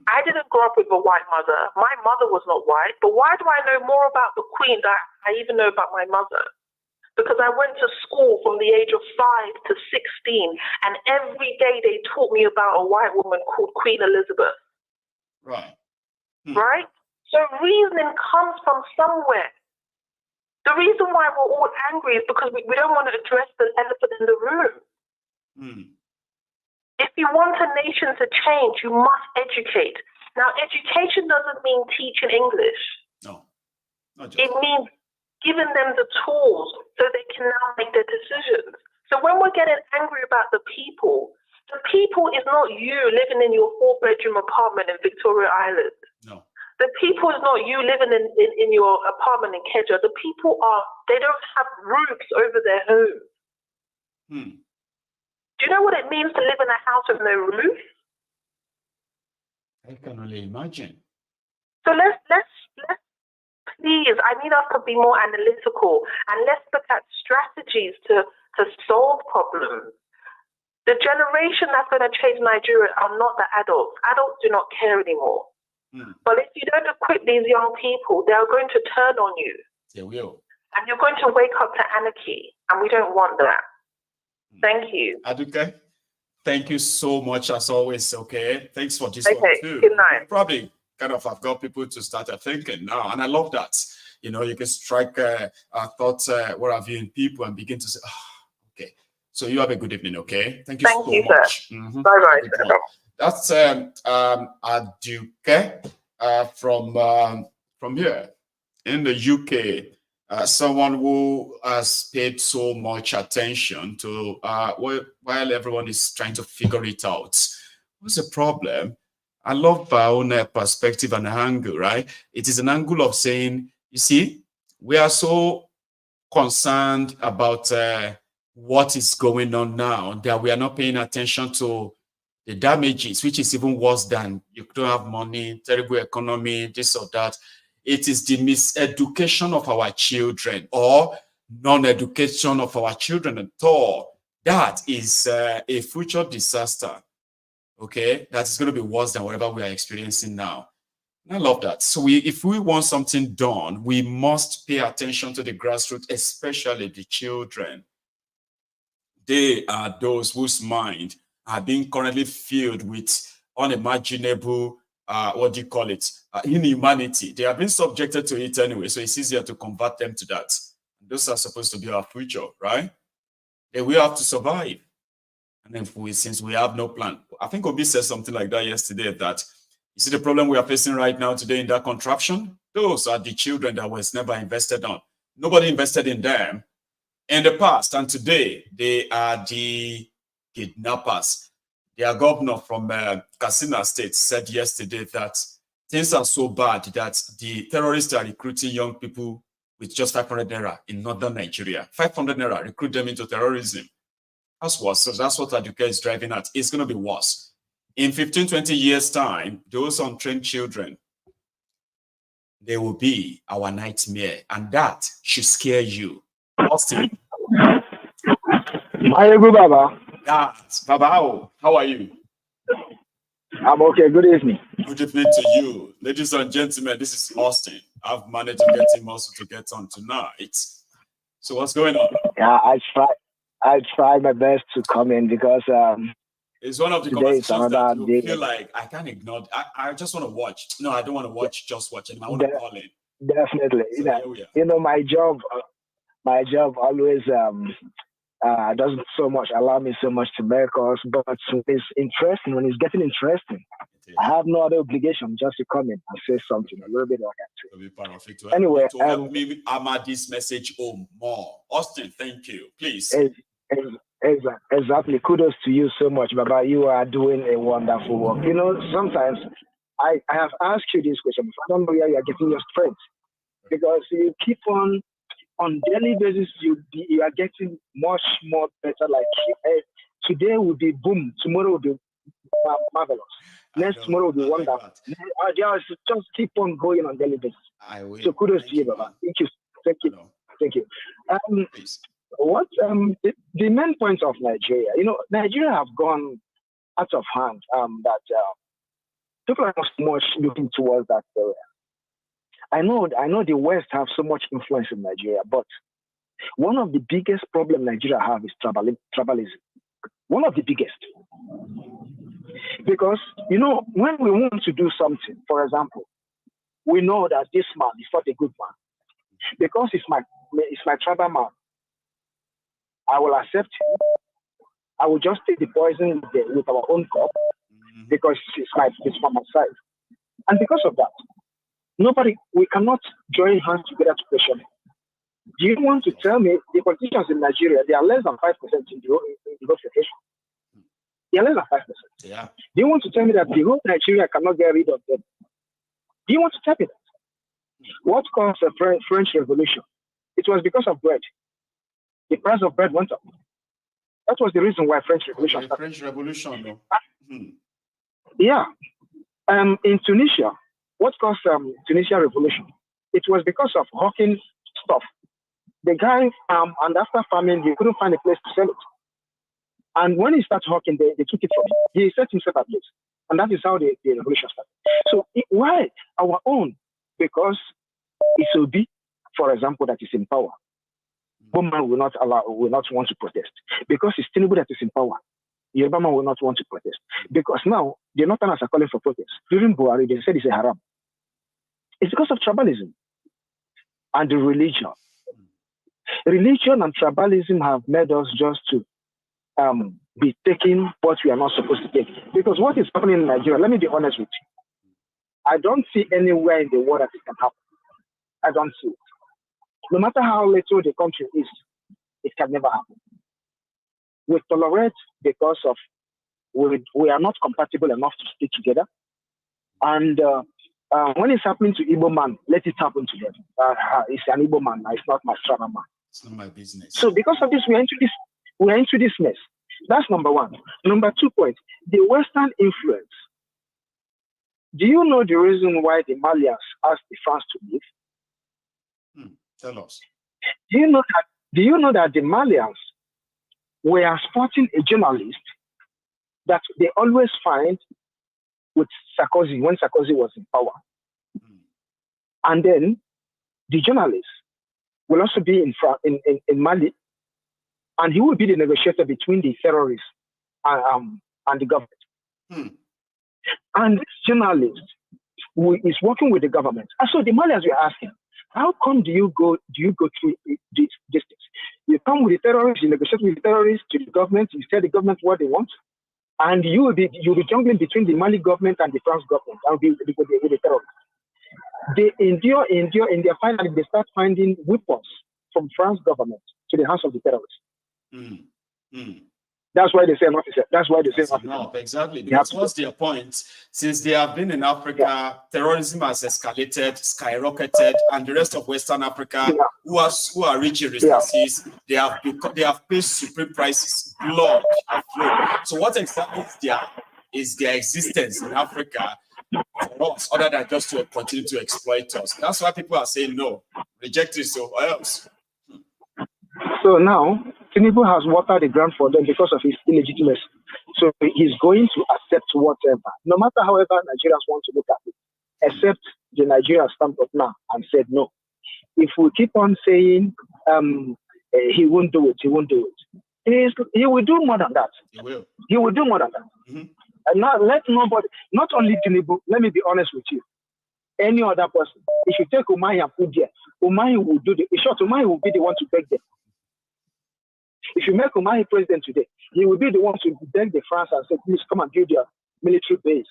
I didn't grow up with a white mother. My mother was not white, but why do I know more about the Queen than I even know about my mother? Because I went to school from the age of 5 to 16, and every day they taught me about a white woman called Queen Elizabeth. Right. Right? So reasoning comes from somewhere. The reason why we're all angry is because we don't want to address the elephant in the room. If you want a nation to change, you must educate. Now, education doesn't mean teaching English. No. It means giving them the tools so they can now make their decisions. So when we're getting angry about the people is not you living in your 4-bedroom apartment in Victoria Island. No. The people is not you living in your apartment in Kedja. The people they don't have roofs over their home. Do you know what it means to live in a house with no roof? I can only imagine. So let's please, I need us to be more analytical and let's look at strategies to solve problems. The generation that's going to change Nigeria are not the adults. Adults do not care anymore. But if you don't equip these young people, they are going to turn on you. They will. And you're going to wake up to anarchy. And we don't want that. Thank you. Aduke, thank you so much as always, okay? Thanks for this one too. Good night. Probably kind of have got people to start thinking now. And I love that. You know, you can strike thoughts, what have you, in people and begin to say, okay. So you have a good evening, okay? Thank you so much. Bye-bye. That's Aduke from here in the UK. Someone who has paid so much attention to while everyone is trying to figure it out. What's the problem? I love our own perspective and angle, right? It is an angle of saying, you see, we are so concerned about what is going on now that we are not paying attention to the damages, which is even worse than you don't have money, terrible economy, this or that. It is the miseducation of our children or non-education of our children at all. That is a future disaster, okay? That is going to be worse than whatever we are experiencing now. And I love that. So if we want something done, we must pay attention to the grassroots, especially the children. They are those whose mind are being currently filled with unimaginable, what do you call it, inhumanity. They have been subjected to it anyway, so it's easier to convert them to that. Those are supposed to be our future, right? And we have to survive. And then since we have no plan, I think Obi said something like that yesterday, that you see the problem we are facing right now today in that contraption? Those are the children that was never invested on. Nobody invested in them in the past, and today they are the kidnappers. Their governor from Katsina State said yesterday that things are so bad that the terrorists are recruiting young people with just 500 naira in northern Nigeria. 500 naira, recruit them into terrorism. That's worse. So that's what Aduke is driving at. It's going to be worse. In 15, 20 years' time, those untrained children, they will be our nightmare. And that should scare you. Austin. Maiyegun, Baba. Yes, Baba, how are you? I'm okay. Good evening. Good evening to you. Ladies and gentlemen, this is Austin. I've managed to get him also to get on tonight. So what's going on? Yeah, I try my best to come in because it's one of the conversations that you feel like I can't ignore. I just want to watch. No, I don't want to watch, just watch it. I want to call in. Definitely. So you know, my job always doesn't so much allow me so much to make us, but it's interesting. When it's getting interesting, I have no other obligation just to come in and say something a little bit like that. Anyway, to help me hammer this message home more. Austin, thank you. Please. Exactly. Kudos to you so much, Baba. You are doing a wonderful work. You know, sometimes I have asked you this question. I don't know where you are getting your strength, because you keep on daily basis. You are getting much more better. Like today will be boom. Tomorrow will be marvelous. Next tomorrow will be wonderful. Just keep on going on daily basis. So kudos to you, Baba. Thank you. What the main point of Nigeria? You know, Nigeria have gone out of hand. That people are not much looking towards that area. I know the West have so much influence in Nigeria, but one of the biggest problems Nigeria have is tribalism. One of the biggest. Because, you know, when we want to do something, for example, we know that this man is not a good man. Because it's my tribal man, I will accept him. I will just take the poison with our own cup because it's from my side. And because of that, we cannot join hands together to question him. Do you want to tell me the politicians in Nigeria, they are less than 5% in the vote federation? They are less than 5%. Yeah. Do you want to tell me that the whole Nigeria cannot get rid of them? Do you want to tell me that? What caused the French Revolution? It was because of bread. The price of bread went up. That was the reason why French Revolution started. French Revolution, though. Yeah. In Tunisia, what caused Tunisia Revolution? It was because of hawking stuff. The guy farmed, and after farming, he couldn't find a place to sell it. And when he started hawking, they took it from him. He set himself at place. And that is how the revolution started. So why our own? Because it will be, for example, that is in power. Woman will not want to protest. Because it's Tinubu that is in power. Yoruba man will not want to protest. Because now, the Northerners are calling for protest. During Buhari, they said it's a haram. It's because of tribalism and the religion. Religion and tribalism have made us just to be taking what we are not supposed to take. Because what is happening in Nigeria, let me be honest with you, I don't see anywhere in the world that it can happen. I don't see it. No matter how little the country is, it can never happen. We tolerate because of we are not compatible enough to stick together. And when it's happening to Igbo man, let it happen to them. It's an Igbo man, it's not my Strava man. It's not my business. So because of this, we're into this mess. That's number one. Number 2 point, the Western influence. Do you know the reason why the Malians asked the France to leave? Tell us. Do you know that the Malians were supporting a journalist that they always find with Sarkozy when Sarkozy was in power? And then the journalist will also be in Mali, and he will be the negotiator between the terrorists and the government. And this journalist who is working with the government. And so the Malians were asking, how come do you go through this distance? You come with the terrorists, you negotiate with the terrorists to the government, you tell the government what they want, and you'll be jungling between the Mali government and the France government and with the terrorists. They endure, finally they start finding weapons from France government to the hands of the terrorists. That's why they say enough is enough. That's why they say enough is enough. Exactly. Because what's their point? Since they have been in Africa, terrorism has escalated, skyrocketed, and the rest of Western Africa, who are rich in resources, they have paid supreme prices, blood, and flow. So what exactly is their existence in Africa for us, other than just to continue to exploit us? That's why people are saying no, reject it, so else. So now, Tinubu has watered the ground for them because of his illegitimacy. So he's going to accept whatever, no matter however Nigerians want to look at it, except the Nigerians stamped up now and said no. If we keep on saying he won't do it, he won't do it, he will do more than that. He will do more than that. And now let nobody, not only Tinubu, let me be honest with you, any other person, if you take Umahi and put there, Umahi will do in short, Umahi will be the one to beg them. If you make Umahi president today, he will be the one to beg the France and say, please come and build your military base.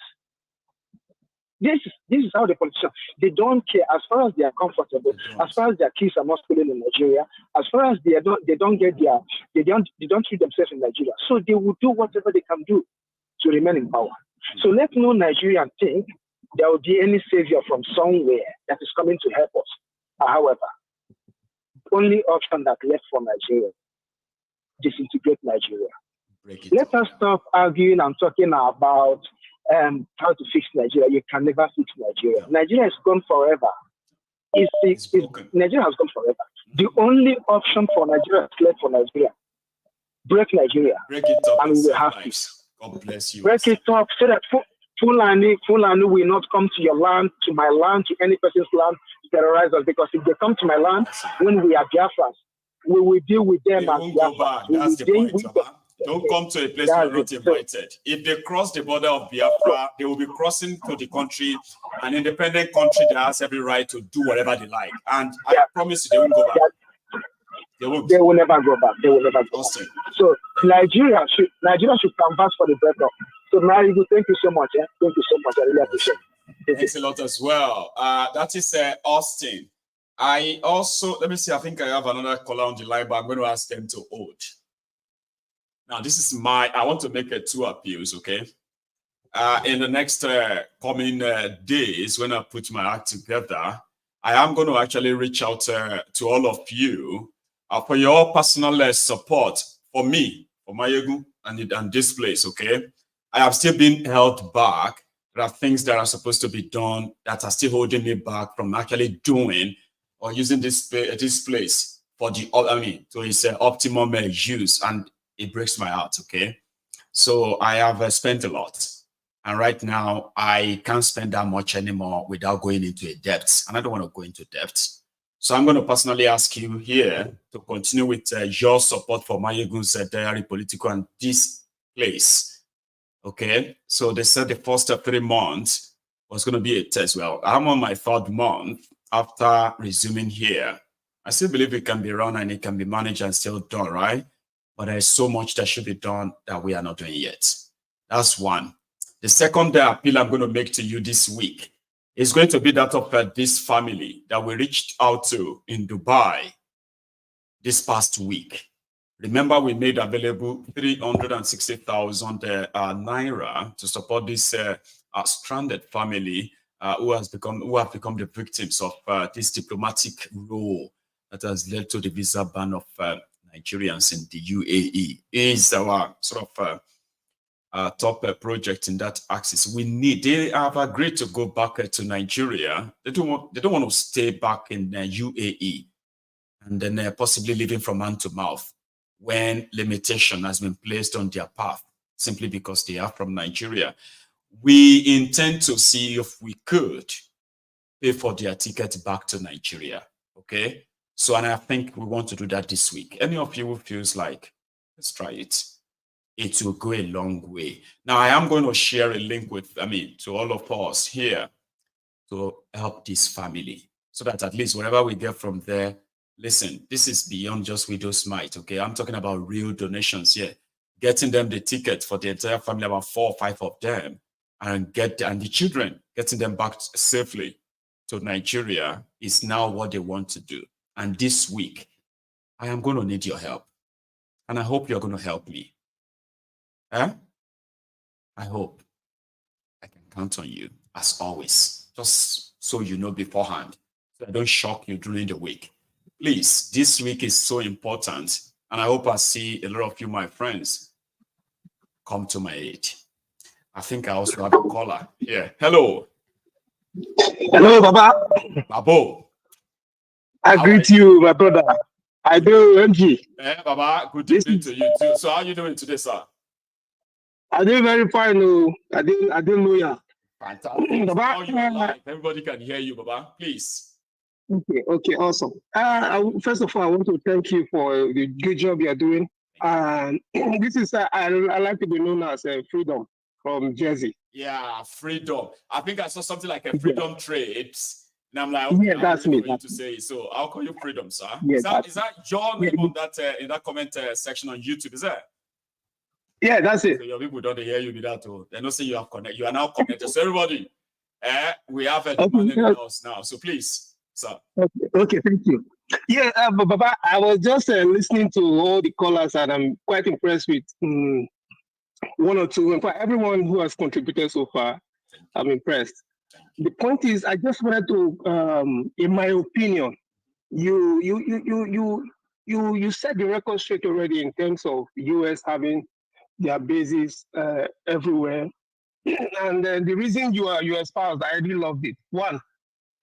This is how the politicians, they don't care as far as they are comfortable, as far as their kids are not schooling in Nigeria, as far as they don't treat themselves in Nigeria. So they will do whatever they can do to remain in power. So let no Nigerian think there will be any savior from somewhere that is coming to help us. However, only option that left for Nigeria, disintegrate Nigeria. Let us stop arguing and talking about how to fix Nigeria. You can never fix Nigeria. Nigeria is gone forever. Nigeria has gone forever. The only option for Nigeria is left for Nigeria. Break Nigeria. Break it up, and we will have peace. God bless you. Break it up so that Fulani will not come to your land, to my land, to any person's land to terrorize us. Because if they come to my land when we are Biafrans, we will deal with them as Biafrans. That's the point. Don't come to a place where you're not invited. If they cross the border of Biafra, they will be crossing to the country, an independent country that has every right to do whatever they like. And I promise you, they won't go back. They will never go back. They will never go back. So Nigeria should canvas for the breakup. So Maiyegun, thank you so much. Thank you so much. I really appreciate it. Thanks a lot as well. That is Austin. I also, let me see, I think I have another caller on the line, but I'm going to ask them to hold. Now, this is I want to make 2 appeals, okay? In the next coming days, when I put my act together, I am going to actually reach out to all of you for your personal support for me, for Maiyegun and this place, okay? I have still been held back. There are things that are supposed to be done that are still holding me back from actually doing or using this place for to its optimum use, and it breaks my heart, okay? So I have spent a lot, and right now I can't spend that much anymore without going into a debt, and I don't want to go into debt. So I'm going to personally ask you here to continue with your support for Maiyegun's diary, Politico, and this place, okay? So they said the first 3 months was going to be a test. Well, I'm on my 3rd month after resuming here. I still believe it can be run and it can be managed and still done, right? But there's so much that should be done that we are not doing yet. That's one. The second appeal I'm going to make to you this week is going to be that of this family that we reached out to in Dubai this past week. Remember, we made available 360,000 naira to support this stranded family who have become the victims of this diplomatic role that has led to the visa ban of Nigerians in the UAE. Is our sort of top project in that axis. They have agreed to go back to Nigeria. They don't want to stay back in the UAE and then possibly living from hand to mouth when limitation has been placed on their path simply because they are from Nigeria. We intend to see if we could pay for their ticket back to Nigeria. Okay? So, and I think we want to do that this week. Any of you who feels like, let's try it. It will go a long way. Now, I am going to share a link to all of us here to help this family so that at least whatever we get from there, listen, this is beyond just widow's mite, okay? I'm talking about real donations here. Getting them the ticket for the entire family, about 4 or 5 of them, and the children, getting them back safely to Nigeria is now what they want to do. And this week, I am going to need your help. And I hope you're going to help me. I hope I can count on you, as always, just so you know beforehand, so I don't shock you during the week. Please, this week is so important, and I hope I see a lot of you, my friends, come to my aid. I think I also have a caller here. Hello. Hello, Baba. Babo. I greet you, my brother. I do, MG. Baba, good evening to you too. So how are you doing today, sir? I did very fine. No, I didn't know ya. Fantastic. Baba, everybody can hear you, Baba. Please. Okay, awesome. First of all, I want to thank you for the good job you are doing. This is I like to be known as Freedom from Jersey. Yeah, Freedom. I think I saw something like a Freedom Trade. And I'm like, okay, yeah, that's me. For you to say so. I'll call you Freedom, sir. Yeah, is that your name on that in that comment section on YouTube? Is that? Yeah, that's it. So your people don't hear you with that. They don't say you have connected. You are now connected. So everybody, we have a demand in the house now. So please, sir. Okay, thank you. Yeah, Baba, I was just listening to all the callers, and I'm quite impressed with one or two. In fact, everyone who has contributed so far, I'm impressed. The point is, I just wanted to, in my opinion, you set the record straight already in terms of US having their bases everywhere, and the reason you espoused, I really loved it. One,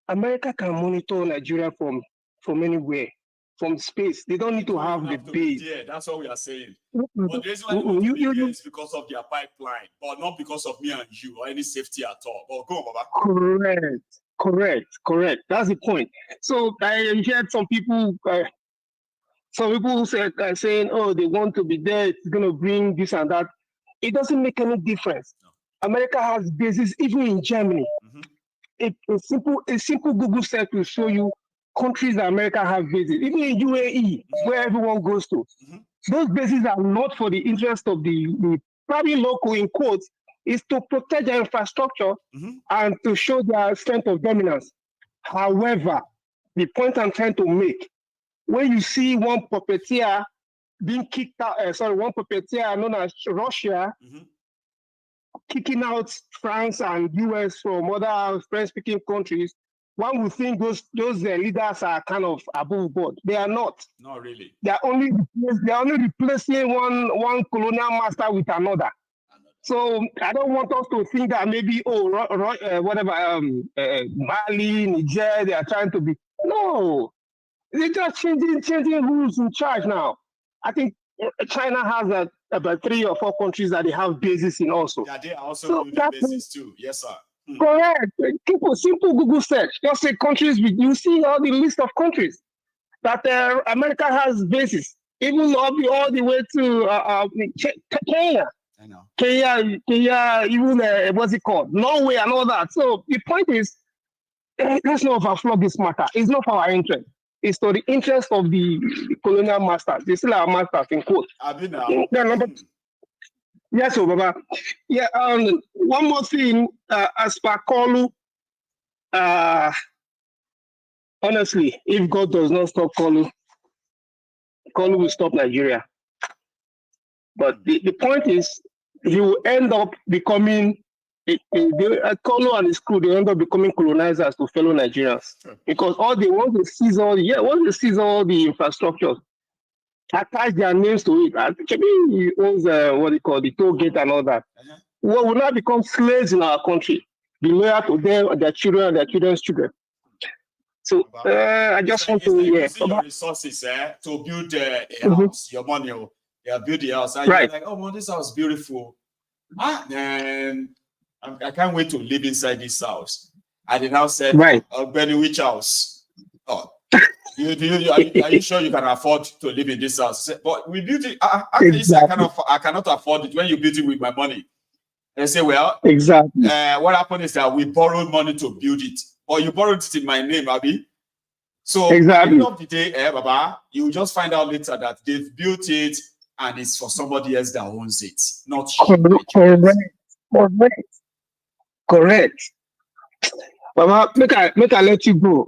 America can monitor Nigeria from anywhere, from space. They don't need to have the base. Yeah, that's what we are saying. But the reason why you is because of their pipeline, but not because of me and you or any safety at all. But go on, Baba. Correct. That's the point. So I heard some people said saying, "Oh, they want to be there. It's going to bring this and that." It doesn't make any difference. No. America has bases even in Germany. Mm-hmm. A simple Google search will show you countries that America have bases, even in UAE, where everyone goes to. Mm-hmm. Those bases are not for the interest of the probably local, in quotes, is to protect their infrastructure and to show their strength of dominance. However, the point I'm trying to make, when you see one puppeteer being kicked out, one puppeteer known as Russia, kicking out France and US from other French-speaking countries, one would think those leaders are kind of above board. They are not. Not really. They are only replacing one colonial master with another. So I don't want us to think that maybe Mali, Niger, they are trying to be. No, they're just changing rules in charge now. I think China has about 3 or 4 countries that they have bases in also. Yeah, they are also building bases too. Yes, sir. Correct. Simple Google search. Just say countries. You see all the list of countries that America has bases, even all the way to Kenya. I know. Kenya, even what's it called? Norway and all that. So the point is, let's not overflow this matter. It's not for our interest. It's for the interest of the colonial masters. They still are masters in quote. Yes, Baba. Yeah. One more thing, as per Koolu, honestly, if God does not stop Koolu, Koolu will stop Nigeria. But the point is, he will end up becoming Koolu and his crew. They end up becoming colonizers to fellow Nigerians because all they want to seize all the infrastructure. attach their names to it. Actually, he owns what they call the toll gate and all that. Well, will not become slaves in our country. Be loyal to them, their children, and their children's children. So I just want to using your resources to build a house, your money, build the house. And you're like, oh, well, this house is beautiful. And I can't wait to live inside this house. And then I said, Benny, which house? Oh, are you sure you can afford to live in this house? Said, but we built it. I cannot afford it when you build it with my money. And I say, well, what happened is that we borrowed money to build it. Or you borrowed it in my name, Abi. So at the end of the day, Baba, you just find out later that they've built it and it's for somebody else that owns it, not you. Correct. Baba, make I let you go.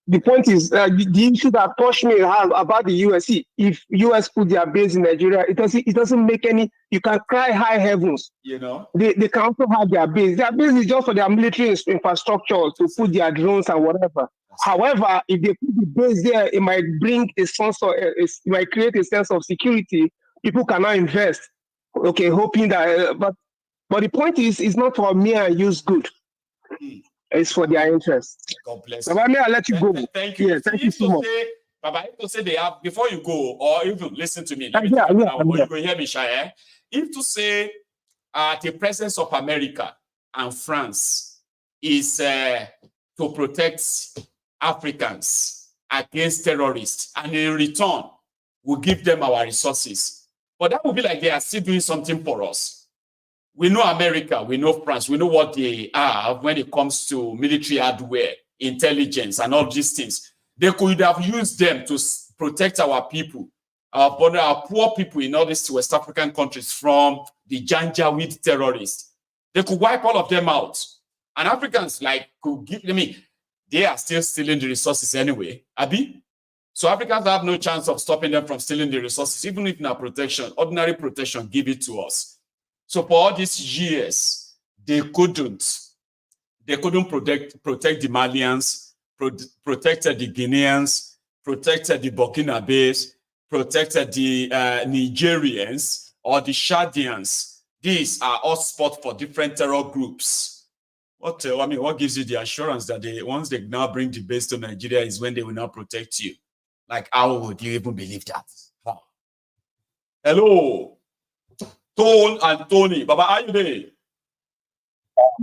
The point is the issue that Toshmi have about the US. If US put their base in Nigeria, it doesn't make any. You can cry high heavens. You know, they can also have their base. Their base is just for their military infrastructure to put their drones and whatever. However, if they put the base there, it might bring a sense of it might create a sense of security. People cannot invest. Okay, hoping that. But the point is, it's not for me and use good. It's for their interest. God bless you. Baba, may I let you go? Thank you. Yeah, thank you so much. Baba, if to say they have, before you go, or even listen to me, you go hear me, Shaya. If to say the presence of America and France is to protect Africans against terrorists, and in return, we'll give them our resources. But that would be like they are still doing something for us. We know America, we know France, we know what they are when it comes to military hardware, intelligence, and all these things. They could have used them to protect our people, our poor people in all these West African countries from the Janjaweed terrorists. They could wipe all of them out. And Africans could give, they are still stealing the resources anyway, Abi. So Africans have no chance of stopping them from stealing the resources, even if in our protection, ordinary protection, give it to us. So for all these years, they couldn't protect the Malians, protected the Guineans, protected the Burkinabes, protected the Nigerians or the Chadians. These are all spots for different terror groups. What gives you the assurance that once they now bring the base to Nigeria is when they will now protect you? Like, how would you even believe that? Huh. Hello. Tone and Tony. Baba, how are you doing?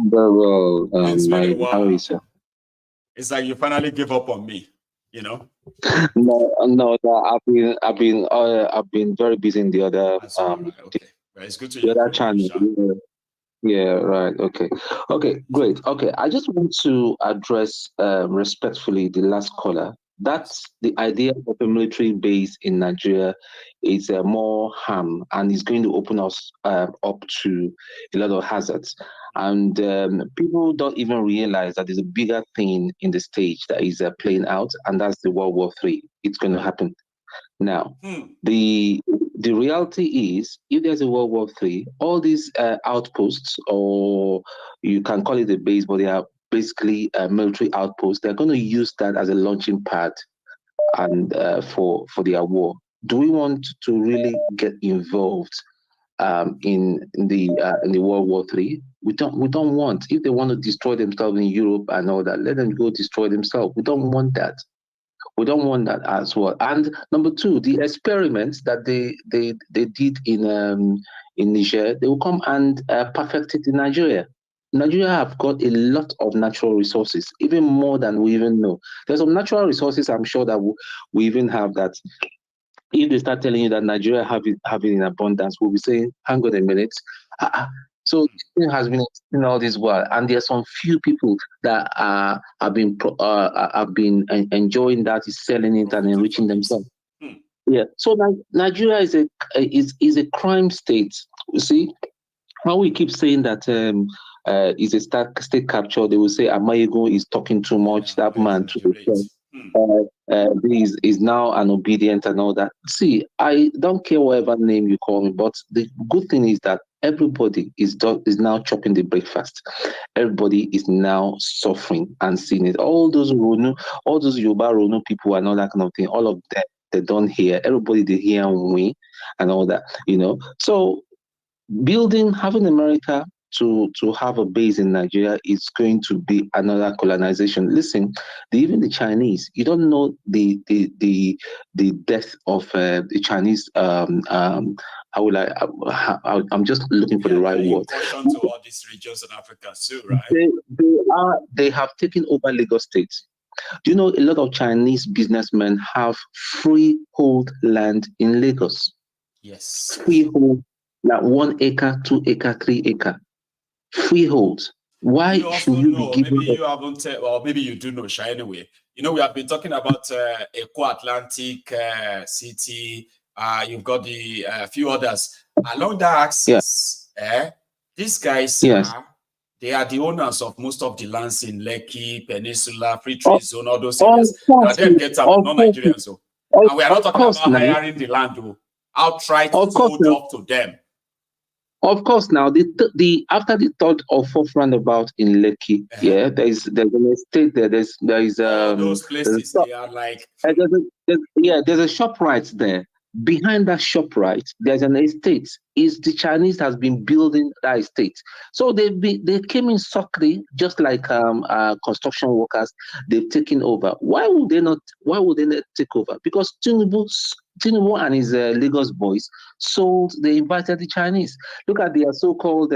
Very well. How are you, sir? It's like you finally gave up on me, you know? No, I've been very busy in the other it's good to the other channel. Yeah, right. Okay, great. Okay, I just want to address respectfully the last caller. That's the idea of a military base in Nigeria is more harm and is going to open us up to a lot of hazards. And people don't even realize that there's a bigger thing in the stage that is playing out, and that's the World War III. It's going to happen. Now, the reality is, if there's a World War III, all these outposts, or you can call it a base, but they are basically military outposts, they're going to use that as a launching pad and for their war. Do we want to really get involved in the World War III? We don't want. If they want to destroy themselves in Europe and all that, let them go destroy themselves. We don't want that. We don't want that as well. And number two, the experiments that they did in Niger, they will come and perfect it in Nigeria. Nigeria have got a lot of natural resources, even more than we even know. There's some natural resources I'm sure that we even have that. If they start telling you that Nigeria have it in abundance, we'll be saying, hang on a minute. So it has been in all this while, and there are some few people that have been enjoying that, is selling it and enriching themselves. Yeah. So Nigeria is a crime state. You see, when we keep saying that is a state capture, they will say Maiyegun is talking too much. That man is now an obedient and all that. See, I don't care whatever name you call me, but the good thing is that everybody is now chopping the breakfast. Everybody is now suffering and seeing it. All those Yoruba Rono people and all that kind of thing, all of them they don't hear. Everybody they hear we and all that, you know. So having America to have a base in Nigeria is going to be another colonization. Listen, even the Chinese, you don't know the death of the Chinese. I'm just looking for the right word. To all these regions in Africa too, right? They have taken over Lagos State. Do you know a lot of Chinese businessmen have freehold land in Lagos? Yes. Freehold, like 1 acre, 2 acre, 3 acre. Freehold. Why should you be giving? Maybe you haven't, or maybe you do know, Sha, anyway. You know, we have been talking about Eco Atlantic City. You've got the few others along that axis. These guys, they are the owners of most of the lands in Lekki Peninsula, Free Trade Zone, all those areas. Now, them get up, not Nigerians, so. And we are not talking about hiring the land, though. Outright sold off to them. Of course, now after the third or fourth roundabout in Lekki, there's an estate there. There is those places they are like there's a shop right there. Behind that shop right, there's an estate. The Chinese has been building that estate. So they came in softly, just like construction workers. They've taken over. Why would they not take over? Because Tinubu and his Lagos boys they invited the Chinese. Look at their so-called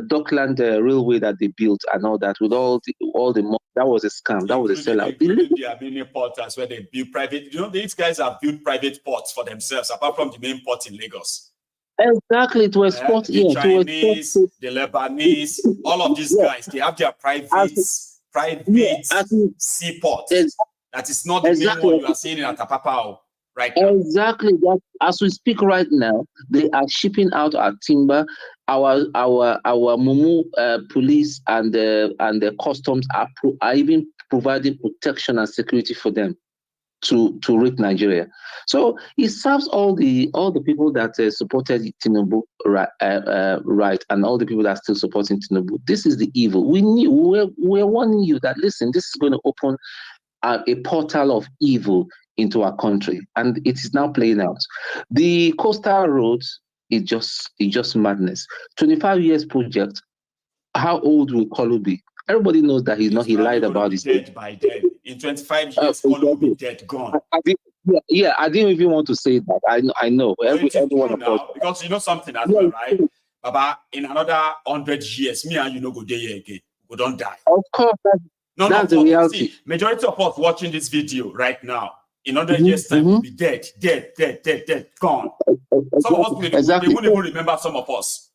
Dockland railway that they built and all that with all the money. That was a scam. That was a sellout. There are many ports where they build private. You know, these guys have built private ports for themselves, apart from the main port in Lagos. Exactly, to export. The Chinese, the Lebanese, all of these guys, they have their private seaports. That is not the main one you are seeing in Atapapao right now. Exactly. That as we speak right now, they are shipping out our timber. Our Mumu police and the customs are even providing protection and security for them to reach Nigeria. So it serves all the people that supported Tinubu right, and all the people that are still supporting Tinubu. This is the evil. We're warning you that, listen, this is going to open a portal of evil into our country, and it is now playing out. The coastal roads is just madness. 25 years project. How old will Koolu be? Everybody knows that he lied about his dead by then. In 25 years, Koolu will be dead, gone. I didn't even want to say that. I know. Everyone now, because you know something as well, right? Baba, in another 100 years, me and you know go there again. We don't die. Of course, that's the reality. See, majority of us watching this video right now, in 100 years' time, will be dead, gone. Some of us they won't even remember some of us.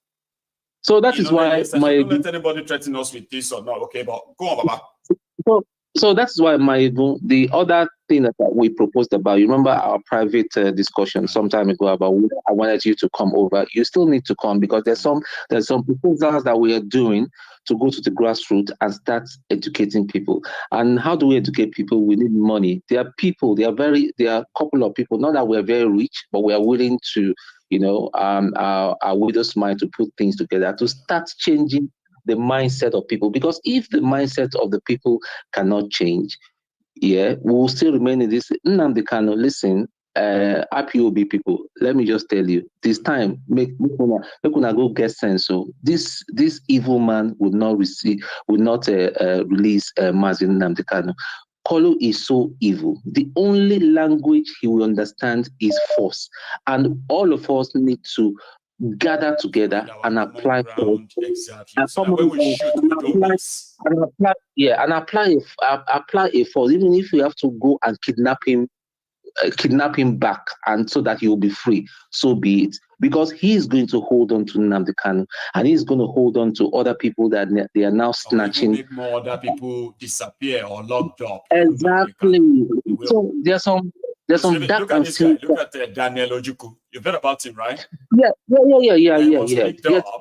So that is why don't let anybody threaten us with this or not. Okay, but go on, Baba. So that's why the other thing that we proposed about, you remember our private discussion some time ago about I wanted you to come over. You still need to come because there's some proposals that we are doing to go to the grassroots and start educating people. And how do we educate people? We need money. There are people, there are a couple of people, not that we're very rich, but we are willing to, our widow's mind to put things together to start changing the mindset of people. Because if the mindset of the people cannot change, we will still remain in this. Nnamdi Kanu, listen, IPOB people, let me just tell you, this time, make una go get sense. So this evil man would not release Mazi Nnamdi Kanu. Koolu is so evil. The only language he will understand is force. And all of us need to gather together and apply for apply a force, even if we have to go and kidnap him back, and so that he will be free, so be it. Because he is going to hold on to Nnamdi Kanu, and he's going to hold on to other people that they are now snatching. Make more other people disappear or locked up. Exactly. So there's some dark. Look at this guy. Look at Daniel Ojukwu. You've heard about him, right? Yeah.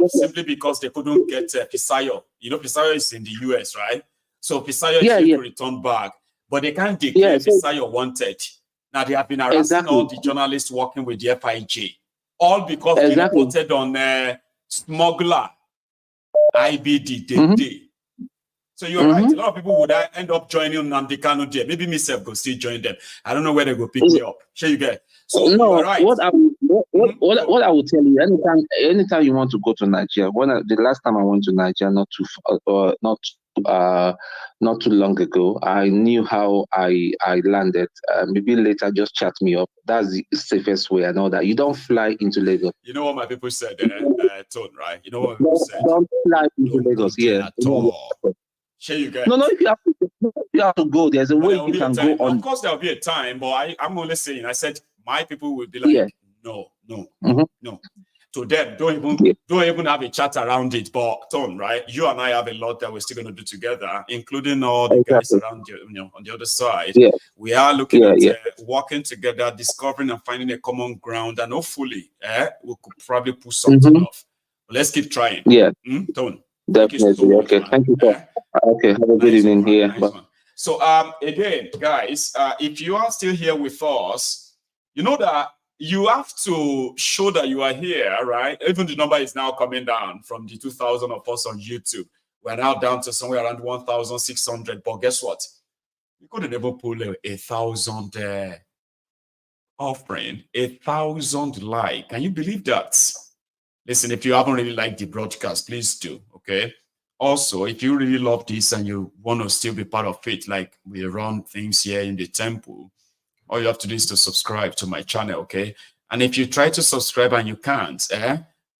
Simply because they couldn't get Fisayo. You know, Fisayo is in the US, right? So Fisayo is going to return back, but they can't declare Fisayo wanted. Now they have been harassing all the journalists working with the FIJ, all because they reported on smuggler IBD. So So you're right. A lot of people would end up joining Nnamdi Kanu there. Maybe myself go still join them. I don't know where they go pick me up. Sure you get. So no, you're right. What I will tell you, anytime you want to go to Nigeria, the last time I went to Nigeria, not too long ago, I knew how I landed. Maybe later just chat me up. That's the safest way. I know that you don't fly into Lagos. You know what my people said, Tone, right? You know what my people said. Don't fly into Lagos. Yeah. At all. Sure you get. No. If you have to go, there's a way you can go on. Of course, there'll be a time, but I'm only saying. I said my people will be like, no. To them, don't even have a chat around it. But Tone, right? You and I have a lot that we're still going to do together, including all the guys around you, on the other side. Yeah. We are looking at working together, discovering and finding a common ground, and hopefully, we could probably pull something off. But let's keep trying. Yeah. Tone. Definitely. Okay. Thank you, sir. Okay. Have a good evening here. So, again, guys, if you are still here with us, you know that you have to show that you are here, right? Even the number is now coming down from the 2,000 of us on YouTube. We're now down to somewhere around 1,600. But guess what? We couldn't never pull 1,000 offering, 1,000 like. Can you believe that? Listen, if you haven't really liked the broadcast, please do, okay? Also, if you really love this and you want to still be part of it, like we run things here in the temple, all you have to do is to subscribe to my channel, okay? And if you try to subscribe and you can't,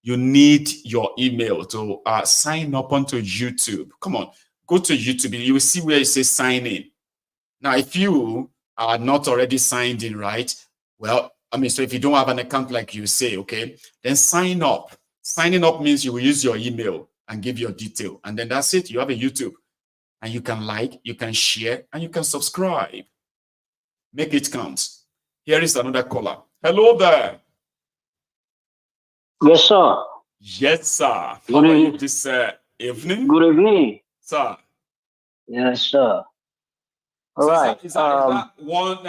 you need your email to sign up onto YouTube. Come on, go to YouTube. You will see where it says sign in. Now, if you are not already signed in, right? Well, so if you don't have an account like you say, okay, then sign up. Signing up means you will use your email and give your detail. And then that's it. You have a YouTube. And you can like, you can share, and you can subscribe. Make it count. Here is another caller. Hello there. Yes, sir. Yes, sir. How are you this evening? Good evening. Sir. Yes, sir. All right. Is that one?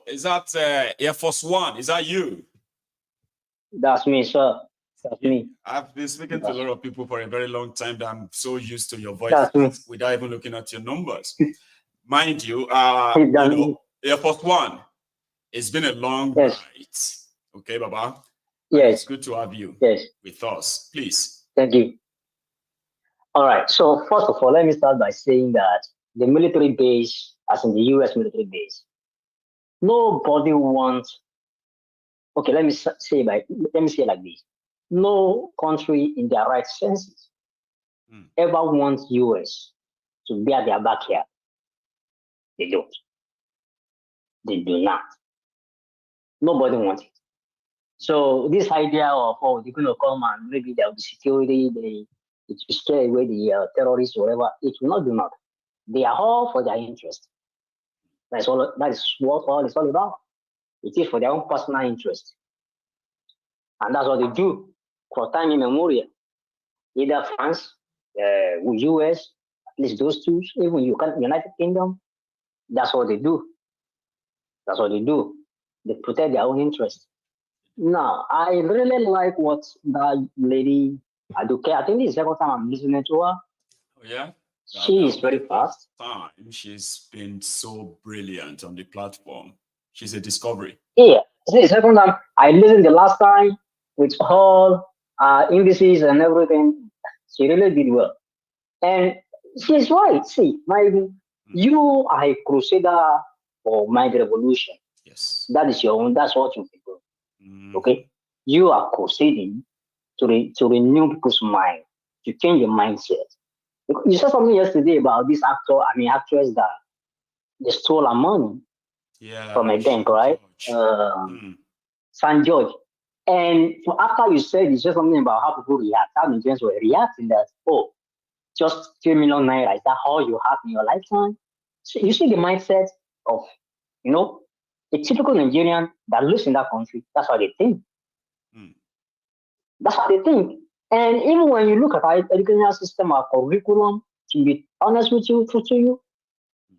Is that Air Force One? Is that you? That's me, sir. That's me. I've been speaking to a lot of people for a very long time that I'm so used to your voice without even looking at your numbers. Mind you, Air Force One, it's been a long night. Okay, Baba? Yes. It's good to have you with us. Please. Thank you. All right. So first of all, let me start by saying that the military base, as in the U.S. military base, nobody wants. Okay, let me say it like this: no country in their right senses ever wants U.S. to be at their backyard. They don't. They do not. Nobody wants it. So this idea of they're going to come and maybe there'll be security, it will scare away the terrorists or whatever, it will not do nothing. They are all for their interest. That is what all it's all about. It is for their own personal interest. And that's what they do for time immemorial. Either France, US, at least those two, even United Kingdom, that's what they do. That's what they do. They protect their own interest. Now, I really like what that lady, Aduke, I think this is the second time I'm listening to her. Oh, yeah? She is very fast. She's been so brilliant on the platform. She's a discovery. Yeah, this is the second time. I listened the last time with all indices and everything. She really did well. And she's right. See, you are a crusader for Niger Revolution. Yes. That is your own, that's what you people. Okay? You are crusading to renew people's mind, to change your mindset. You said something yesterday about this actress that they stole her money from a bank, right? San George. And so after you said something about how people react, how Nigerians were reacting that, just 3 million naira, is that all you have in your lifetime? So you see the mindset of, a typical Nigerian that lives in that country, that's how they think. That's how they think. And even when you look at our educational system, our curriculum, to be honest with you, true to you,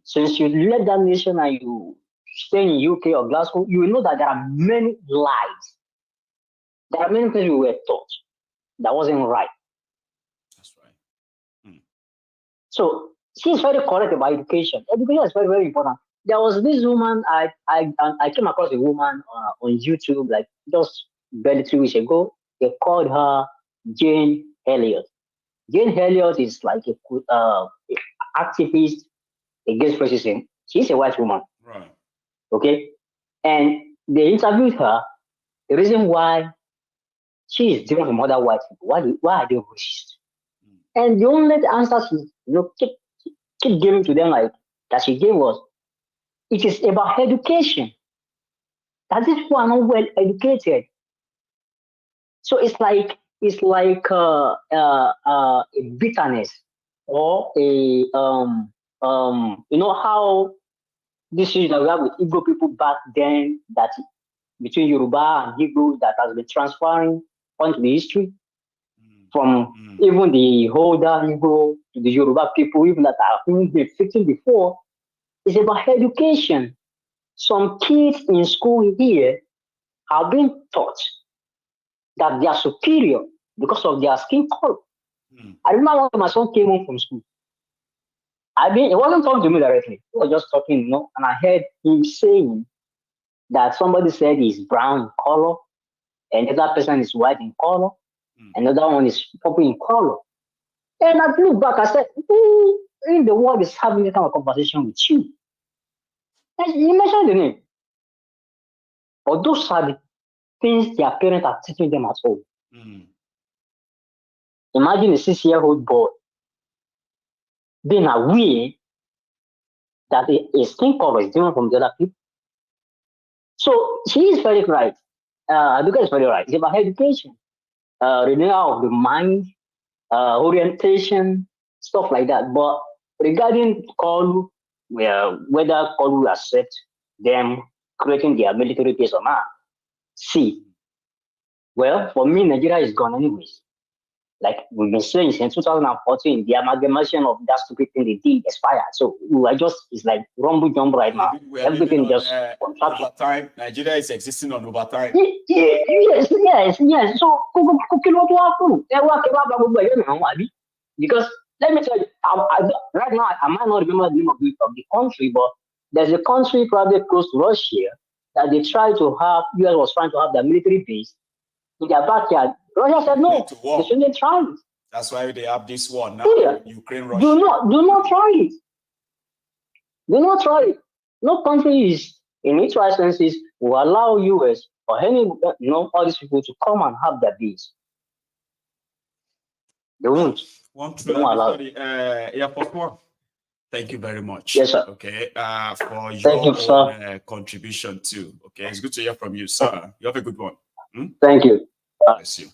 since you left that nation and you stay in UK or Glasgow, you will know that there are many lies. There are many things we were taught that wasn't right. That's right. So she's very correct about education. Education is very, very important. There was this woman, I came across a woman on YouTube like just barely 3 weeks ago. They called her Jane Elliott. Jane Elliott is like a activist against racism. She's a white woman. Right. Okay. And they interviewed her. The reason why she is different from other white people. Why are they racist? And the only answer she keep giving to them like that she gave was, it is about education. That these people are not well educated. So it's like a bitterness or a you know how this is that we have with Igbo people back then, that between Yoruba and Igbo that has been transferring onto the history from even the older Igbo to the Yoruba people, even that have been victim before. It's about education. Some kids in school here have been taught that they are superior because of their skin color. I remember when my son came home from school. It wasn't talking to me directly. He was just talking, you know, and I heard him saying that somebody said he's brown in color, and another person is white in color, another one is purple in color. And I looked back, I said, who in the world is having this kind of conversation with you? And he mentioned the name. But those are the things their parents are teaching them at home. Imagine a 6-year-old boy being aware that a skin color is different from the other people. So she is very right. Aduka is very right. It's about education, renewal of the mind, orientation, stuff like that. But regarding Koolu, whether Koolu will accept them creating their military base or not, see, well, for me, Nigeria is gone anyways. Like we've been saying since 2014, the amalgamation of that stupid thing they did expired. So it's like rumble jumble right now. Everything just overtime. Nigeria is existing on overtime. Yes. So because let me tell you, right now I might not remember the name of the country, but there's a country probably close to Russia that they try to have. US was trying to have their military base in their backyard. Russia said no, they shouldn't try it. That's why they have this war now. Yeah. Ukraine, Russia. Do not try it. Do not try it. No country is in its right senses will allow US or any all these people to come and have their base. They won't. They won't allow it. Airport One. Thank you very much. Yes, sir. Okay, for your own contribution too. Okay, it's good to hear from you, sir. You have a good one. Thank you. Bless you.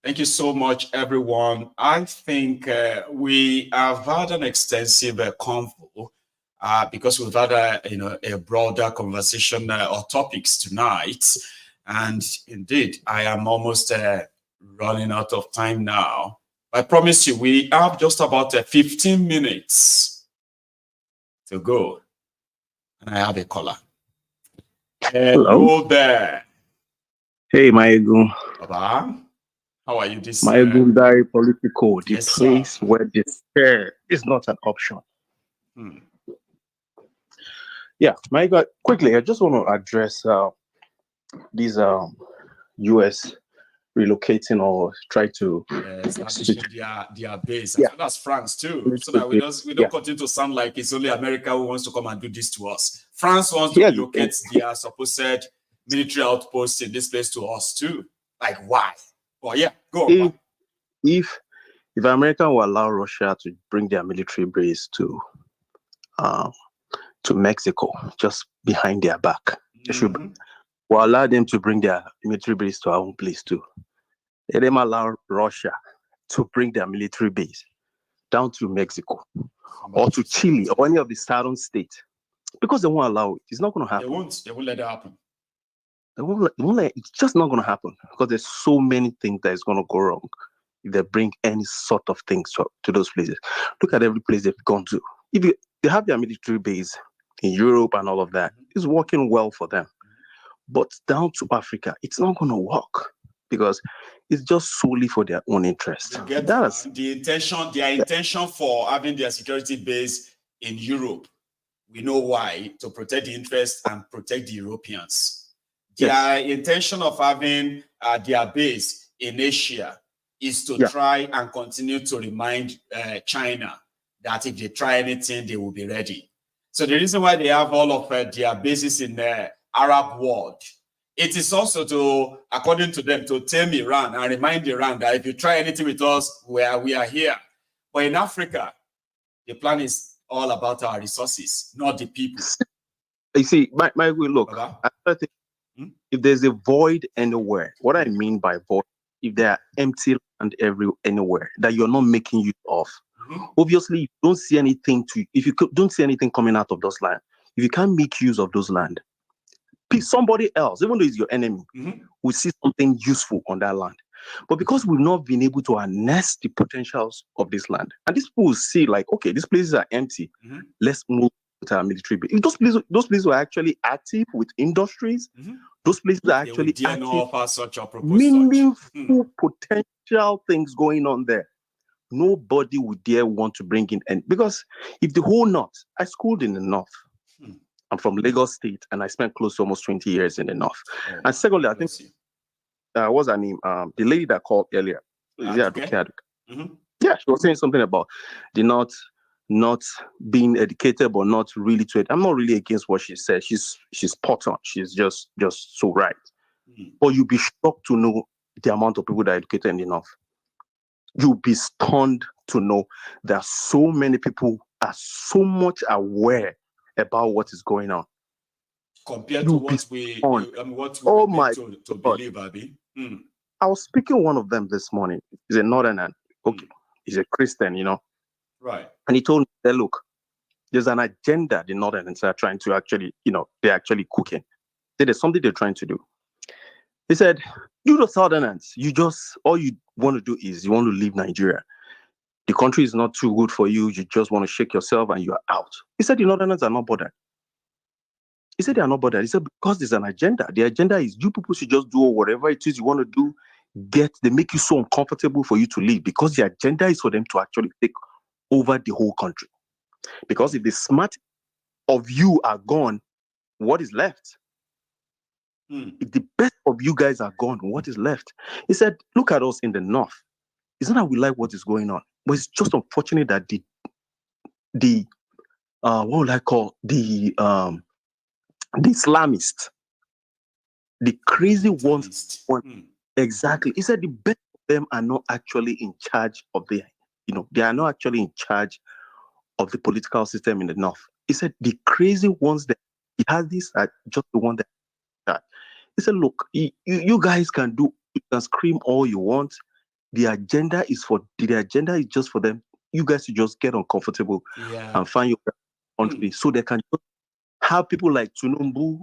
Thank you so much, everyone. I think we have had an extensive convo because we've had a broader conversation or topics tonight. And indeed, I am almost running out of time now. I promise you, we have just about 15 minutes to go. And I have a caller. Hello there. Hey, Maiyegun. Baba, how are you this Maiyegun Dari Politico, the yes, place where despair is not an option. Yeah, Maiyegun, quickly, I just want to address these US relocating or try to establish their base. As well as France too, so that we don't continue to sound like it's only America who wants to come and do this to us. France wants to relocate their supposed military outposts in this place to us too. Like why? Oh yeah, go. If America will allow Russia to bring their military base to Mexico, just behind their back, they should will allow them to bring their military base to our own place too. Let them allow Russia to bring their military base down to Mexico or to Chile or any of the southern states, because they won't allow it. It's not going to happen. They won't let it happen. It's just not going to happen because there's so many things that is going to go wrong if they bring any sort of things to those places. Look at every place they've gone to. If they have their military base in Europe and all of that, it's working well for them. But down to Africa, it's not going to work because is just solely for their own interest. Their intention for having their security base in Europe, we know why, to protect the interests and protect the Europeans. Their intention of having their base in Asia is to try and continue to remind China that if they try anything, they will be ready. So the reason why they have all of their bases in the Arab world, it is also to, according to them, to tame Iran and remind Iran that if you try anything with us, we are here. But in Africa, the plan is all about our resources, not the people. You see, my look, I think if there's a void anywhere, what I mean by void, if there are empty land anywhere that you're not making use of, obviously you don't see anything if you don't see anything coming out of those land, if you can't make use of those land, somebody else, even though it's your enemy, will see something useful on that land. But because we've not been able to harness the potentials of this land, and these people will see like, okay, these places are empty, let's move with our military base. If those places were actually active with industries, those places are actually active, meaningful potential things going on there. Nobody would dare want to bring in, and because if the whole north, I schooled in the north. I'm from Lagos State, and I spent close to almost 20 years in the north. And secondly, I think what's her name? The lady that called earlier, yeah, she was saying something about the north not being educated, but not really to it. I'm not really against what she said. She's spot on. She's just so right. But you'll be shocked to know the amount of people that are educated in the north. You'll be stunned to know that so many people are so much aware about what is going on compared to what we to believe, Abby. I was speaking to one of them this morning. He's a northerner. Okay, he's a Christian, right? And he told me that, look, there's an agenda the northerners are trying to actually, they're actually cooking. There's something they're trying to do. He said, you the southerners, all you want to do is you want to leave Nigeria. The country is not too good for you. You just want to shake yourself and you're out. He said the northerners are not bothered. He said they are not bothered. He said because there's an agenda. The agenda is you people should just do whatever it is you want to do. They make you so uncomfortable for you to leave because the agenda is for them to actually take over the whole country. Because if the smart of you are gone, what is left? If the best of you guys are gone, what is left? He said, look at us in the north. It's not that we like what is going on, but it's just unfortunate that the what would I call the Islamists, the crazy ones, exactly. He said the best of them are not actually in charge of they are not actually in charge of the political system in the north. He said the crazy ones that he has these are just the one that. He said, look, you guys can scream all you want. The agenda is just for them. You guys should just get uncomfortable and find your country so they can have people like Tinubu,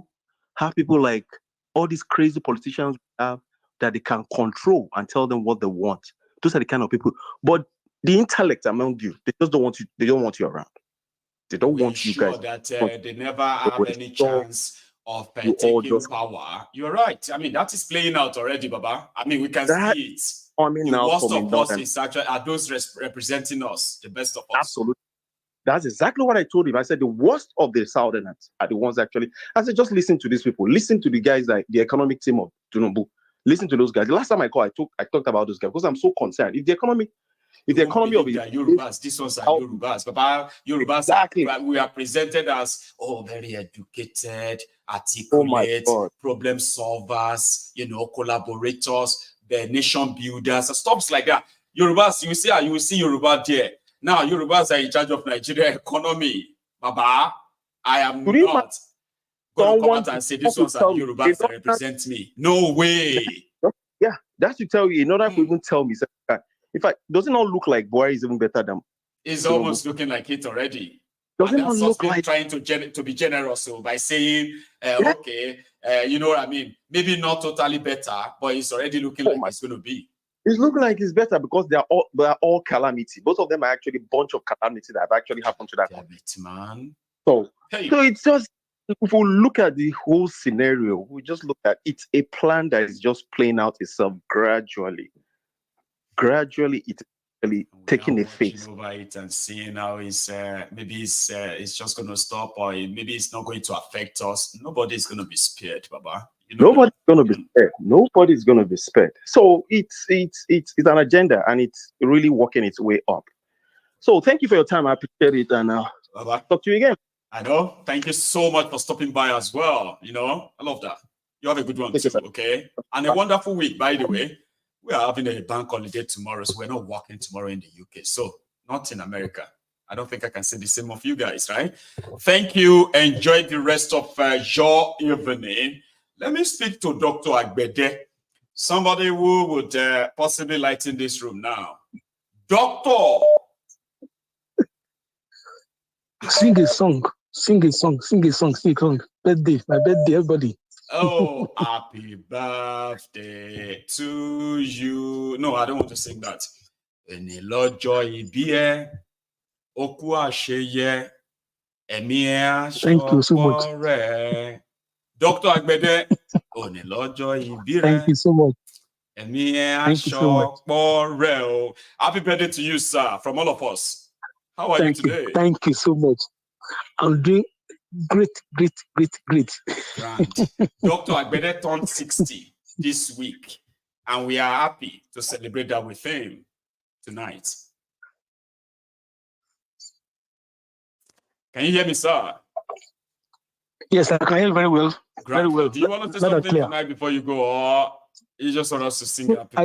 have people like all these crazy politicians have that they can control and tell them what they want. Those are the kind of people. But the intellect among you, they just don't want you. They don't want you around. They don't want you guys. That they never have any chance of taking power. You're right. I mean, that is playing out already, Baba. I mean, we can see it. The worst of us is actually are those representing us, the best of us. Absolutely. That's exactly what I told him. I said the worst of the Southerners are the ones actually. I said just listen to these people. Listen to the guys like the economic team of Tinubu. Listen to those guys. The last time I called, I talked about those guys because I'm so concerned. If the economy of the Yorubas, these ones are Yorubas. Baba, Yorubas, exactly. We are presented as very educated, articulate, problem solvers, collaborators, the nation builders, stuff like that. Yorubas, you will see Yoruba there. Now Yorubas are in charge of Nigerian economy. Baba, I am not going to come out and say this one's are Yorubas that represent me. No way. Yeah, that's to tell you. In order to even tell me, in fact, does it not look like Buhari is even better than? It's almost looking like it already. Does it not look like trying to be generous by saying, okay, you know what I mean? Maybe not totally better, but it's already looking like it's going to be. It's looking like it's better because they are all calamity. Both of them are actually a bunch of calamity that have actually happened to that country. Man. So it's just if we look at the whole scenario, we just look at it's a plan that is just playing out itself gradually. Gradually, it's really taking a face over it and seeing how maybe it's just going to stop, or maybe it's not going to affect us. Nobody's going to be spared, Baba. Nobody's going to be spared. Nobody's going to be spared. So it's an agenda, and it's really working its way up. So thank you for your time. I appreciate it, and Baba, talk to you again. I know. Thank you so much for stopping by as well. I love that. You have a good one too, okay? And a wonderful week, by the way. We are having a bank holiday tomorrow, so we're not working tomorrow in the UK. So not in America. I don't think I can say the same of you guys, right? Thank you. Enjoy the rest of your evening. Let me speak to Dr. Agbede, somebody who would possibly lighten this room now. Doctor! Sing a song. Birthday, my birthday, everybody. Oh, happy birthday to you. No, I don't want to sing that. Eni lọ́jọ́ ìbí ẹ, oku àṣeyẹ, ẹ̀mí ẹ aṣọpọ̀ rẹ̀. Dr. Agbede, Oni lọ́jọ́ ìbí rẹ. Thank you so much. Ẹ̀mí ẹ aṣọpọ̀ rẹ̀. Happy birthday to you, sir, from all of us. How are you today? Thank you so much. I'm doing great. Grand. Dr. Agbede turned 60 this week, and we are happy to celebrate that with him tonight. Can you hear me, sir? Yes, I can hear very well. Grand. Very well. Do you want to say something tonight before you go, or you just want us to sing happy birthday?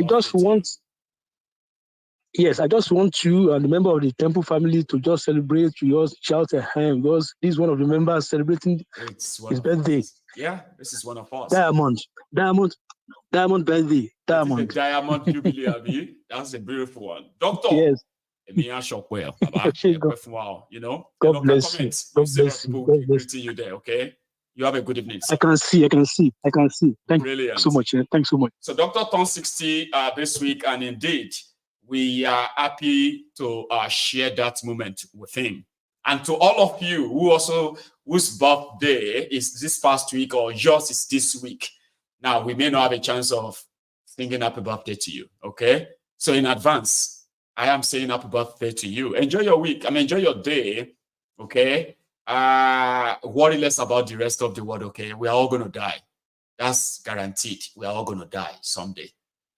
I just want you and the member of the Temple family to just celebrate, to just shout a hymn, because this is one of the members celebrating his birthday. Yeah, this is one of us. Diamond birthday. Diamond. Diamond Jubilee, Abi. That's a beautiful one. Doctor. Yes. Wow, God bless you. God bless you. God bless you there, okay? You have a good evening, sir. I can see. Thank Brilliant. you so much. Thanks so much. So Dr. turned 60 this week, and indeed, we are happy to share that moment with him. And to all of you whose birthday is this past week or yours is this week, now we may not have a chance of singing happy birthday to you, okay? So in advance, I am saying happy birthday to you. Enjoy your week. Enjoy your day, okay? Worry less about the rest of the world, okay? We are all going to die. That's guaranteed. We are all going to die someday.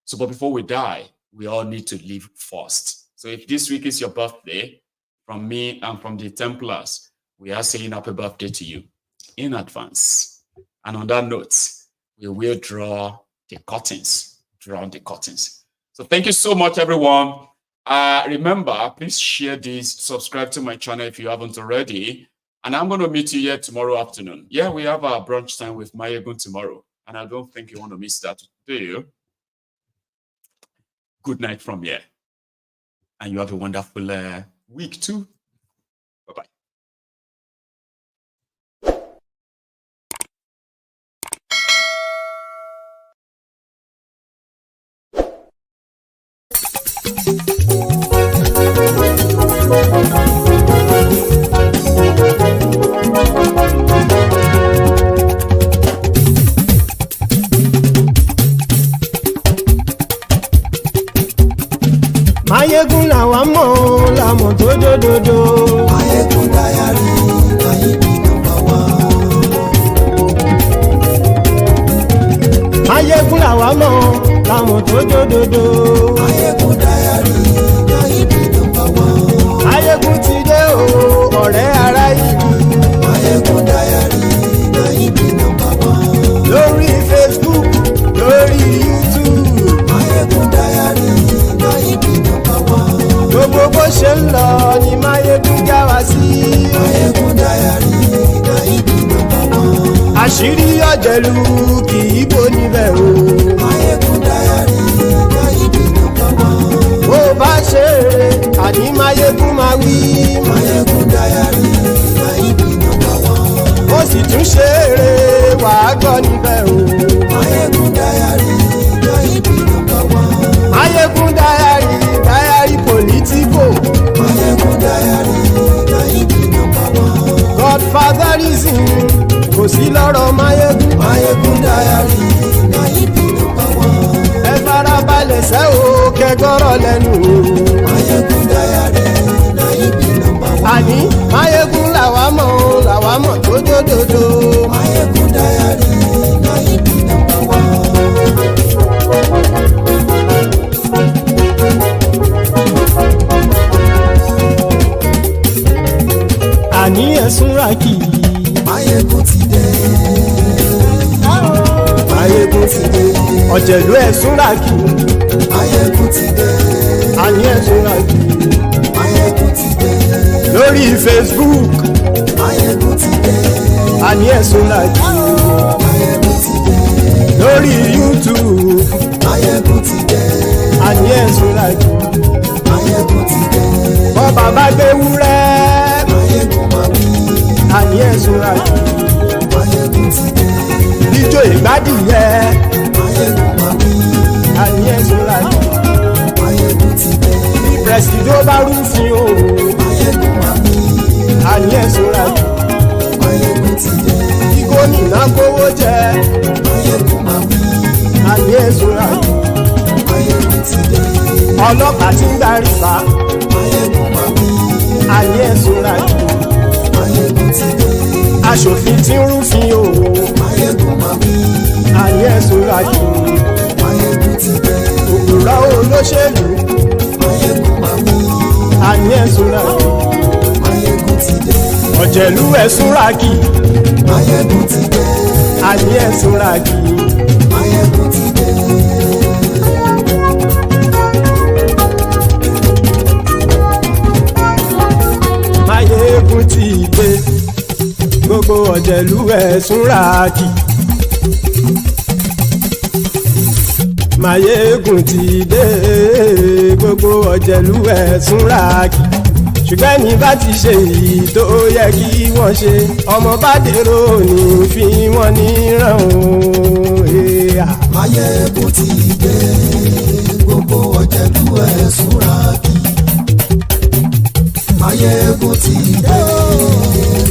So, but before we die, we all need to live first. So if this week is your birthday, from me and from the Templars, we are saying happy birthday to you in advance. And on that note, we will draw the curtains. So thank you so much, everyone. Remember, please share this, subscribe to my channel if you haven't already. And I'm going to meet you here tomorrow afternoon. Yeah, we have our brunch time with Maiyegun tomorrow. And I don't think you want to miss that, do you? Good night from here. And you have a wonderful week too. Bye-bye. Maiyegun làwa mọ̀ làmọ̀ tó dòdòdò. Maiyegun dayari Maiyegun number one. Maiyegun làwa mọ̀ làmọ̀ tó dòdòdò. Maiyegun dayari Maiyegun number one. Maiyegun ti dé o ọ̀rẹ́ ará ìlú. Maiyegun dayari Maiyegun number one. Lórí Facebook, lórí YouTube. Maiyegun dayari Maiyegun number one. Gbogbo bó ṣe ń lọ ni Maiyegun já wa sí. Maiyegun dayari Maiyegun number one. Àṣírí ọ̀jẹ̀lú kì í bò níbẹ̀ o. Maiyegun dayari Maiyegun number one. Bó bá ṣe eré àní Maiyegun máa wí. Maiyegun dayari Maiyegun number one. Ó sì tún ṣe eré wàá gbọ́ níbẹ̀ o. Maiyegun dayari Maiyegun number one. Maiyegun dayari Politico. Maiyegun dayari Maiyegun number one. Godfatherism kò sí lọ́rọ̀ Maiyegun. Maiyegun diary náà ibi number one. Ẹ farabalẹ̀ sẹ́ o kẹgbọ́rọ̀ lẹ́nu o. Maiyegun diary náà ibi number one. Àní Maiyegun làwa mọ̀ tó dódòdó. Maiyegun diary náà ibi number one. Àní ẹ̀sùn ràkì. Maiyegun ti dé. Maiyegun ti dé. Ọ̀jẹ̀lú ẹ̀sùn ràkì. Maiyegun ti dé. Àní ẹ̀sùn ràkì. Maiyegun ti dé. Lórí Facebook. Maiyegun ti dé. Àní ẹ̀sùn ràkì. Maiyegun ti dé. Lórí YouTube. Maiyegun ti dé. Àní ẹ̀sùn ràkì. Maiyegun ti dé. Wọ́n bàbá gbé wúrẹ́. Maiyegun máa wí. Àní ẹ̀sùn ràkì. Maiyegun ti dé. Ijó ìgbádìyẹ. Maiyegun máa wí. Àní ẹ̀sùn ràkì. Maiyegun ti dé. Bí pẹ̀sìdó bá rúfin o. Maiyegun máa wí. Àní ẹ̀sùn ràkì. Maiyegun ti dé. Bí gómìnà kówó jẹ. Maiyegun máa wí. Àní ẹ̀sùn ràkì. Maiyegun ti dé. Ọlọ́pàá tí ń darí bá. Maiyegun máa wí. Àní ẹ̀sùn ràkì. Maiyegun ti dé. Aṣòfin tí ń rúfin o. Maiyegun máa wí. Àní ẹ̀sùn ràkì. Maiyegun ti dé. Òpùrọ́ olóṣèlú. Maiyegun máa wí. Àní ẹ̀sùn ràkì. Maiyegun ti dé. Ọ̀jẹ̀lú ẹ̀sùn ràkì. Maiyegun ti dé. Àní ẹ̀sùn ràkì. Maiyegun ti dé. Maiyegun ti dé. Gbogbo ọ̀jẹ̀lú ẹ̀sùn ràkì. Maiyegun ti dé. Gbogbo ọ̀jẹ̀lú ẹ̀sùn ràkì. Ṣùgbọ́n ní bá ti ṣe èyí tó yẹ kí wọ́n ṣe, ọmọ bá dèrò ní fi wọ́n níran o. Maiyegun ti dé. Gbogbo ọ̀jẹ̀lú ẹ̀sùn ràkì. Maiyegun ti dé.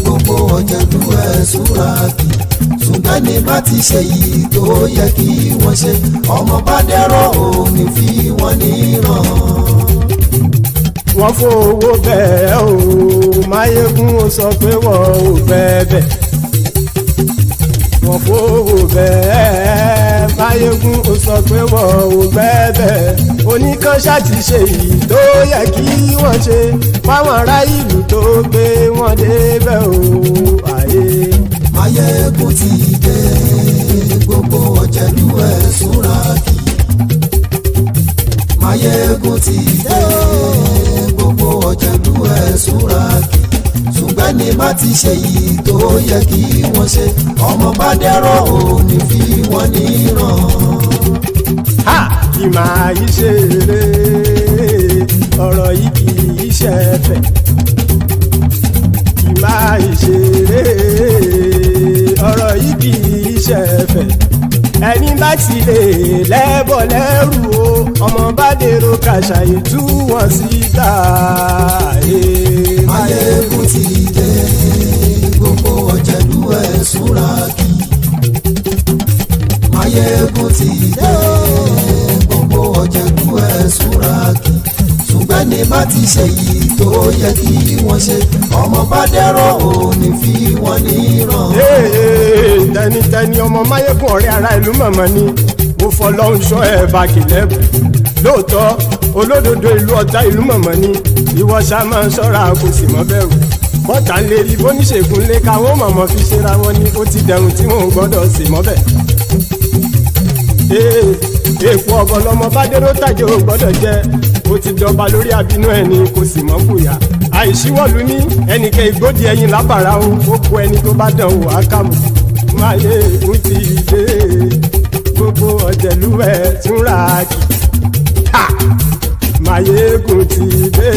Gbogbo ọ̀jẹ̀lú ẹ̀sùn ràkì. Ṣùgbọ́n ní bá ti ṣe èyí tó yẹ kí wọ́n ṣe, ọmọ bá dèrò ní fi wọ́n níran. Wọ́n fowó bẹ́ẹ̀ o. Maiyegun ó sọ pé wọ́n ò fẹ́ bẹ̀. Wọ́n fowó bẹ́ẹ̀. Maiyegun ó sọ pé wọ́n ò fẹ́ bẹ̀. Oníkan ṣáàtì ṣe èyí tó yẹ kí wọ́n ṣe fáwọn ará ìlú tó gbé wọn débẹ̀ o. Maiyegun ti dé. Gbogbo ọ̀jẹ̀lú ẹ̀sùn ràkì. Maiyegun ti dé. Gbogbo ọ̀jẹ̀lú ẹ̀sùn ràkì. Ṣùgbọ́n ní bá ti ṣe yìí tó yẹ kí wọ́n ṣe, ọmọ bá dẹ́rọ̀ ò ní fi wọ́n níran. Kì máa yí ṣe eré, ọ̀rọ̀ yìí kì í ṣe ẹ̀fẹ̀. Kì máa yí ṣe eré, ọ̀rọ̀ yìí kì í ṣe ẹ̀fẹ̀. Ẹni bá ti lè lẹ́bọ̀ lẹ́rù o, ọmọ bá dèrò kàṣàyè tú wọn síta. Maiyegun ti dé. Gbogbo ọ̀jẹ̀lú ẹ̀sùn ràkì. Maiyegun ti dé. Gbogbo ọ̀jẹ̀lú ẹ̀sùn ràkì. Ṣùgbọ́n ní bá ti ṣe yìí tó yẹ kí wọ́n ṣe, ọmọ bá dẹ́rọ̀ ò ní fi wọ́n níran. Tẹnitẹni ọmọ Maiyegun ọ̀rẹ́ ara ìlú mọ̀mọ́ ni mo fọlọ́hún ṣọ́ ẹ̀ bá kìlẹ́bù. Lóòótọ́ olódodo ìlú ọ̀tá ìlú mọ̀mọ́ ni ìwọ ṣá máa ń ṣọ́ra kò sì mọ́ bẹ̀rù. Bọ́tà ń lè rí bóníṣègùn lé káwọn mọ̀mọ́ fi ṣera wọn ni ó ti dẹrùn tí wọn ò gbọ́dọ̀ sì mọ́ bẹ̀. Èèpo ọ̀bọ lọmọ bá dérò tàjẹ́ ò gbọ́dọ̀ jẹ́, ó ti jọba lórí abínú ẹni kò sì mọ́ fòyà. Àìsíwọ́lu ní ẹnìkẹ́ ìgbódì ẹyin lábàrá o, ó kó ẹni tó bá dán o àkàmù. Maiyegun ti dé. Gbogbo ọ̀jẹ̀lú ẹ̀sùn ràkì. Maiyegun ti dé.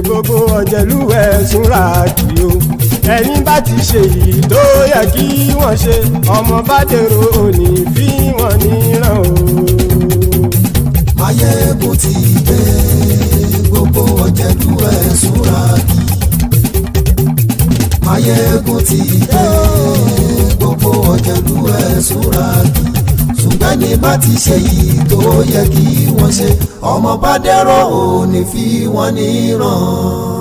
Gbogbo ọ̀jẹ̀lú ẹ̀sùn ràkì o. Ẹ̀yin bá ti ṣe yìí tó yẹ kí wọ́n ṣe, ọmọ bá dèrò òní fi wọ́n níran o. Maiyegun ti dé. Gbogbo ọ̀jẹ̀lú ẹ̀sùn ràkì. Maiyegun ti dé. ọ̀jẹ̀lú ẹ̀ súra ṣùgbọ́n ní bá ti ṣe yìí tó yẹ kí wọ́n ṣe ọmọ bá dẹ́rọ̀ ò ní fi wọ́n níran.